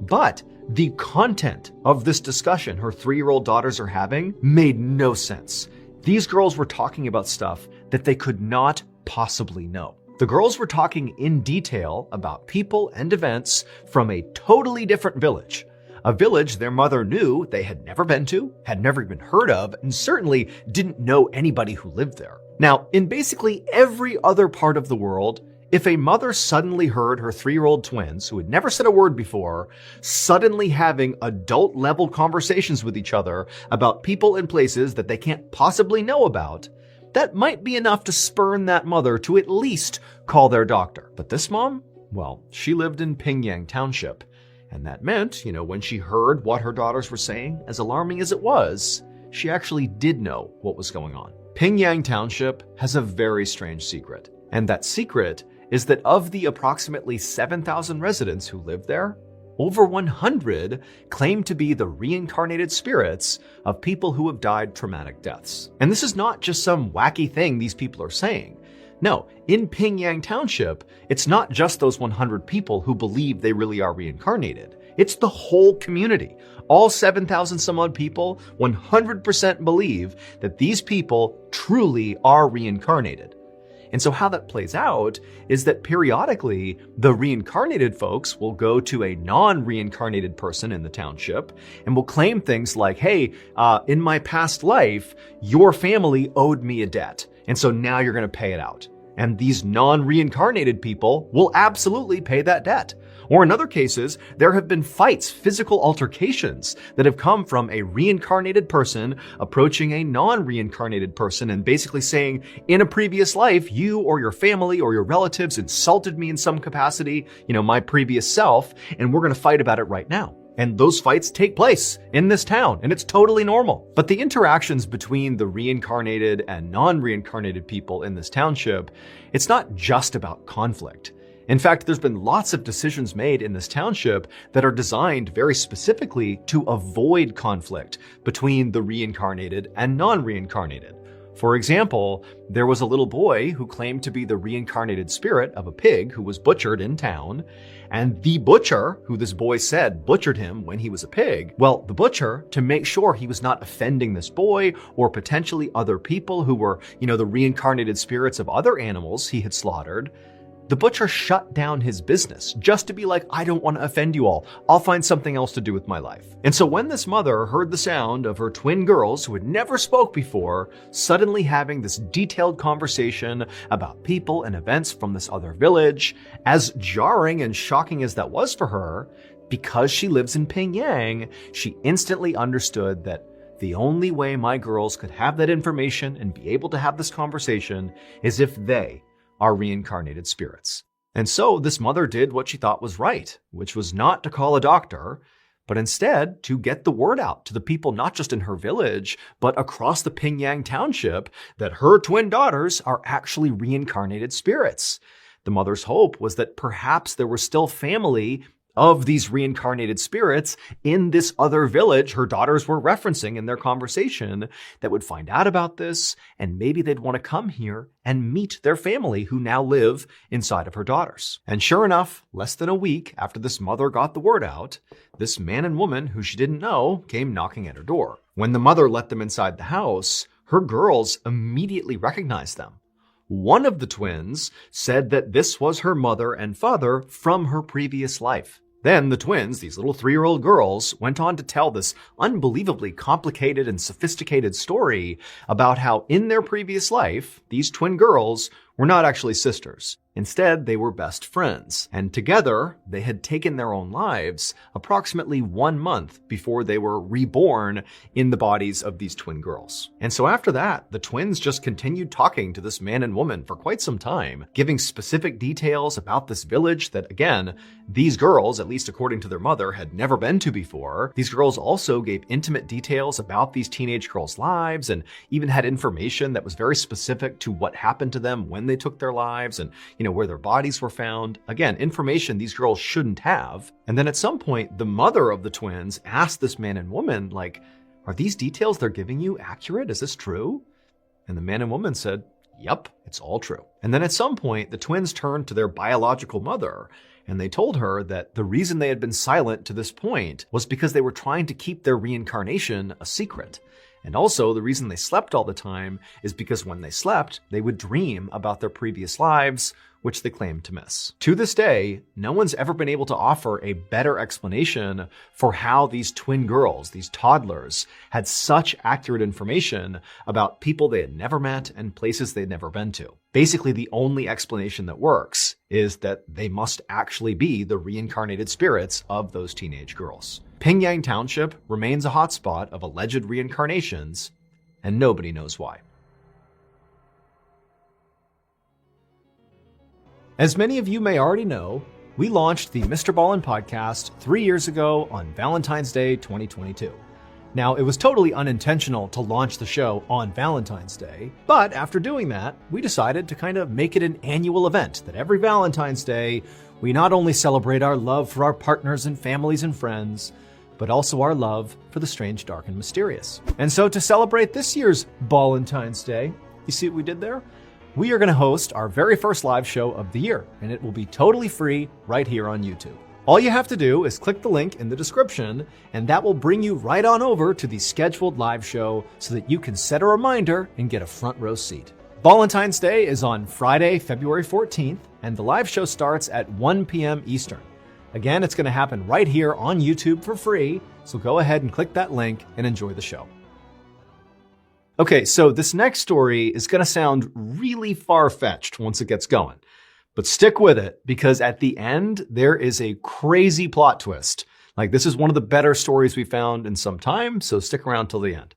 but the content of this discussion her 3-year-old daughters are having made no sense. These girls were talking about stuff that they could not possibly know. The girls were talking in detail about people and events from a totally different village. A village their mother knew they had never been to, had never even heard of, and certainly didn't know anybody who lived there. Now, in basically every other part of the world, if a mother suddenly heard her 3-year-old twins, who had never said a word before, suddenly having adult-level conversations with each other about people and places that they can't possibly know about, that might be enough to spurn that mother to at least call their doctor. But this mom, well, she lived in Pingyang Township. And that meant, when she heard what her daughters were saying, as alarming as it was, she actually did know what was going on. Pingyang Township has a very strange secret. And that secret is that of the approximately 7,000 residents who live there, over 100 claim to be the reincarnated spirits of people who have died traumatic deaths. And this is not just some wacky thing these people are saying. No, in Pingyang Township, it's not just those 100 people who believe they really are reincarnated. It's the whole community. All 7,000 some odd people 100% believe that these people truly are reincarnated. And so how that plays out is that periodically the reincarnated folks will go to a non-reincarnated person in the township and will claim things like, hey, in my past life, your family owed me a debt. And so now you're going to pay it out. And these non-reincarnated people will absolutely pay that debt. Or in other cases, there have been fights, physical altercations that have come from a reincarnated person approaching a non-reincarnated person and basically saying, in a previous life, you or your family or your relatives insulted me in some capacity, my previous self, and we're going to fight about it right now. And those fights take place in this town, and it's totally normal. But the interactions between the reincarnated and non-reincarnated people in this township, it's not just about conflict. In fact, there's been lots of decisions made in this township that are designed very specifically to avoid conflict between the reincarnated and non-reincarnated. For example, there was a little boy who claimed to be the reincarnated spirit of a pig who was butchered in town, and the butcher, who this boy said butchered him when he was a pig, well, the butcher, to make sure he was not offending this boy or potentially other people who were, the reincarnated spirits of other animals he had slaughtered, the butcher shut down his business just to be like, I don't want to offend you all. I'll find something else to do with my life. And so when this mother heard the sound of her twin girls who had never spoke before, suddenly having this detailed conversation about people and events from this other village, as jarring and shocking as that was for her, because she lives in Pingyang, she instantly understood that the only way my girls could have that information and be able to have this conversation is if they are reincarnated spirits. And so this mother did what she thought was right, which was not to call a doctor, but instead to get the word out to the people not just in her village, but across the Pingyang Township that her twin daughters are actually reincarnated spirits. The mother's hope was that perhaps there was still family of these reincarnated spirits in this other village her daughters were referencing in their conversation that would find out about this, and maybe they'd want to come here and meet their family who now live inside of her daughters. And sure enough, less than a week after this mother got the word out, this man and woman who she didn't know came knocking at her door. When the mother let them inside the house, her girls immediately recognized them. One of the twins said that this was her mother and father from her previous life. Then the twins, these little 3-year-old girls, went on to tell this unbelievably complicated and sophisticated story about how in their previous life, these twin girls were not actually sisters. Instead, they were best friends, and together, they had taken their own lives approximately 1 month before they were reborn in the bodies of these twin girls. And so after that, the twins just continued talking to this man and woman for quite some time, giving specific details about this village that, again, these girls, at least according to their mother, had never been to before. These girls also gave intimate details about these teenage girls' lives and even had information that was very specific to what happened to them when they took their lives and, where their bodies were found. Again, information these girls shouldn't have. And then at some point, the mother of the twins asked this man and woman, like, are these details they're giving you accurate? Is this true? And the man and woman said, yep, it's all true. And then at some point, the twins turned to their biological mother and they told her that the reason they had been silent to this point was because they were trying to keep their reincarnation a secret. And also, the reason they slept all the time is because when they slept, they would dream about their previous lives, which they claimed to miss. To this day, no one's ever been able to offer a better explanation for how these twin girls, these toddlers, had such accurate information about people they had never met and places they'd never been to. Basically, the only explanation that works is that they must actually be the reincarnated spirits of those teenage girls. Pingyang Township remains a hotspot of alleged reincarnations, and nobody knows why. As many of you may already know, we launched the MrBallen's podcast 3 years ago on Valentine's Day 2022. Now, it was totally unintentional to launch the show on Valentine's Day, but after doing that, we decided to kind of make it an annual event that every Valentine's Day, we not only celebrate our love for our partners and families and friends, but also our love for the strange, dark, and mysterious. And so to celebrate this year's Valentine's Day, you see what we did there? We are going to host our very first live show of the year, and it will be totally free right here on YouTube. All you have to do is click the link in the description, and that will bring you right on over to the scheduled live show so that you can set a reminder and get a front row seat. Valentine's Day is on Friday, February 14th, and the live show starts at 1 p.m. Eastern. Again, it's going to happen right here on YouTube for free, so go ahead and click that link and enjoy the show. Okay, so this next story is going to sound really far-fetched once it gets going. But stick with it, because at the end, there is a crazy plot twist. Like, this is one of the better stories we found in some time, so stick around till the end.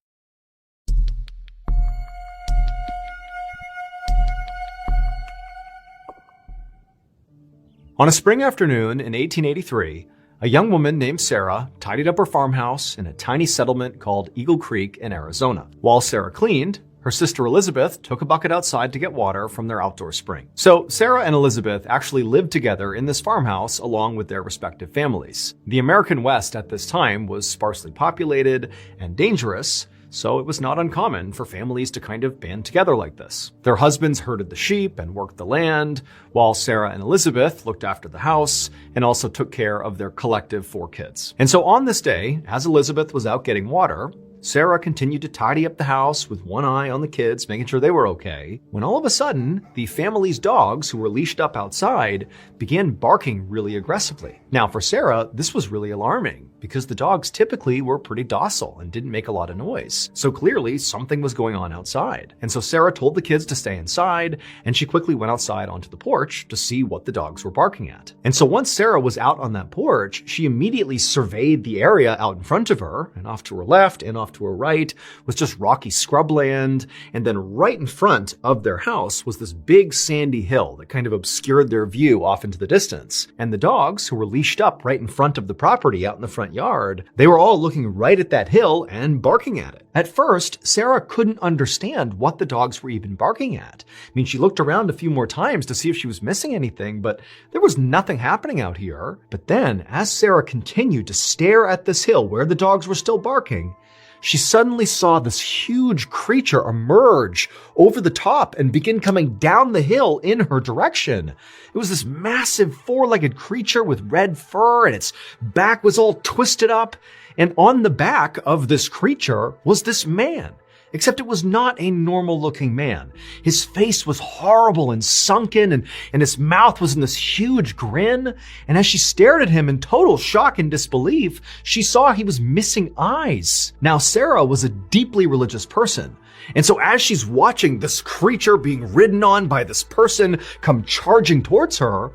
On a spring afternoon in 1883, a young woman named Sarah tidied up her farmhouse in a tiny settlement called Eagle Creek in Arizona. While Sarah cleaned, her sister Elizabeth took a bucket outside to get water from their outdoor spring. So Sarah and Elizabeth actually lived together in this farmhouse along with their respective families. The American West at this time was sparsely populated and dangerous, so it was not uncommon for families to kind of band together like this. Their husbands herded the sheep and worked the land, while Sarah and Elizabeth looked after the house and also took care of their collective 4 kids. And so on this day, as Elizabeth was out getting water, Sarah continued to tidy up the house with one eye on the kids, making sure they were okay, when all of a sudden, the family's dogs, who were leashed up outside, began barking really aggressively. Now, for Sarah, this was really alarming, because the dogs typically were pretty docile and didn't make a lot of noise. So clearly, something was going on outside. And so Sarah told the kids to stay inside, and she quickly went outside onto the porch to see what the dogs were barking at. And so once Sarah was out on that porch, she immediately surveyed the area out in front of her, and off to her left and off to her right was just rocky scrubland, and then right in front of their house was this big sandy hill that kind of obscured their view off into the distance. And the dogs, who were leashed up right in front of the property out in the front yard, they were all looking right at that hill and barking at it. At first, Sarah couldn't understand what the dogs were even barking at. I mean, she looked around a few more times to see if she was missing anything, but there was nothing happening out here. But then, as Sarah continued to stare at this hill where the dogs were still barking, she suddenly saw this huge creature emerge over the top and begin coming down the hill in her direction. It was this massive 4-legged creature with red fur, and its back was all twisted up. And on the back of this creature was this man. Except it was not a normal-looking man. His face was horrible and sunken, and his mouth was in this huge grin. And as she stared at him in total shock and disbelief, she saw he was missing eyes. Now, Sarah was a deeply religious person, And so as she's watching this creature being ridden on by this person come charging towards her,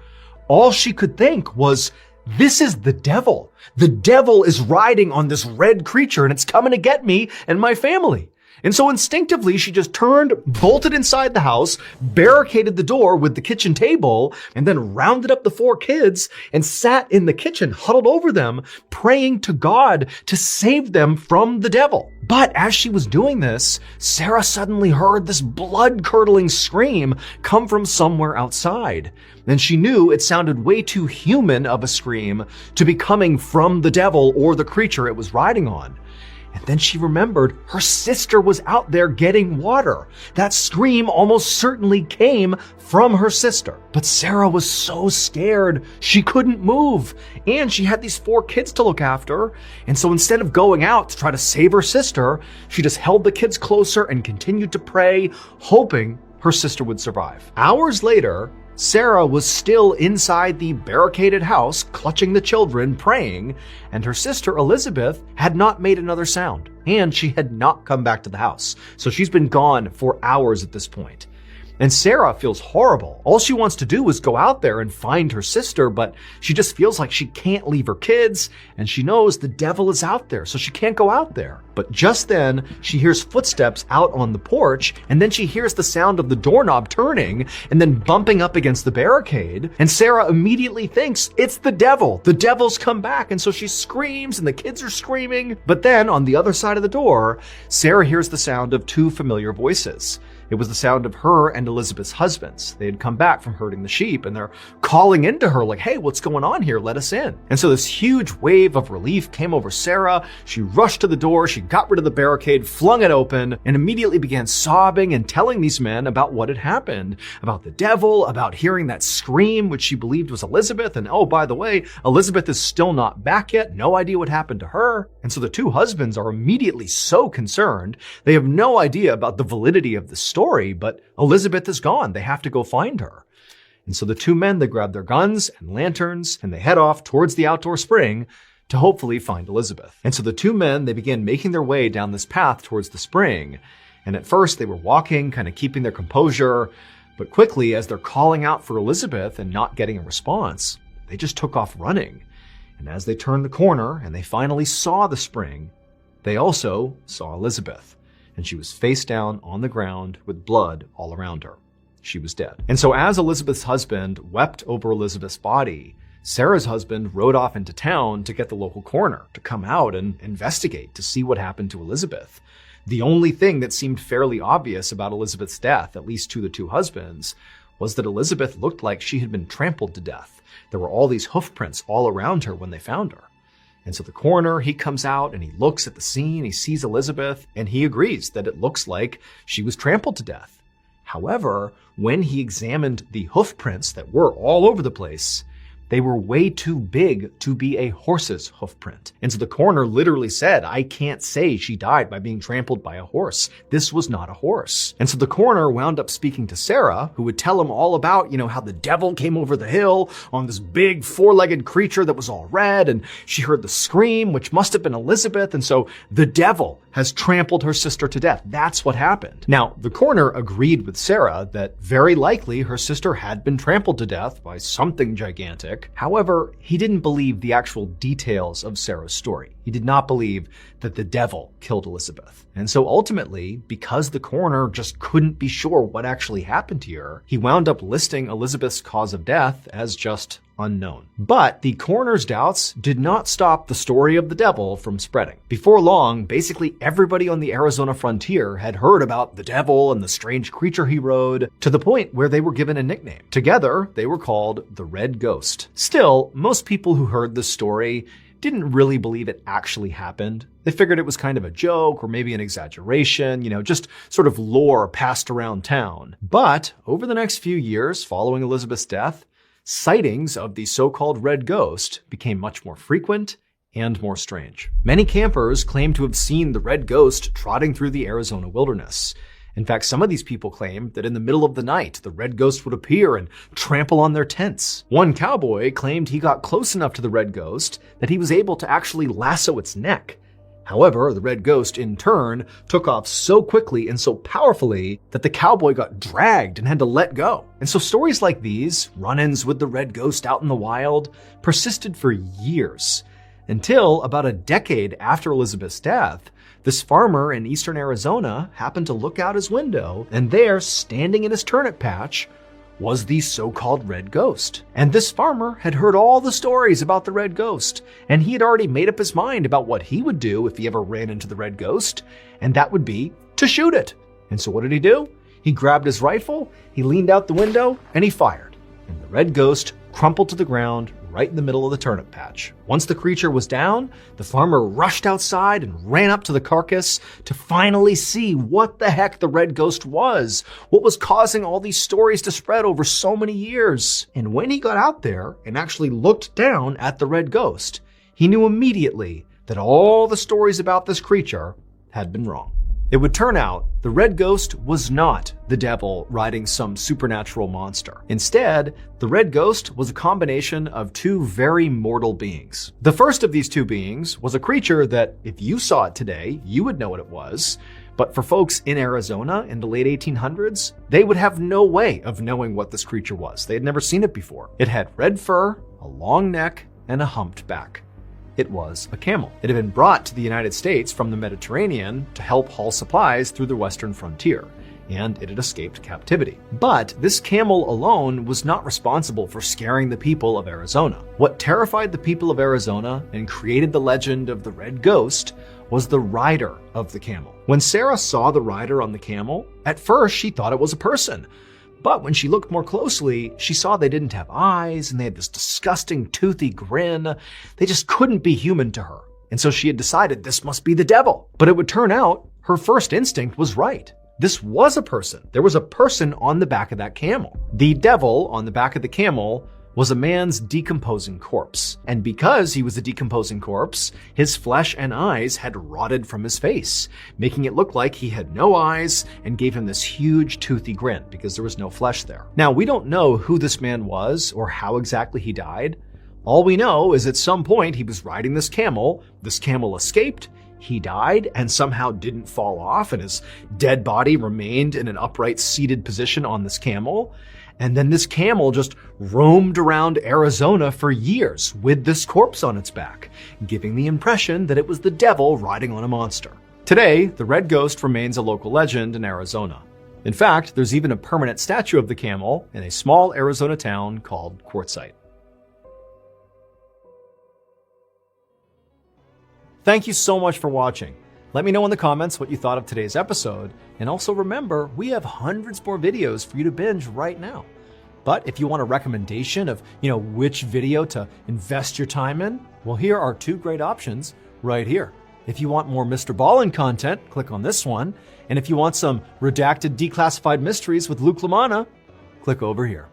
all she could think was, this is the devil. The devil is riding on this red creature and it's coming to get me and my family. And so instinctively, she just turned, bolted inside the house, barricaded the door with the kitchen table, and then rounded up the 4 kids and sat in the kitchen, huddled over them, praying to God to save them from the devil. But as she was doing this, Sarah suddenly heard this blood-curdling scream come from somewhere outside. And she knew it sounded way too human of a scream to be coming from the devil or the creature it was riding on. And then she remembered her sister was out there getting water. That scream almost certainly came from her sister. But Sarah was so scared, she couldn't move. And she had these 4 kids to look after. And so instead of going out to try to save her sister, she just held the kids closer and continued to pray, hoping her sister would survive. Hours later, Sarah was still inside the barricaded house, clutching the children, praying, and her sister Elizabeth had not made another sound, and she had not come back to the house. So she's been gone for hours at this point. And Sarah feels horrible. All she wants to do is go out there and find her sister, but she just feels like she can't leave her kids, and she knows the devil is out there, so she can't go out there. But just then, she hears footsteps out on the porch, and then she hears the sound of the doorknob turning and then bumping up against the barricade, and Sarah immediately thinks, it's the devil. The devil's come back, and so she screams, and the kids are screaming. But then, on the other side of the door, Sarah hears the sound of 2 familiar voices. It was the sound of her and Elizabeth's husbands. They had come back from herding the sheep and they're calling into her like, hey, what's going on here? Let us in. And so this huge wave of relief came over Sarah. She rushed to the door. She got rid of the barricade, flung it open, and immediately began sobbing and telling these men about what had happened, about the devil, about hearing that scream, which she believed was Elizabeth. And oh, by the way, Elizabeth is still not back yet. No idea what happened to her. And so the 2 husbands are immediately so concerned. They have no idea about the validity of the story, but Elizabeth is gone. They have to go find her. And so the 2 men, they grab their guns and lanterns and they head off towards the outdoor spring to hopefully find Elizabeth. And so the 2 men, they begin making their way down this path towards the spring. And at first they were walking, kind of keeping their composure, but quickly as they're calling out for Elizabeth and not getting a response, they just took off running. And as they turned the corner and they finally saw the spring, they also saw Elizabeth. And she was face down on the ground with blood all around her. She was dead. And so as Elizabeth's husband wept over Elizabeth's body, Sarah's husband rode off into town to get the local coroner to come out and investigate to see what happened to Elizabeth. The only thing that seemed fairly obvious about Elizabeth's death, at least to the 2 husbands, was that Elizabeth looked like she had been trampled to death. There were all these hoof prints all around her when they found her. And so the coroner, he comes out and he looks at the scene, he sees Elizabeth, and he agrees that it looks like she was trampled to death. However, when he examined the hoof prints that were all over the place, they were way too big to be a horse's hoof print. And so the coroner literally said, I can't say she died by being trampled by a horse. This was not a horse. And so the coroner wound up speaking to Sarah, who would tell him all about, how the devil came over the hill on this big 4-legged creature that was all red. And she heard the scream, which must have been Elizabeth. And so the devil has trampled her sister to death. That's what happened. Now, the coroner agreed with Sarah that very likely her sister had been trampled to death by something gigantic. However, he didn't believe the actual details of Sarah's story. He did not believe that the devil killed Elizabeth. And so ultimately, because the coroner just couldn't be sure what actually happened to her, he wound up listing Elizabeth's cause of death as just unknown. But the coroner's doubts did not stop the story of the devil from spreading. Before long, basically everybody on the Arizona frontier had heard about the devil and the strange creature he rode, to the point where they were given a nickname. Together, they were called the Red Ghost. Still, most people who heard this story didn't really believe it actually happened. They figured it was kind of a joke or maybe an exaggeration, just sort of lore passed around town. But over the next few years following Elizabeth's death, sightings of the so-called Red Ghost became much more frequent and more strange. Many campers claim to have seen the Red Ghost trotting through the Arizona wilderness. In fact, some of these people claim that in the middle of the night, the Red Ghost would appear and trample on their tents. One cowboy claimed he got close enough to the Red Ghost that he was able to actually lasso its neck. However, the red ghost, in turn, took off so quickly and so powerfully that the cowboy got dragged and had to let go. And so stories like these, run-ins with the red ghost out in the wild, persisted for years, until about a decade after Elizabeth's death, this farmer in eastern Arizona happened to look out his window, and there, standing in his turnip patch, was the so-called red ghost. And this farmer had heard all the stories about the red ghost, and he had already made up his mind about what he would do if he ever ran into the red ghost, and that would be to shoot it. And so what did he do? He grabbed his rifle, he leaned out the window, and he fired. And the red ghost crumpled to the ground right in the middle of the turnip patch. Once the creature was down, the farmer rushed outside and ran up to the carcass to finally see what the heck the red ghost was, what was causing all these stories to spread over so many years. And when he got out there and actually looked down at the red ghost, he knew immediately that all the stories about this creature had been wrong. It would turn out the red ghost was not the devil riding some supernatural monster. Instead, the red ghost was a combination of two very mortal beings. The first of these two beings was a creature that, if you saw it today, you would know what it was. But for folks in Arizona in the late 1800s, they would have no way of knowing what this creature was. They had never seen it before. It had red fur, a long neck, and a humped back. It was a camel. It had been brought to the United States from the Mediterranean to help haul supplies through the western frontier, and it had escaped captivity. But this camel alone was not responsible for scaring the people of Arizona. What terrified the people of Arizona and created the legend of the red ghost was the rider of the camel. When Sarah saw the rider on the camel, at first she thought it was a person. But when she looked more closely, she saw they didn't have eyes and they had this disgusting toothy grin. They just couldn't be human to her. And so she had decided this must be the devil. But it would turn out her first instinct was right. This was a person. There was a person on the back of that camel. The devil on the back of the camel was a man's decomposing corpse. And because he was a decomposing corpse, his flesh and eyes had rotted from his face, making it look like he had no eyes and gave him this huge toothy grin because there was no flesh there. Now, we don't know who this man was or how exactly he died. All we know is at some point he was riding this camel escaped, he died and somehow didn't fall off, and his dead body remained in an upright seated position on this camel. And then this camel just roamed around Arizona for years with this corpse on its back, giving the impression that it was the devil riding on a monster. Today, the red ghost remains a local legend in Arizona. In fact, there's even a permanent statue of the camel in a small Arizona town called Quartzsite. Thank you so much for watching. Let me know in the comments what you thought of today's episode, and also remember, we have hundreds more videos for you to binge right now. But if you want a recommendation of, which video to invest your time in, well, here are two great options right here. If you want more Mr. Ballin content, click on this one. And if you want some redacted declassified mysteries with Luke LaManna, click over here.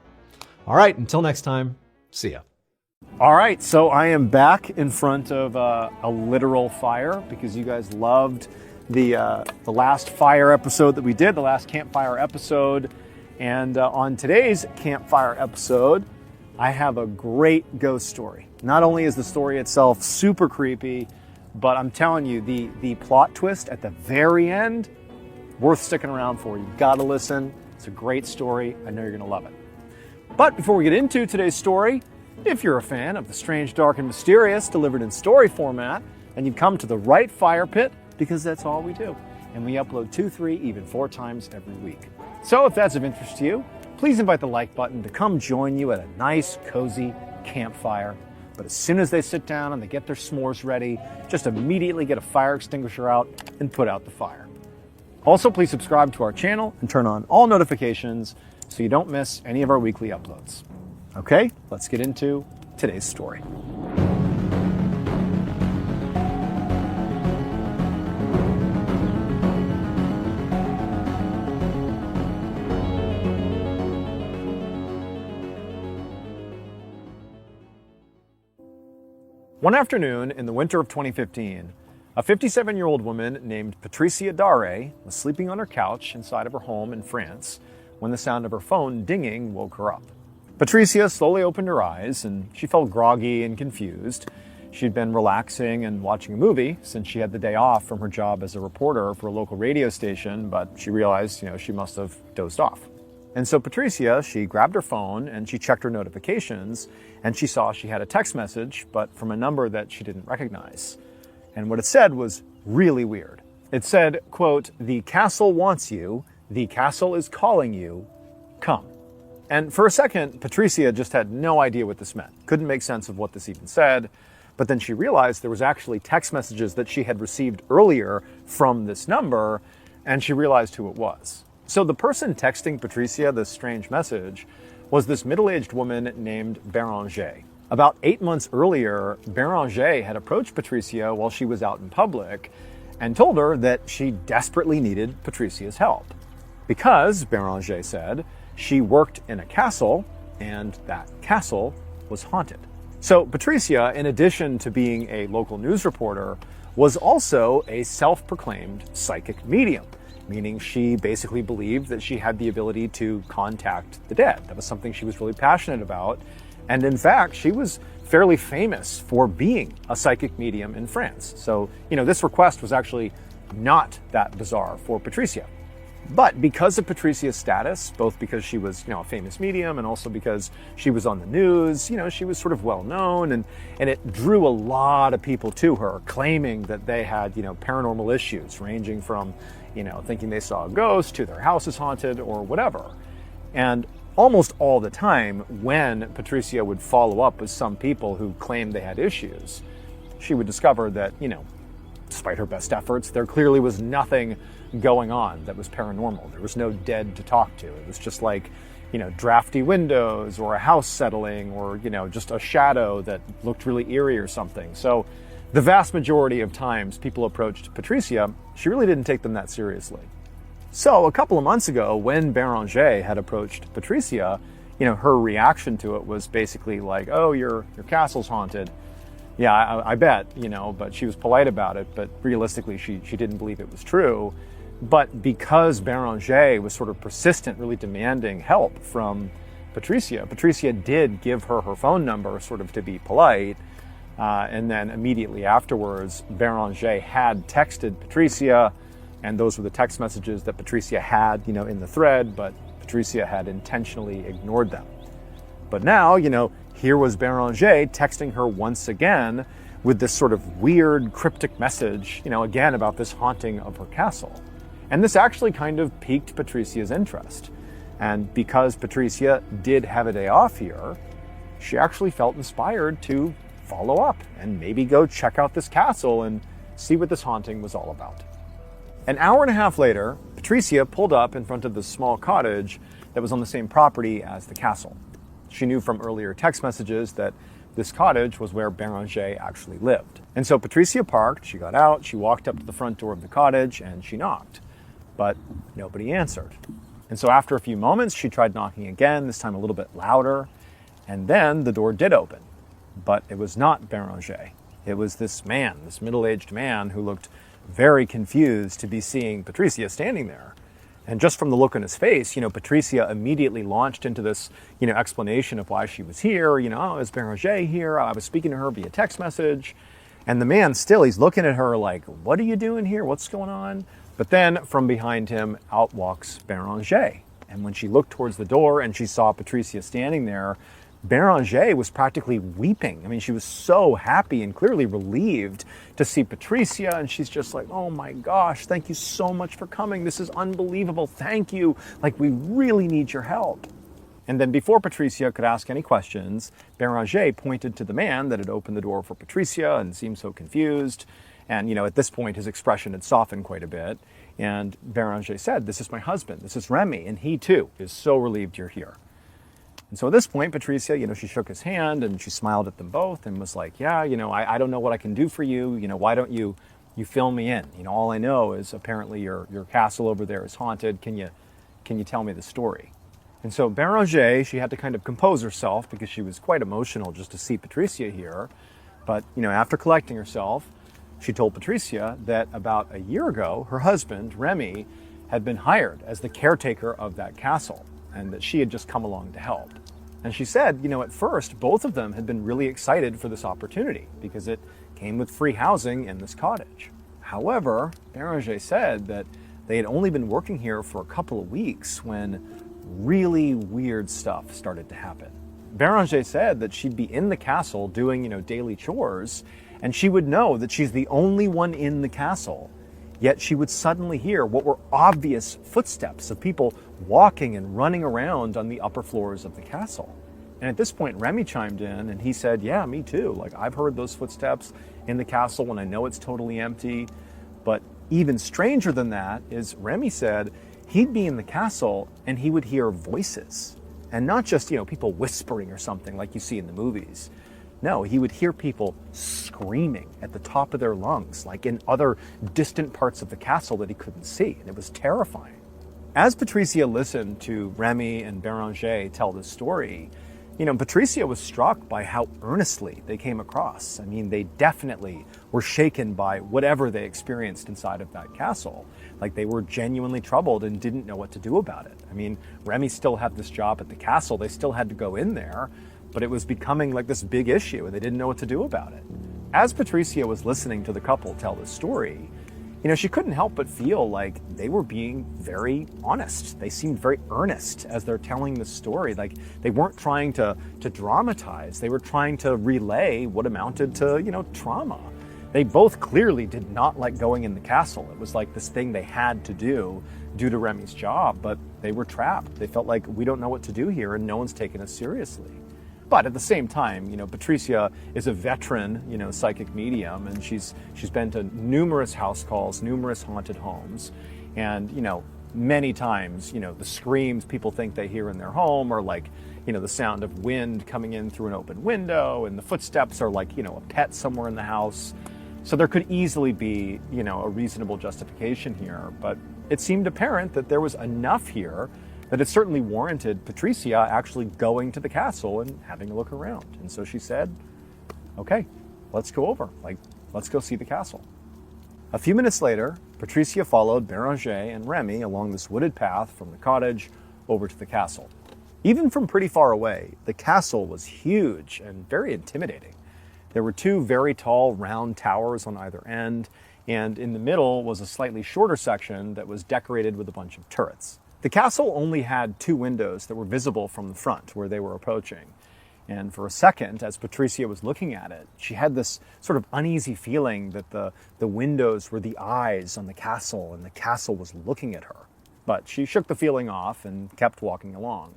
All right, until next time, see ya. All right, so I am back in front of a literal fire because you guys loved the last fire episode that we did, the last campfire episode. And on today's campfire episode, I have a great ghost story. Not only is the story itself super creepy, but I'm telling you, the plot twist at the very end, worth sticking around for. You've got to listen. It's a great story. I know you're going to love it. But before we get into today's story, if you're a fan of the strange, dark, and mysterious delivered in story format, then you've come to the right fire pit, because that's all we do. And we upload 2, 3, even 4 times every week. So if that's of interest to you, please invite the like button to come join you at a nice, cozy campfire. But as soon as they sit down and they get their s'mores ready, just immediately get a fire extinguisher out and put out the fire. Also, please subscribe to our channel and turn on all notifications so you don't miss any of our weekly uploads. Okay, let's get into today's story. One afternoon in the winter of 2015, a 57-year-old woman named Patricia Dare was sleeping on her couch inside of her home in France when the sound of her phone dinging woke her up. Patricia slowly opened her eyes and she felt groggy and confused. She'd been relaxing and watching a movie since she had the day off from her job as a reporter for a local radio station, but she realized, she must have dozed off. And so Patricia, she grabbed her phone and she checked her notifications, and she saw she had a text message, but from a number that she didn't recognize. And what it said was really weird. It said, quote, "The castle wants you. The castle is calling you. Come." And for a second, Patricia just had no idea what this meant. Couldn't make sense of what this even said. But then she realized there was actually text messages that she had received earlier from this number, and she realized who it was. So the person texting Patricia this strange message was this middle-aged woman named Béranger. About 8 months earlier, Béranger had approached Patricia while she was out in public and told her that she desperately needed Patricia's help. Because, Béranger said, she worked in a castle, and that castle was haunted. So Patricia, in addition to being a local news reporter, was also a self-proclaimed psychic medium, meaning she basically believed that she had the ability to contact the dead. That was something she was really passionate about. And in fact, she was fairly famous for being a psychic medium in France. So, this request was actually not that bizarre for Patricia. But because of Patricia's status, both because she was, a famous medium and also because she was on the news, she was sort of well known, and it drew a lot of people to her, claiming that they had, paranormal issues, ranging from, thinking they saw a ghost to their house is haunted or whatever. And almost all the time, when Patricia would follow up with some people who claimed they had issues, she would discover that, despite her best efforts, there clearly was nothing going on that was paranormal. There was no dead to talk to. It was just like, drafty windows or a house settling or, just a shadow that looked really eerie or something. So the vast majority of times people approached Patricia, she really didn't take them that seriously. So a couple of months ago, when Béranger had approached Patricia, her reaction to it was basically like, "Oh, your castle's haunted." Yeah, I bet, but she was polite about it, but realistically she didn't believe it was true. But because Béranger was sort of persistent, really demanding help from Patricia, Patricia did give her her phone number sort of to be polite. And then immediately afterwards, Béranger had texted Patricia, and those were the text messages that Patricia had, in the thread, but Patricia had intentionally ignored them. But now, here was Béranger texting her once again with this sort of weird cryptic message, again about this haunting of her castle. And this actually kind of piqued Patricia's interest. And because Patricia did have a day off here, she actually felt inspired to follow up and maybe go check out this castle and see what this haunting was all about. An hour and a half later, Patricia pulled up in front of this small cottage that was on the same property as the castle. She knew from earlier text messages that this cottage was where Béranger actually lived. And so Patricia parked, she got out, she walked up to the front door of the cottage, and she knocked. But nobody answered. And so after a few moments, she tried knocking again, this time a little bit louder, and then the door did open. But it was not Béranger. It was this man, this middle-aged man who looked very confused to be seeing Patricia standing there. And just from the look on his face, Patricia immediately launched into this, explanation of why she was here. "Oh, is Béranger here? I was speaking to her via text message." And the man still, he's looking at her like, "What are you doing here? What's going on?" But then from behind him, out walks Béranger. And when she looked towards the door and she saw Patricia standing there, Béranger was practically weeping. I mean, she was so happy and clearly relieved to see Patricia, and she's just like, "Oh my gosh, thank you so much for coming. This is unbelievable. Thank you. Like, we really need your help." And then before Patricia could ask any questions, Béranger pointed to the man that had opened the door for Patricia and seemed so confused. And, at this point, his expression had softened quite a bit. And Béranger said, "This is my husband. This is Remy. And he, too, is so relieved you're here." And so at this point, Patricia, she shook his hand and she smiled at them both and was like, "Yeah, I don't know what I can do for you. Why don't you fill me in? All I know is apparently your castle over there is haunted. Can you tell me the story?" And so Béranger, she had to kind of compose herself because she was quite emotional just to see Patricia here. But, after collecting herself, she told Patricia that about a year ago, her husband, Remy, had been hired as the caretaker of that castle, and that she had just come along to help. And she said, at first, both of them had been really excited for this opportunity because it came with free housing in this cottage. However, Beranger said that they had only been working here for a couple of weeks when really weird stuff started to happen. Beranger said that she'd be in the castle doing, daily chores, and she would know that she's the only one in the castle. Yet she would suddenly hear what were obvious footsteps of people walking and running around on the upper floors of the castle. And at this point, Remy chimed in and he said, yeah, me too. Like, I've heard those footsteps in the castle when I know it's totally empty. But even stranger than that is Remy said he'd be in the castle and he would hear voices. And not just, people whispering or something like you see in the movies. No, he would hear people screaming at the top of their lungs, like in other distant parts of the castle that he couldn't see. And it was terrifying. As Patricia listened to Remy and Beranger tell this story, Patricia was struck by how earnestly they came across. I mean, they definitely were shaken by whatever they experienced inside of that castle. Like, they were genuinely troubled and didn't know what to do about it. I mean, Remy still had this job at the castle. They still had to go in there, but it was becoming like this big issue and they didn't know what to do about it. As Patricia was listening to the couple tell this story, she couldn't help but feel like they were being very honest. They seemed very earnest as they're telling the story. Like, they weren't trying to dramatize. They were trying to relay what amounted to, trauma. They both clearly did not like going in the castle. It was like this thing they had to do due to Remy's job, but they were trapped. They felt like, we don't know what to do here and no one's taking us seriously. But at the same time, Patricia is a veteran, psychic medium, and she's been to numerous house calls, numerous haunted homes, and, many times, the screams people think they hear in their home are like, the sound of wind coming in through an open window, and the footsteps are like, a pet somewhere in the house. So there could easily be, a reasonable justification here, but it seemed apparent that there was enough here that it certainly warranted Patricia actually going to the castle and having a look around. And so she said, okay, let's go over. Let's go see the castle. A few minutes later, Patricia followed Beranger and Remy along this wooded path from the cottage over to the castle. Even from pretty far away, the castle was huge and very intimidating. There were two very tall round towers on either end, and in the middle was a slightly shorter section that was decorated with a bunch of turrets. The castle only had two windows that were visible from the front where they were approaching. And for a second, as Patricia was looking at it, she had this sort of uneasy feeling that the windows were the eyes on the castle and the castle was looking at her. But she shook the feeling off and kept walking along.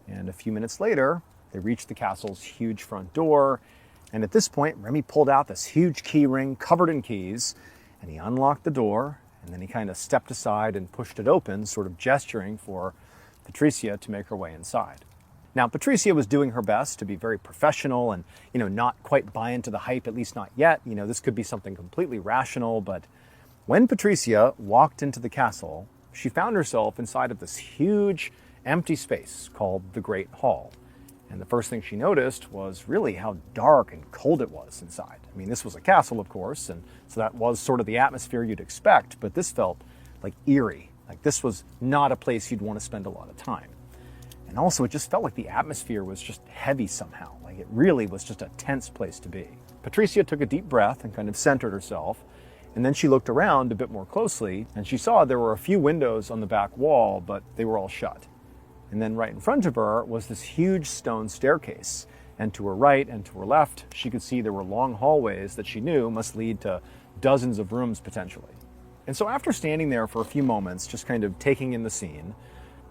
And a few minutes later, they reached the castle's huge front door. And at this point, Remy pulled out this huge key ring covered in keys, and he unlocked the door. And then he kind of stepped aside and pushed it open, sort of gesturing for Patricia to make her way inside. Now, Patricia was doing her best to be very professional and, not quite buy into the hype, at least not yet. This could be something completely rational. But when Patricia walked into the castle, she found herself inside of this huge empty space called the Great Hall. And the first thing she noticed was really how dark and cold it was inside. I mean, this was a castle, of course, and so that was sort of the atmosphere you'd expect, but this felt like eerie. Like this was not a place you'd want to spend a lot of time. And also, it just felt like the atmosphere was just heavy somehow. Like it really was just a tense place to be. Patricia took a deep breath and kind of centered herself, and then she looked around a bit more closely, and she saw there were a few windows on the back wall, but they were all shut. And then right in front of her was this huge stone staircase. And to her right and to her left, she could see there were long hallways that she knew must lead to dozens of rooms potentially. And so after standing there for a few moments, just kind of taking in the scene,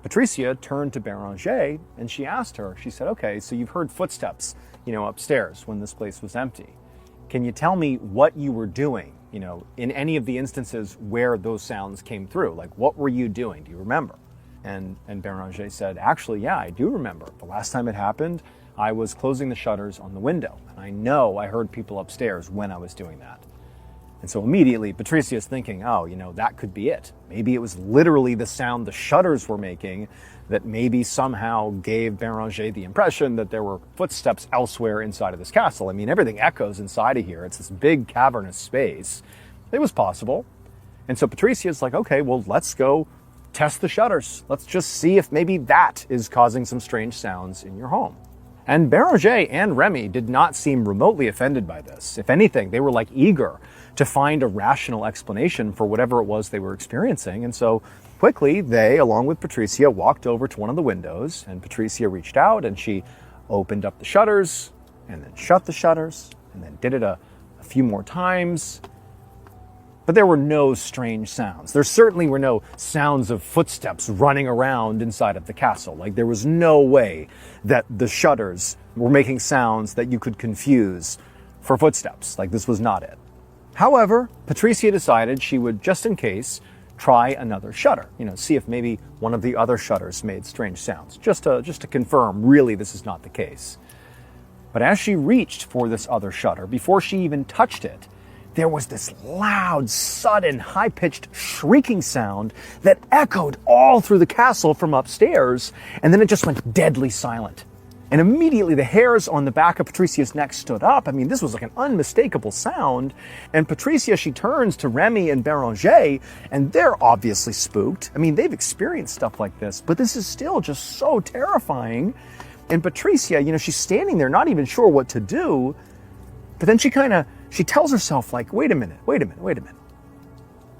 Patricia turned to Beranger and she asked her, she said, okay, so you've heard footsteps, upstairs when this place was empty. Can you tell me what you were doing, in any of the instances where those sounds came through? Like, what were you doing? Do you remember? And Beranger said, actually, yeah, I do remember. The last time it happened, I was closing the shutters on the window. And I know I heard people upstairs when I was doing that. And so immediately, Patricia's thinking, oh, that could be it. Maybe it was literally the sound the shutters were making that maybe somehow gave Beranger the impression that there were footsteps elsewhere inside of this castle. I mean, everything echoes inside of here. It's this big cavernous space. It was possible. And so Patricia's like, okay, well, let's go test the shutters. Let's just see if maybe that is causing some strange sounds in your home. And Béranger and Remy did not seem remotely offended by this. If anything, they were like eager to find a rational explanation for whatever it was they were experiencing. And so quickly, they, along with Patricia, walked over to one of the windows, and Patricia reached out and she opened up the shutters and then shut the shutters and then did it a few more times. But there were no strange sounds. There certainly were no sounds of footsteps running around inside of the castle. Like, there was no way that the shutters were making sounds that you could confuse for footsteps. Like, this was not it. However, Patricia decided she would, just in case, try another shutter. See if maybe one of the other shutters made strange sounds, just to confirm really this is not the case. But as she reached for this other shutter, before she even touched it, there was this loud, sudden, high-pitched shrieking sound that echoed all through the castle from upstairs, and then it just went deadly silent. And immediately the hairs on the back of Patricia's neck stood up. I mean, this was like an unmistakable sound. And Patricia, she turns to Remy and Béranger, and they're obviously spooked. I mean, they've experienced stuff like this, but this is still just so terrifying. And Patricia, she's standing there not even sure what to do, but then she tells herself, like, wait a minute.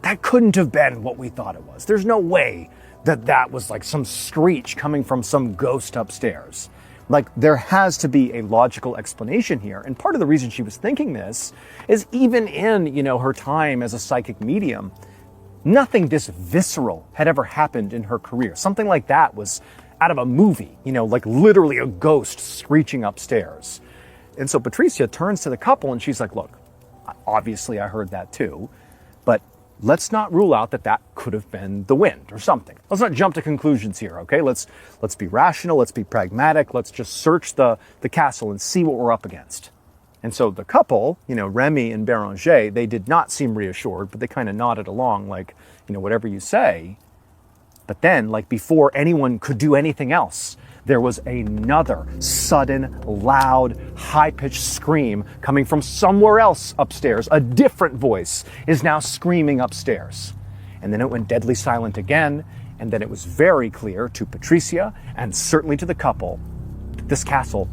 That couldn't have been what we thought it was. There's no way that was like some screech coming from some ghost upstairs. Like, there has to be a logical explanation here. And part of the reason she was thinking this is even in, her time as a psychic medium, nothing this visceral had ever happened in her career. Something like that was out of a movie, like literally a ghost screeching upstairs. And so Patricia turns to the couple and she's like, look, obviously I heard that too, but let's not rule out that could have been the wind or something. Let's not jump to conclusions here, okay? Let's be rational, let's be pragmatic, let's just search the castle and see what we're up against. And so the couple, Remy and Béranger, they did not seem reassured, but they kind of nodded along like, whatever you say. But then, like before anyone could do anything else, there was another sudden, loud, high-pitched scream coming from somewhere else upstairs. A different voice is now screaming upstairs. And then it went deadly silent again, and then it was very clear to Patricia, and certainly to the couple, that this castle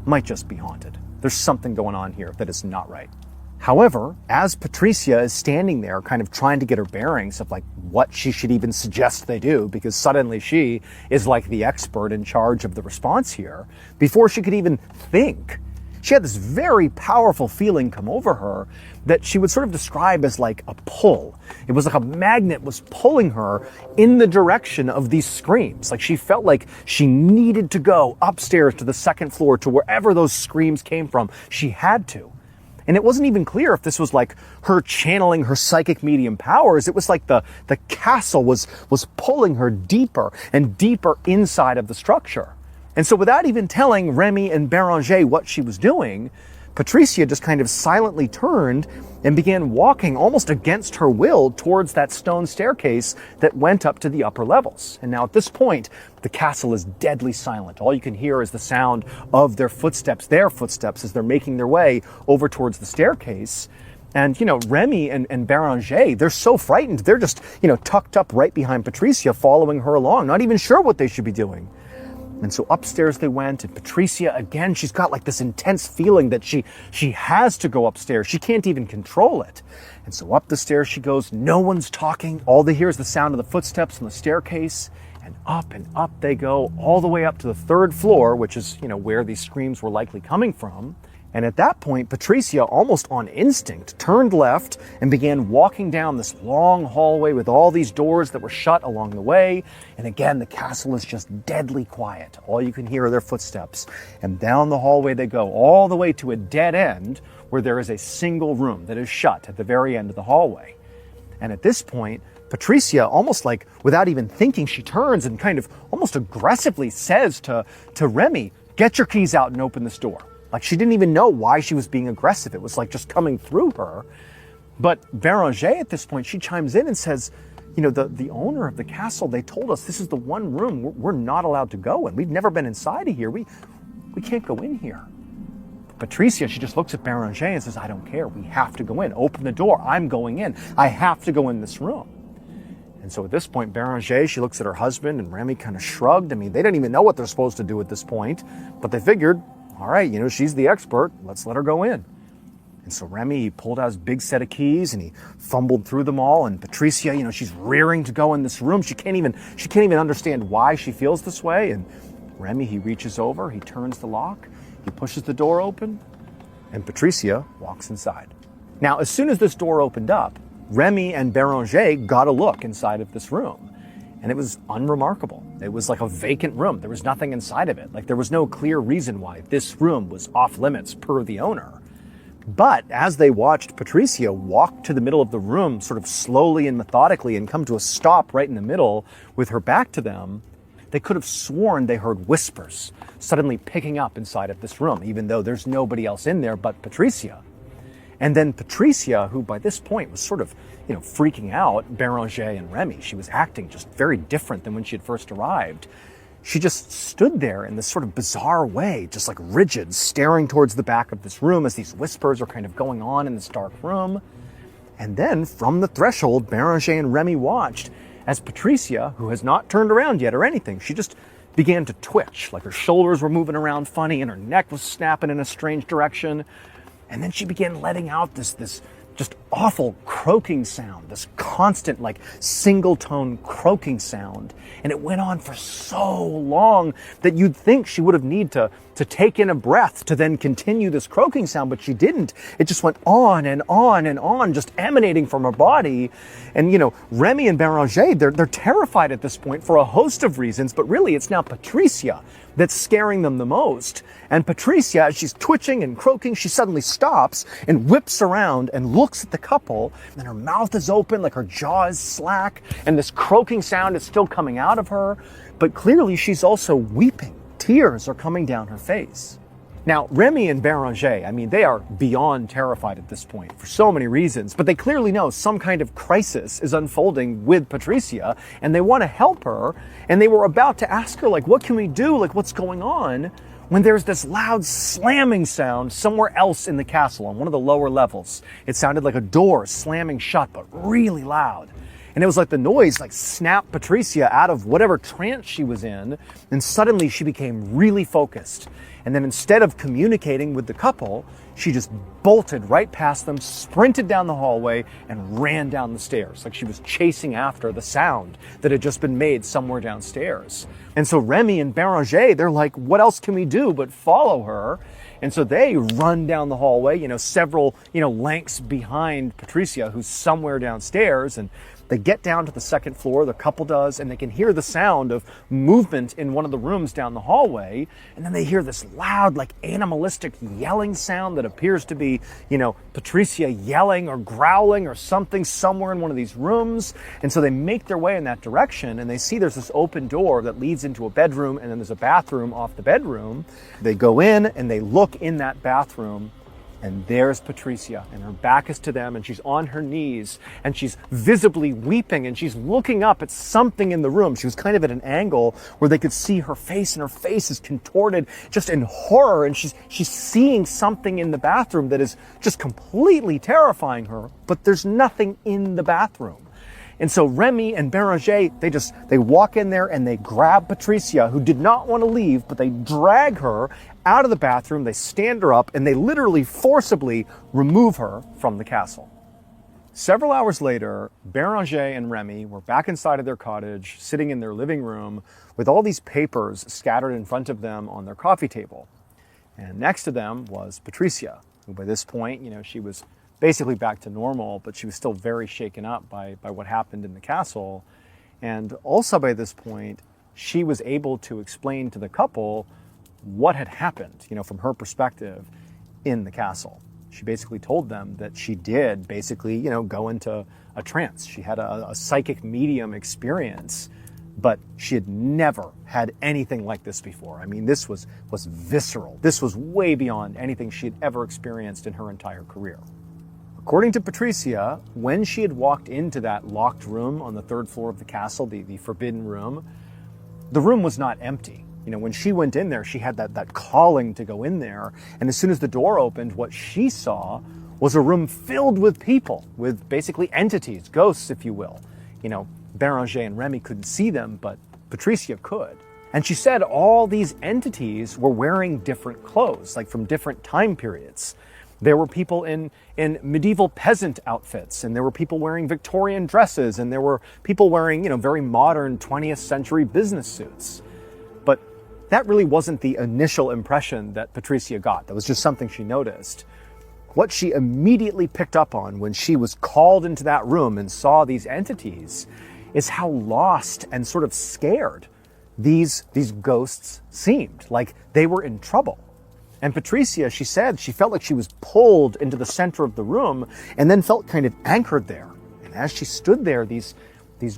might just be haunted. There's something going on here that is not right. However, as Patricia is standing there kind of trying to get her bearings of like what she should even suggest they do, because suddenly she is like the expert in charge of the response here, before she could even think, she had this very powerful feeling come over her that she would sort of describe as like a pull. It was like a magnet was pulling her in the direction of these screams. Like she felt like she needed to go upstairs to the second floor to wherever those screams came from. She had to. And it wasn't even clear if this was like her channeling her psychic medium powers. It was like the castle was pulling her deeper and deeper inside of the structure. And so without even telling Remy and Béranger what she was doing, Patricia just kind of silently turned and began walking almost against her will towards that stone staircase that went up to the upper levels. And now at this point, the castle is deadly silent. All you can hear is the sound of their footsteps as they're making their way over towards the staircase. And, Remy and Béranger, they're so frightened. They're just, tucked up right behind Patricia, following her along, not even sure what they should be doing. And so upstairs they went, and Patricia, again, she's got like this intense feeling that she has to go upstairs. She can't even control it. And so up the stairs she goes. No one's talking. All they hear is the sound of the footsteps on the staircase. And up they go, all the way up to the third floor, which is, where these screams were likely coming from. And at that point, Patricia, almost on instinct, turned left and began walking down this long hallway with all these doors that were shut along the way. And again, the castle is just deadly quiet. All you can hear are their footsteps. And down the hallway they go, all the way to a dead end where there is a single room that is shut at the very end of the hallway. And at this point, Patricia, almost like without even thinking, she turns and kind of almost aggressively says to Remy, "Get your keys out and open this door." Like she didn't even know why she was being aggressive. It was like just coming through her. But Béranger at this point, she chimes in and says, the owner of the castle, they told us this is the one room we're not allowed to go in. We've never been inside of here. We can't go in here. Patricia, she just looks at Béranger and says, "I don't care. We have to go in. Open the door. I'm going in. I have to go in this room." And so at this point, Béranger, she looks at her husband, and Remy kind of shrugged. I mean, they didn't even know what they're supposed to do at this point, but they figured, all right, she's the expert. Let's let her go in. And so Remy, he pulled out his big set of keys and he fumbled through them all. And Patricia, she's rearing to go in this room. She can't even understand why she feels this way. And Remy, he reaches over, he turns the lock, he pushes the door open, and Patricia walks inside. Now, as soon as this door opened up, Remy and Béranger got a look inside of this room. And it was unremarkable. It was like a vacant room. There was nothing inside of it. Like, there was no clear reason why this room was off limits per the owner. But as they watched Patricia walk to the middle of the room, sort of slowly and methodically, and come to a stop right in the middle with her back to them, they could have sworn they heard whispers suddenly picking up inside of this room, even though there's nobody else in there but Patricia. And then Patricia, who by this point was sort of, freaking out Béranger and Remy, she was acting just very different than when she had first arrived. She just stood there in this sort of bizarre way, just like rigid, staring towards the back of this room as these whispers are kind of going on in this dark room. And then from the threshold, Béranger and Remy watched as Patricia, who has not turned around yet or anything, she just began to twitch, like her shoulders were moving around funny and her neck was snapping in a strange direction. And then she began letting out this just awful croaking sound, this constant, like, single-tone croaking sound. And it went on for so long that you'd think she would have need to take in a breath to then continue this croaking sound, but she didn't. It just went on and on and on, just emanating from her body. And, Remy and Béranger, they're terrified at this point for a host of reasons, but really it's now Patricia that's scaring them the most. And Patricia, as she's twitching and croaking, she suddenly stops and whips around and looks at the couple, and her mouth is open, like her jaw is slack, and this croaking sound is still coming out of her, but clearly she's also weeping. Tears are coming down her face. Now, Remy and Béranger, they are beyond terrified at this point for so many reasons, but they clearly know some kind of crisis is unfolding with Patricia, and they want to help her, and they were about to ask her, like, what can we do? Like, what's going on? When there's this loud slamming sound somewhere else in the castle on one of the lower levels. It sounded like a door slamming shut, but really loud. And it was like the noise snapped Patricia out of whatever trance she was in, and suddenly she became really focused. And then instead of communicating with the couple, she just bolted right past them, sprinted down the hallway, and ran down the stairs, like she was chasing after the sound that had just been made somewhere downstairs. And so Remy and Béranger, they're like, what else can we do but follow her? And so they run down the hallway, several, lengths behind Patricia, who's somewhere downstairs, and they get down to the second floor, the couple does, and they can hear the sound of movement in one of the rooms down the hallway. And then they hear this loud, animalistic yelling sound that appears to be, Patricia yelling or growling or something somewhere in one of these rooms. And so they make their way in that direction, and they see there's this open door that leads into a bedroom, and then there's a bathroom off the bedroom. They go in and they look in that bathroom, and there's Patricia, and her back is to them, and she's on her knees, and she's visibly weeping, and she's looking up at something in the room. She was kind of at an angle where they could see her face, and her face is contorted just in horror, and she's seeing something in the bathroom that is just completely terrifying her, but there's nothing in the bathroom. And so Remy and Béranger, they walk in there and they grab Patricia, who did not want to leave, but they drag her out of the bathroom, they stand her up, and they literally forcibly remove her from the castle. Several hours later, Béranger and Remy were back inside of their cottage, sitting in their living room with all these papers scattered in front of them on their coffee table. And next to them was Patricia, who by this point, she was basically back to normal, but she was still very shaken up by what happened in the castle. And also by this point, she was able to explain to the couple what had happened, from her perspective in the castle. She basically told them that she did basically, go into a trance. She had a psychic medium experience, but she had never had anything like this before. This was visceral. This was way beyond anything she had ever experienced in her entire career. According to Patricia, when she had walked into that locked room on the third floor of the castle, the forbidden room, the room was not empty. When she went in there, she had that calling to go in there. And as soon as the door opened, what she saw was a room filled with people, with basically entities, ghosts, if you will. Béranger and Remy couldn't see them, but Patricia could. And she said all these entities were wearing different clothes, like from different time periods. There were people in medieval peasant outfits, and there were people wearing Victorian dresses, and there were people wearing, very modern 20th century business suits. But that really wasn't the initial impression that Patricia got. That was just something she noticed. What she immediately picked up on when she was called into that room and saw these entities is how lost and sort of scared these ghosts seemed, like they were in trouble. And Patricia, she said, she felt like she was pulled into the center of the room and then felt kind of anchored there. And as she stood there, these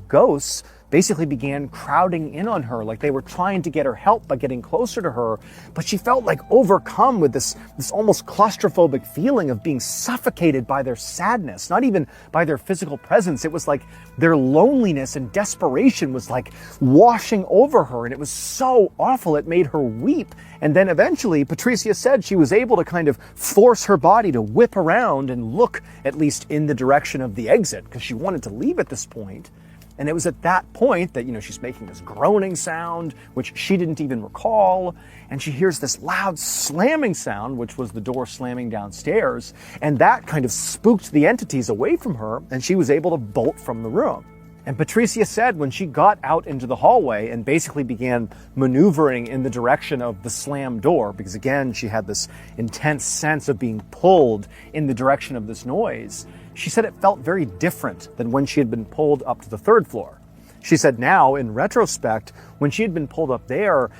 ghosts basically began crowding in on her, like they were trying to get her help by getting closer to her. But she felt like overcome with this almost claustrophobic feeling of being suffocated by their sadness, not even by their physical presence. It was like their loneliness and desperation was like washing over her, and it was so awful it made her weep. And then eventually, Patricia said she was able to kind of force her body to whip around and look at least in the direction of the exit, because she wanted to leave at this point. And it was at that point that, she's making this groaning sound, which she didn't even recall. And she hears this loud slamming sound, which was the door slamming downstairs. And that kind of spooked the entities away from her, and she was able to bolt from the room. And Patricia said when she got out into the hallway and basically began maneuvering in the direction of the slammed door, because again, she had this intense sense of being pulled in the direction of this noise, she said it felt very different than when she had been pulled up to the third floor. She said now, in retrospect, when she had been pulled up there,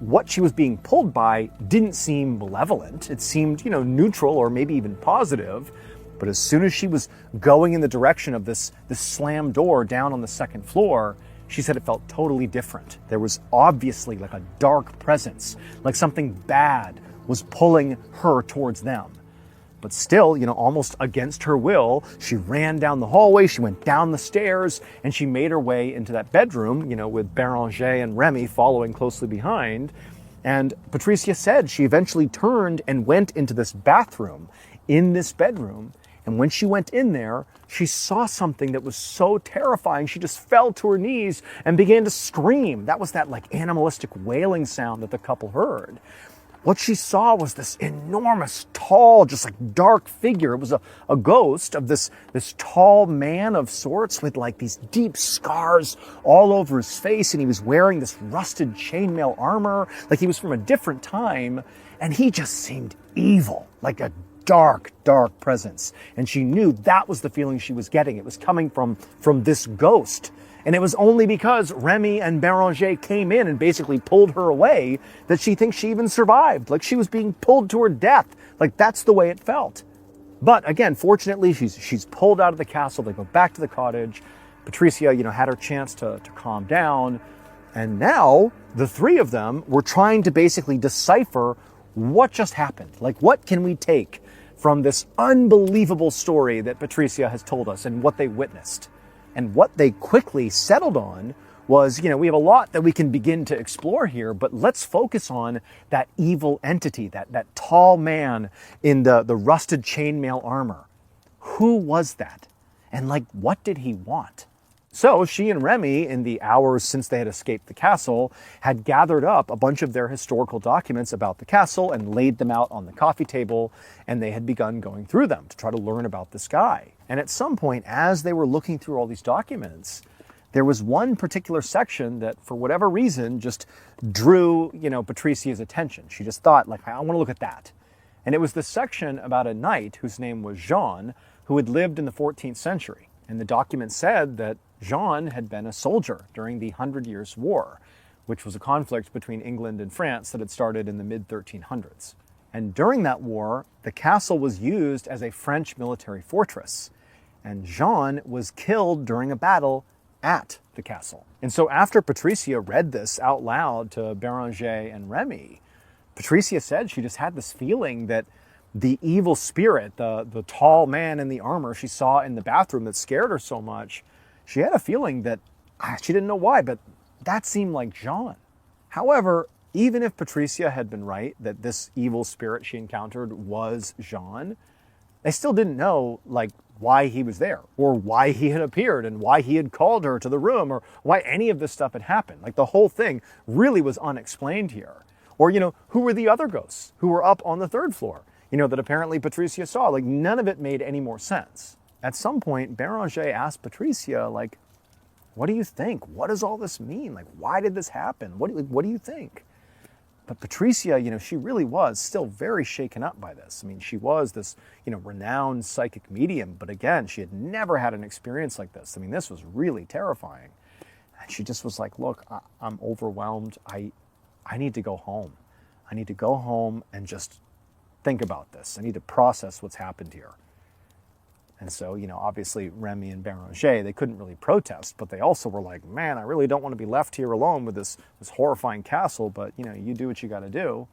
what she was being pulled by didn't seem malevolent. It seemed, neutral or maybe even positive. But as soon as she was going in the direction of this slammed door down on the second floor, she said it felt totally different. There was obviously like a dark presence, like something bad was pulling her towards them. But still, almost against her will, she ran down the hallway, she went down the stairs, and she made her way into that bedroom, with Béranger and Remy following closely behind. And Patricia said she eventually turned and went into this bathroom in this bedroom. And when she went in there, she saw something that was so terrifying, she just fell to her knees and began to scream. That was that like animalistic wailing sound that the couple heard. What she saw was this enormous, tall, just like dark figure. It was a ghost of this tall man of sorts with like these deep scars all over his face. And he was wearing this rusted chainmail armor, like he was from a different time. And he just seemed evil, like a dark, dark presence. And she knew that was the feeling she was getting. It was coming from this ghost. And it was only because Remy and Béranger came in and basically pulled her away that she thinks she even survived. Like she was being pulled to her death. Like that's the way it felt. But again, fortunately, she's pulled out of the castle. They go back to the cottage. Patricia, had her chance to calm down. And now the three of them were trying to basically decipher what just happened. Like what can we take from this unbelievable story that Patricia has told us and what they witnessed? And what they quickly settled on was, we have a lot that we can begin to explore here, but let's focus on that evil entity, that tall man in the rusted chainmail armor. Who was that? And what did he want? So she and Remy, in the hours since they had escaped the castle, had gathered up a bunch of their historical documents about the castle and laid them out on the coffee table, and they had begun going through them to try to learn about this guy. And at some point, as they were looking through all these documents, there was one particular section that, for whatever reason, just drew, Patricia's attention. She just thought, I want to look at that. And it was the section about a knight whose name was Jean, who had lived in the 14th century. And the document said that Jean had been a soldier during the 100 Years' War, which was a conflict between England and France that had started in the mid-1300s. And during that war, the castle was used as a French military fortress. And Jean was killed during a battle at the castle. And so after Patricia read this out loud to Béranger and Remy, Patricia said she just had this feeling that the evil spirit, the tall man in the armor she saw in the bathroom that scared her so much, she had a feeling that, she didn't know why, but that seemed like Jean. However, even if Patricia had been right that this evil spirit she encountered was Jean, they still didn't know, why he was there, or why he had appeared, and why he had called her to the room, or why any of this stuff had happened. Like, the whole thing really was unexplained here. Or, who were the other ghosts who were up on the third floor, that apparently Patricia saw? Like, none of it made any more sense. At some point, Béranger asked Patricia, like, what do you think? What does all this mean? Like, why did this happen? What do you think? But Patricia, she really was still very shaken up by this. I mean, she was this, renowned psychic medium, but again, she had never had an experience like this. I mean, this was really terrifying. And she just was like, look, I'm overwhelmed. I need to go home. I need to go home and just think about this. I need to process what's happened here. And so, obviously Remy and Béranger, they couldn't really protest, but they also were like, man, I really don't want to be left here alone with this horrifying castle, but, you do what you got to do.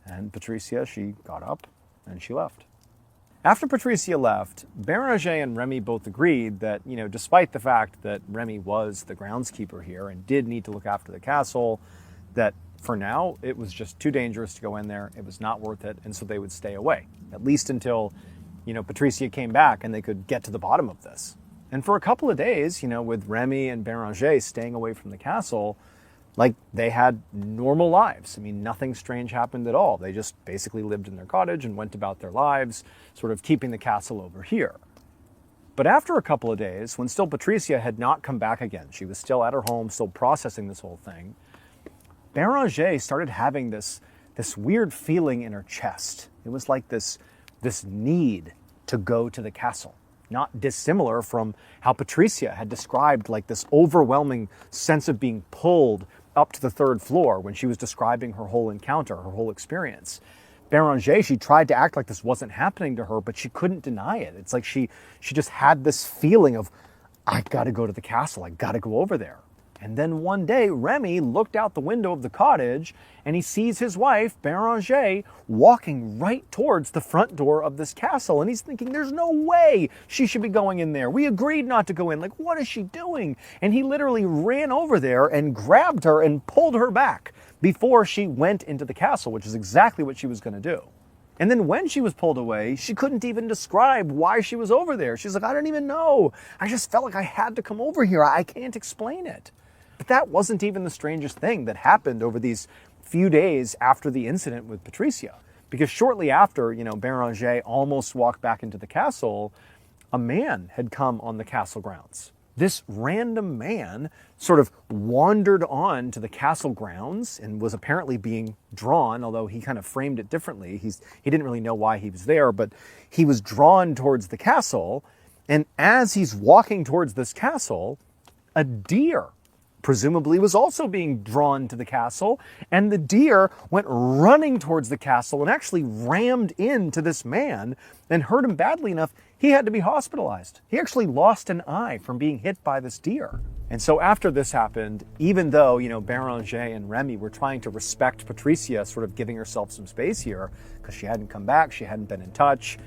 And Patricia, she got up and she left. After Patricia left, Béranger and Remy both agreed that, despite the fact that Remy was the groundskeeper here and did need to look after the castle, that for now, it was just too dangerous to go in there. It was not worth it, and so they would stay away, at least until Patricia came back and they could get to the bottom of this. And for a couple of days, with Remy and Béranger staying away from the castle, like, they had normal lives. I mean, nothing strange happened at all. They just basically lived in their cottage and went about their lives, sort of keeping the castle over here. But after a couple of days, when still Patricia had not come back again, she was still at her home, still processing this whole thing, Béranger started having this weird feeling in her chest. It was like this need to go to the castle, not dissimilar from how Patricia had described, like, this overwhelming sense of being pulled up to the third floor when she was describing her whole encounter, her whole experience. Béranger, she tried to act like this wasn't happening to her, but she couldn't deny it. It's like she just had this feeling of, I gotta go to the castle, I gotta go over there. And then one day, Remy looked out the window of the cottage and he sees his wife, Béranger, walking right towards the front door of this castle. And he's thinking, there's no way she should be going in there. We agreed not to go in. Like, what is she doing? And he literally ran over there and grabbed her and pulled her back before she went into the castle, which is exactly what she was going to do. And then when she was pulled away, she couldn't even describe why she was over there. She's like, I don't even know. I just felt like I had to come over here. I can't explain it. But that wasn't even the strangest thing that happened over these few days after the incident with Patricia. Because shortly after, Béranger almost walked back into the castle, a man had come on the castle grounds. This random man sort of wandered on to the castle grounds and was apparently being drawn, although he kind of framed it differently. He didn't really know why he was there, but he was drawn towards the castle. And as he's walking towards this castle, a deer presumably was also being drawn to the castle, and the deer went running towards the castle and actually rammed into this man and hurt him badly enough he had to be hospitalized. He actually lost an eye from being hit by this deer. And so after this happened, even though, Béranger and Remy were trying to respect Patricia, sort of giving herself some space here, because she hadn't come back, she hadn't been in touch,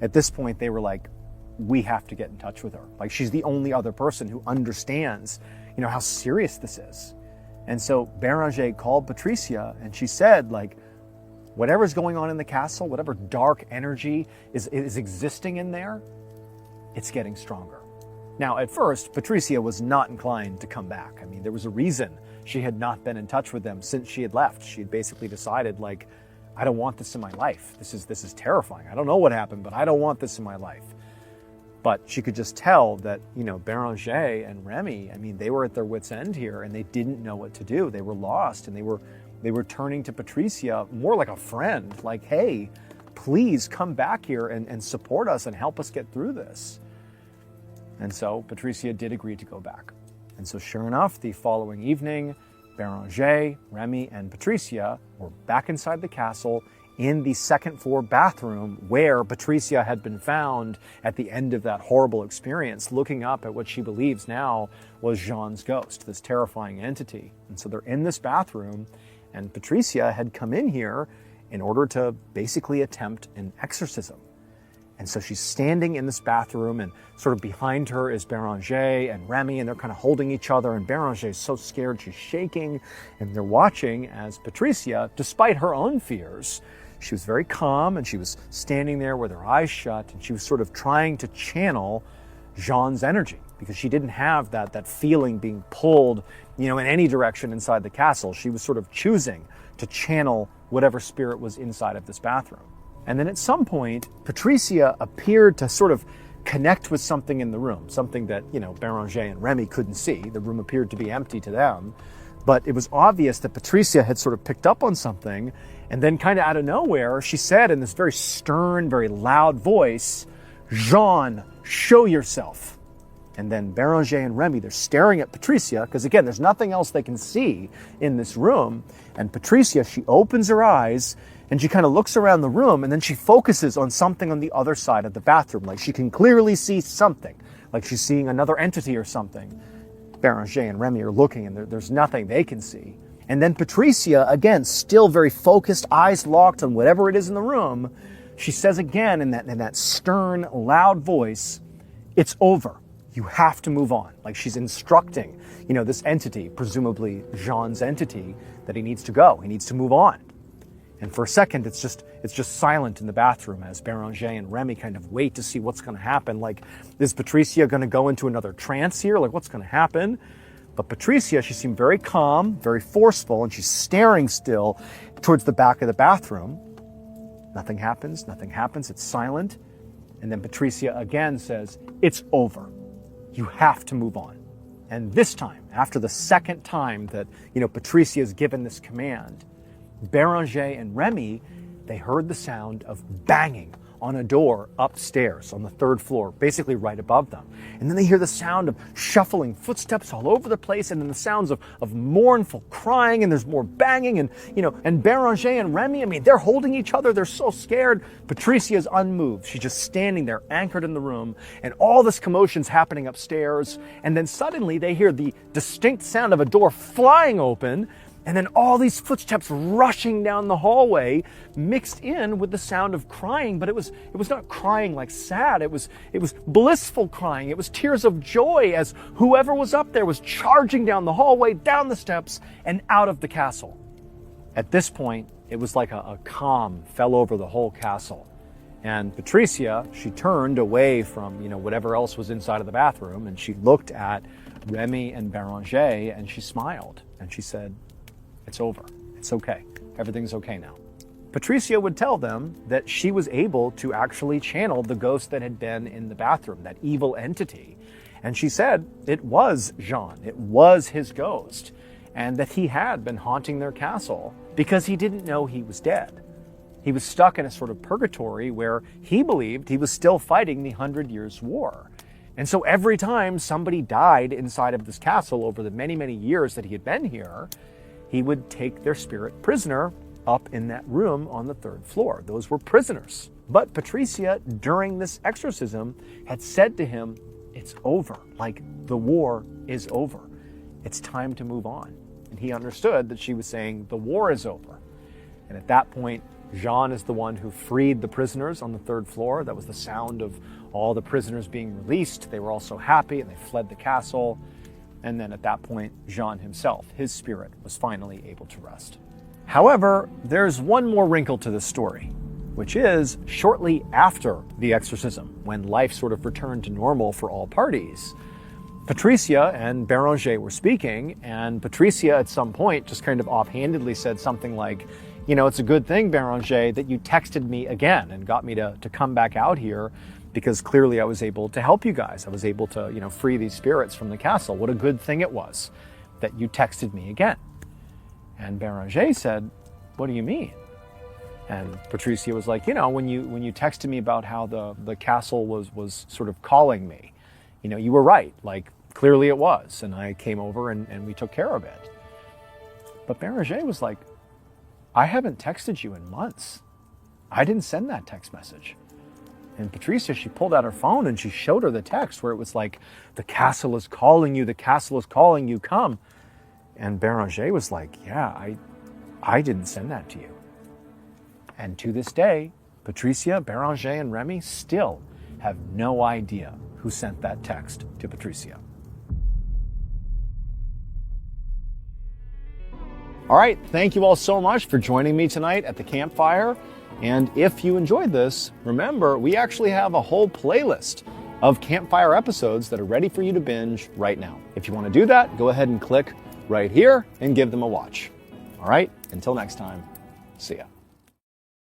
at this point they were like, we have to get in touch with her. Like, she's the only other person who understands how serious this is. And so Béranger called Patricia and she said, like, whatever's going on in the castle, whatever dark energy is existing in there, it's getting stronger. Now, at first, Patricia was not inclined to come back. I mean, there was a reason she had not been in touch with them since she had left. She had basically decided, like, I don't want this in my life. This is terrifying. I don't know what happened, but I don't want this in my life. But she could just tell that, Béranger and Remy, I mean, they were at their wits' end here and they didn't know what to do. They were lost and they were turning to Patricia more like a friend, like, hey, please come back here and support us and help us get through this. And so Patricia did agree to go back. And so sure enough, the following evening, Béranger, Remy, and Patricia were back inside the castle in the second floor bathroom where Patricia had been found at the end of that horrible experience, looking up at what she believes now was Jean's ghost, this terrifying entity. And so they're in this bathroom, and Patricia had come in here in order to basically attempt an exorcism. And so she's standing in this bathroom, and sort of behind her is Béranger and Remy, and they're kind of holding each other, and Béranger is so scared she's shaking, and they're watching as Patricia, despite her own fears, She was very calm, and she was standing there with her eyes shut, and she was sort of trying to channel Jean's energy, because she didn't have that feeling being pulled, in any direction inside the castle. She was sort of choosing to channel whatever spirit was inside of this bathroom. And then at some point, Patricia appeared to sort of connect with something in the room, something that, Béranger and Remy couldn't see. The room appeared to be empty to them, but it was obvious that Patricia had sort of picked up on something, and then kind of out of nowhere, she said in this very stern, very loud voice, "Jean, show yourself." And then Béranger and Remy, they're staring at Patricia, because again, there's nothing else they can see in this room. And Patricia, she opens her eyes, and she kind of looks around the room, and then she focuses on something on the other side of the bathroom. Like she can clearly see something, like she's seeing another entity or something. Béranger and Remy are looking, and there's nothing they can see. And then Patricia, again, still very focused, eyes locked on whatever it is in the room, she says again in that stern, loud voice, "It's over. You have to move on." Like she's instructing, this entity, presumably Jean's entity, that he needs to go. He needs to move on. And for a second, it's just silent in the bathroom as Béranger and Remy kind of wait to see what's going to happen. Like, is Patricia going to go into another trance here? Like, what's going to happen? But Patricia, she seemed very calm, very forceful, and she's staring still towards the back of the bathroom. Nothing happens. It's silent. And then Patricia again says, "It's over. You have to move on." And this time, after the second time that, Patricia is given this command, Béranger and Remy, they heard the sound of banging on a door upstairs on the third floor, basically right above them. And then they hear the sound of shuffling footsteps all over the place, and then the sounds of mournful crying, and there's more banging, and Béranger and Remy, they're holding each other, they're so scared. Patricia's unmoved. She's just standing there, anchored in the room, and all this commotion's happening upstairs, and then suddenly they hear the distinct sound of a door flying open, and then all these footsteps rushing down the hallway, mixed in with the sound of crying. But it was not crying like sad. It was blissful crying. It was tears of joy as whoever was up there was charging down the hallway, down the steps, and out of the castle. At this point, it was like a calm fell over the whole castle. And Patricia, she turned away from, whatever else was inside of the bathroom, and she looked at Remy and Béranger, and she smiled, and she said, "It's over. It's okay. Everything's okay now." Patricia would tell them that she was able to actually channel the ghost that had been in the bathroom, that evil entity. And she said it was Jean. It was his ghost. And that he had been haunting their castle because he didn't know he was dead. He was stuck in a sort of purgatory where he believed he was still fighting the 100 Years' War. And so every time somebody died inside of this castle over the many, many years that he had been here, he would take their spirit prisoner up in that room on the third floor. Those were prisoners. But Patricia, during this exorcism, had said to him, "It's over. Like, the war is over. It's time to move on." And he understood that she was saying, the war is over. And at that point, Jean is the one who freed the prisoners on the third floor. That was the sound of all the prisoners being released. They were all so happy, and they fled the castle. And then at that point, Jean himself, his spirit, was finally able to rest. However, there's one more wrinkle to this story, which is shortly after the exorcism, when life sort of returned to normal for all parties, Patricia and Béranger were speaking, and Patricia at some point just kind of offhandedly said something like, "It's a good thing, Béranger, that you texted me again and got me to come back out here, because clearly I was able to help you guys. I was able to, free these spirits from the castle. What a good thing it was that you texted me again." And Béranger said, "What do you mean?" And Patricia was like, when you texted me about how the castle was sort of calling me, you were right. Like, clearly it was. And I came over and we took care of it. But Béranger was like, "I haven't texted you in months. I didn't send that text message." And Patricia, she pulled out her phone and she showed her the text where it was like, "The castle is calling you. The castle is calling you. Come." And Béranger was like, "Yeah, I didn't send that to you." And to this day, Patricia, Béranger, and Remy still have no idea who sent that text to Patricia. All right, thank you all so much for joining me tonight at the campfire. And if you enjoyed this, remember, we actually have a whole playlist of campfire episodes that are ready for you to binge right now. If you want to do that, go ahead and click right here and give them a watch. All right, until next time, see ya.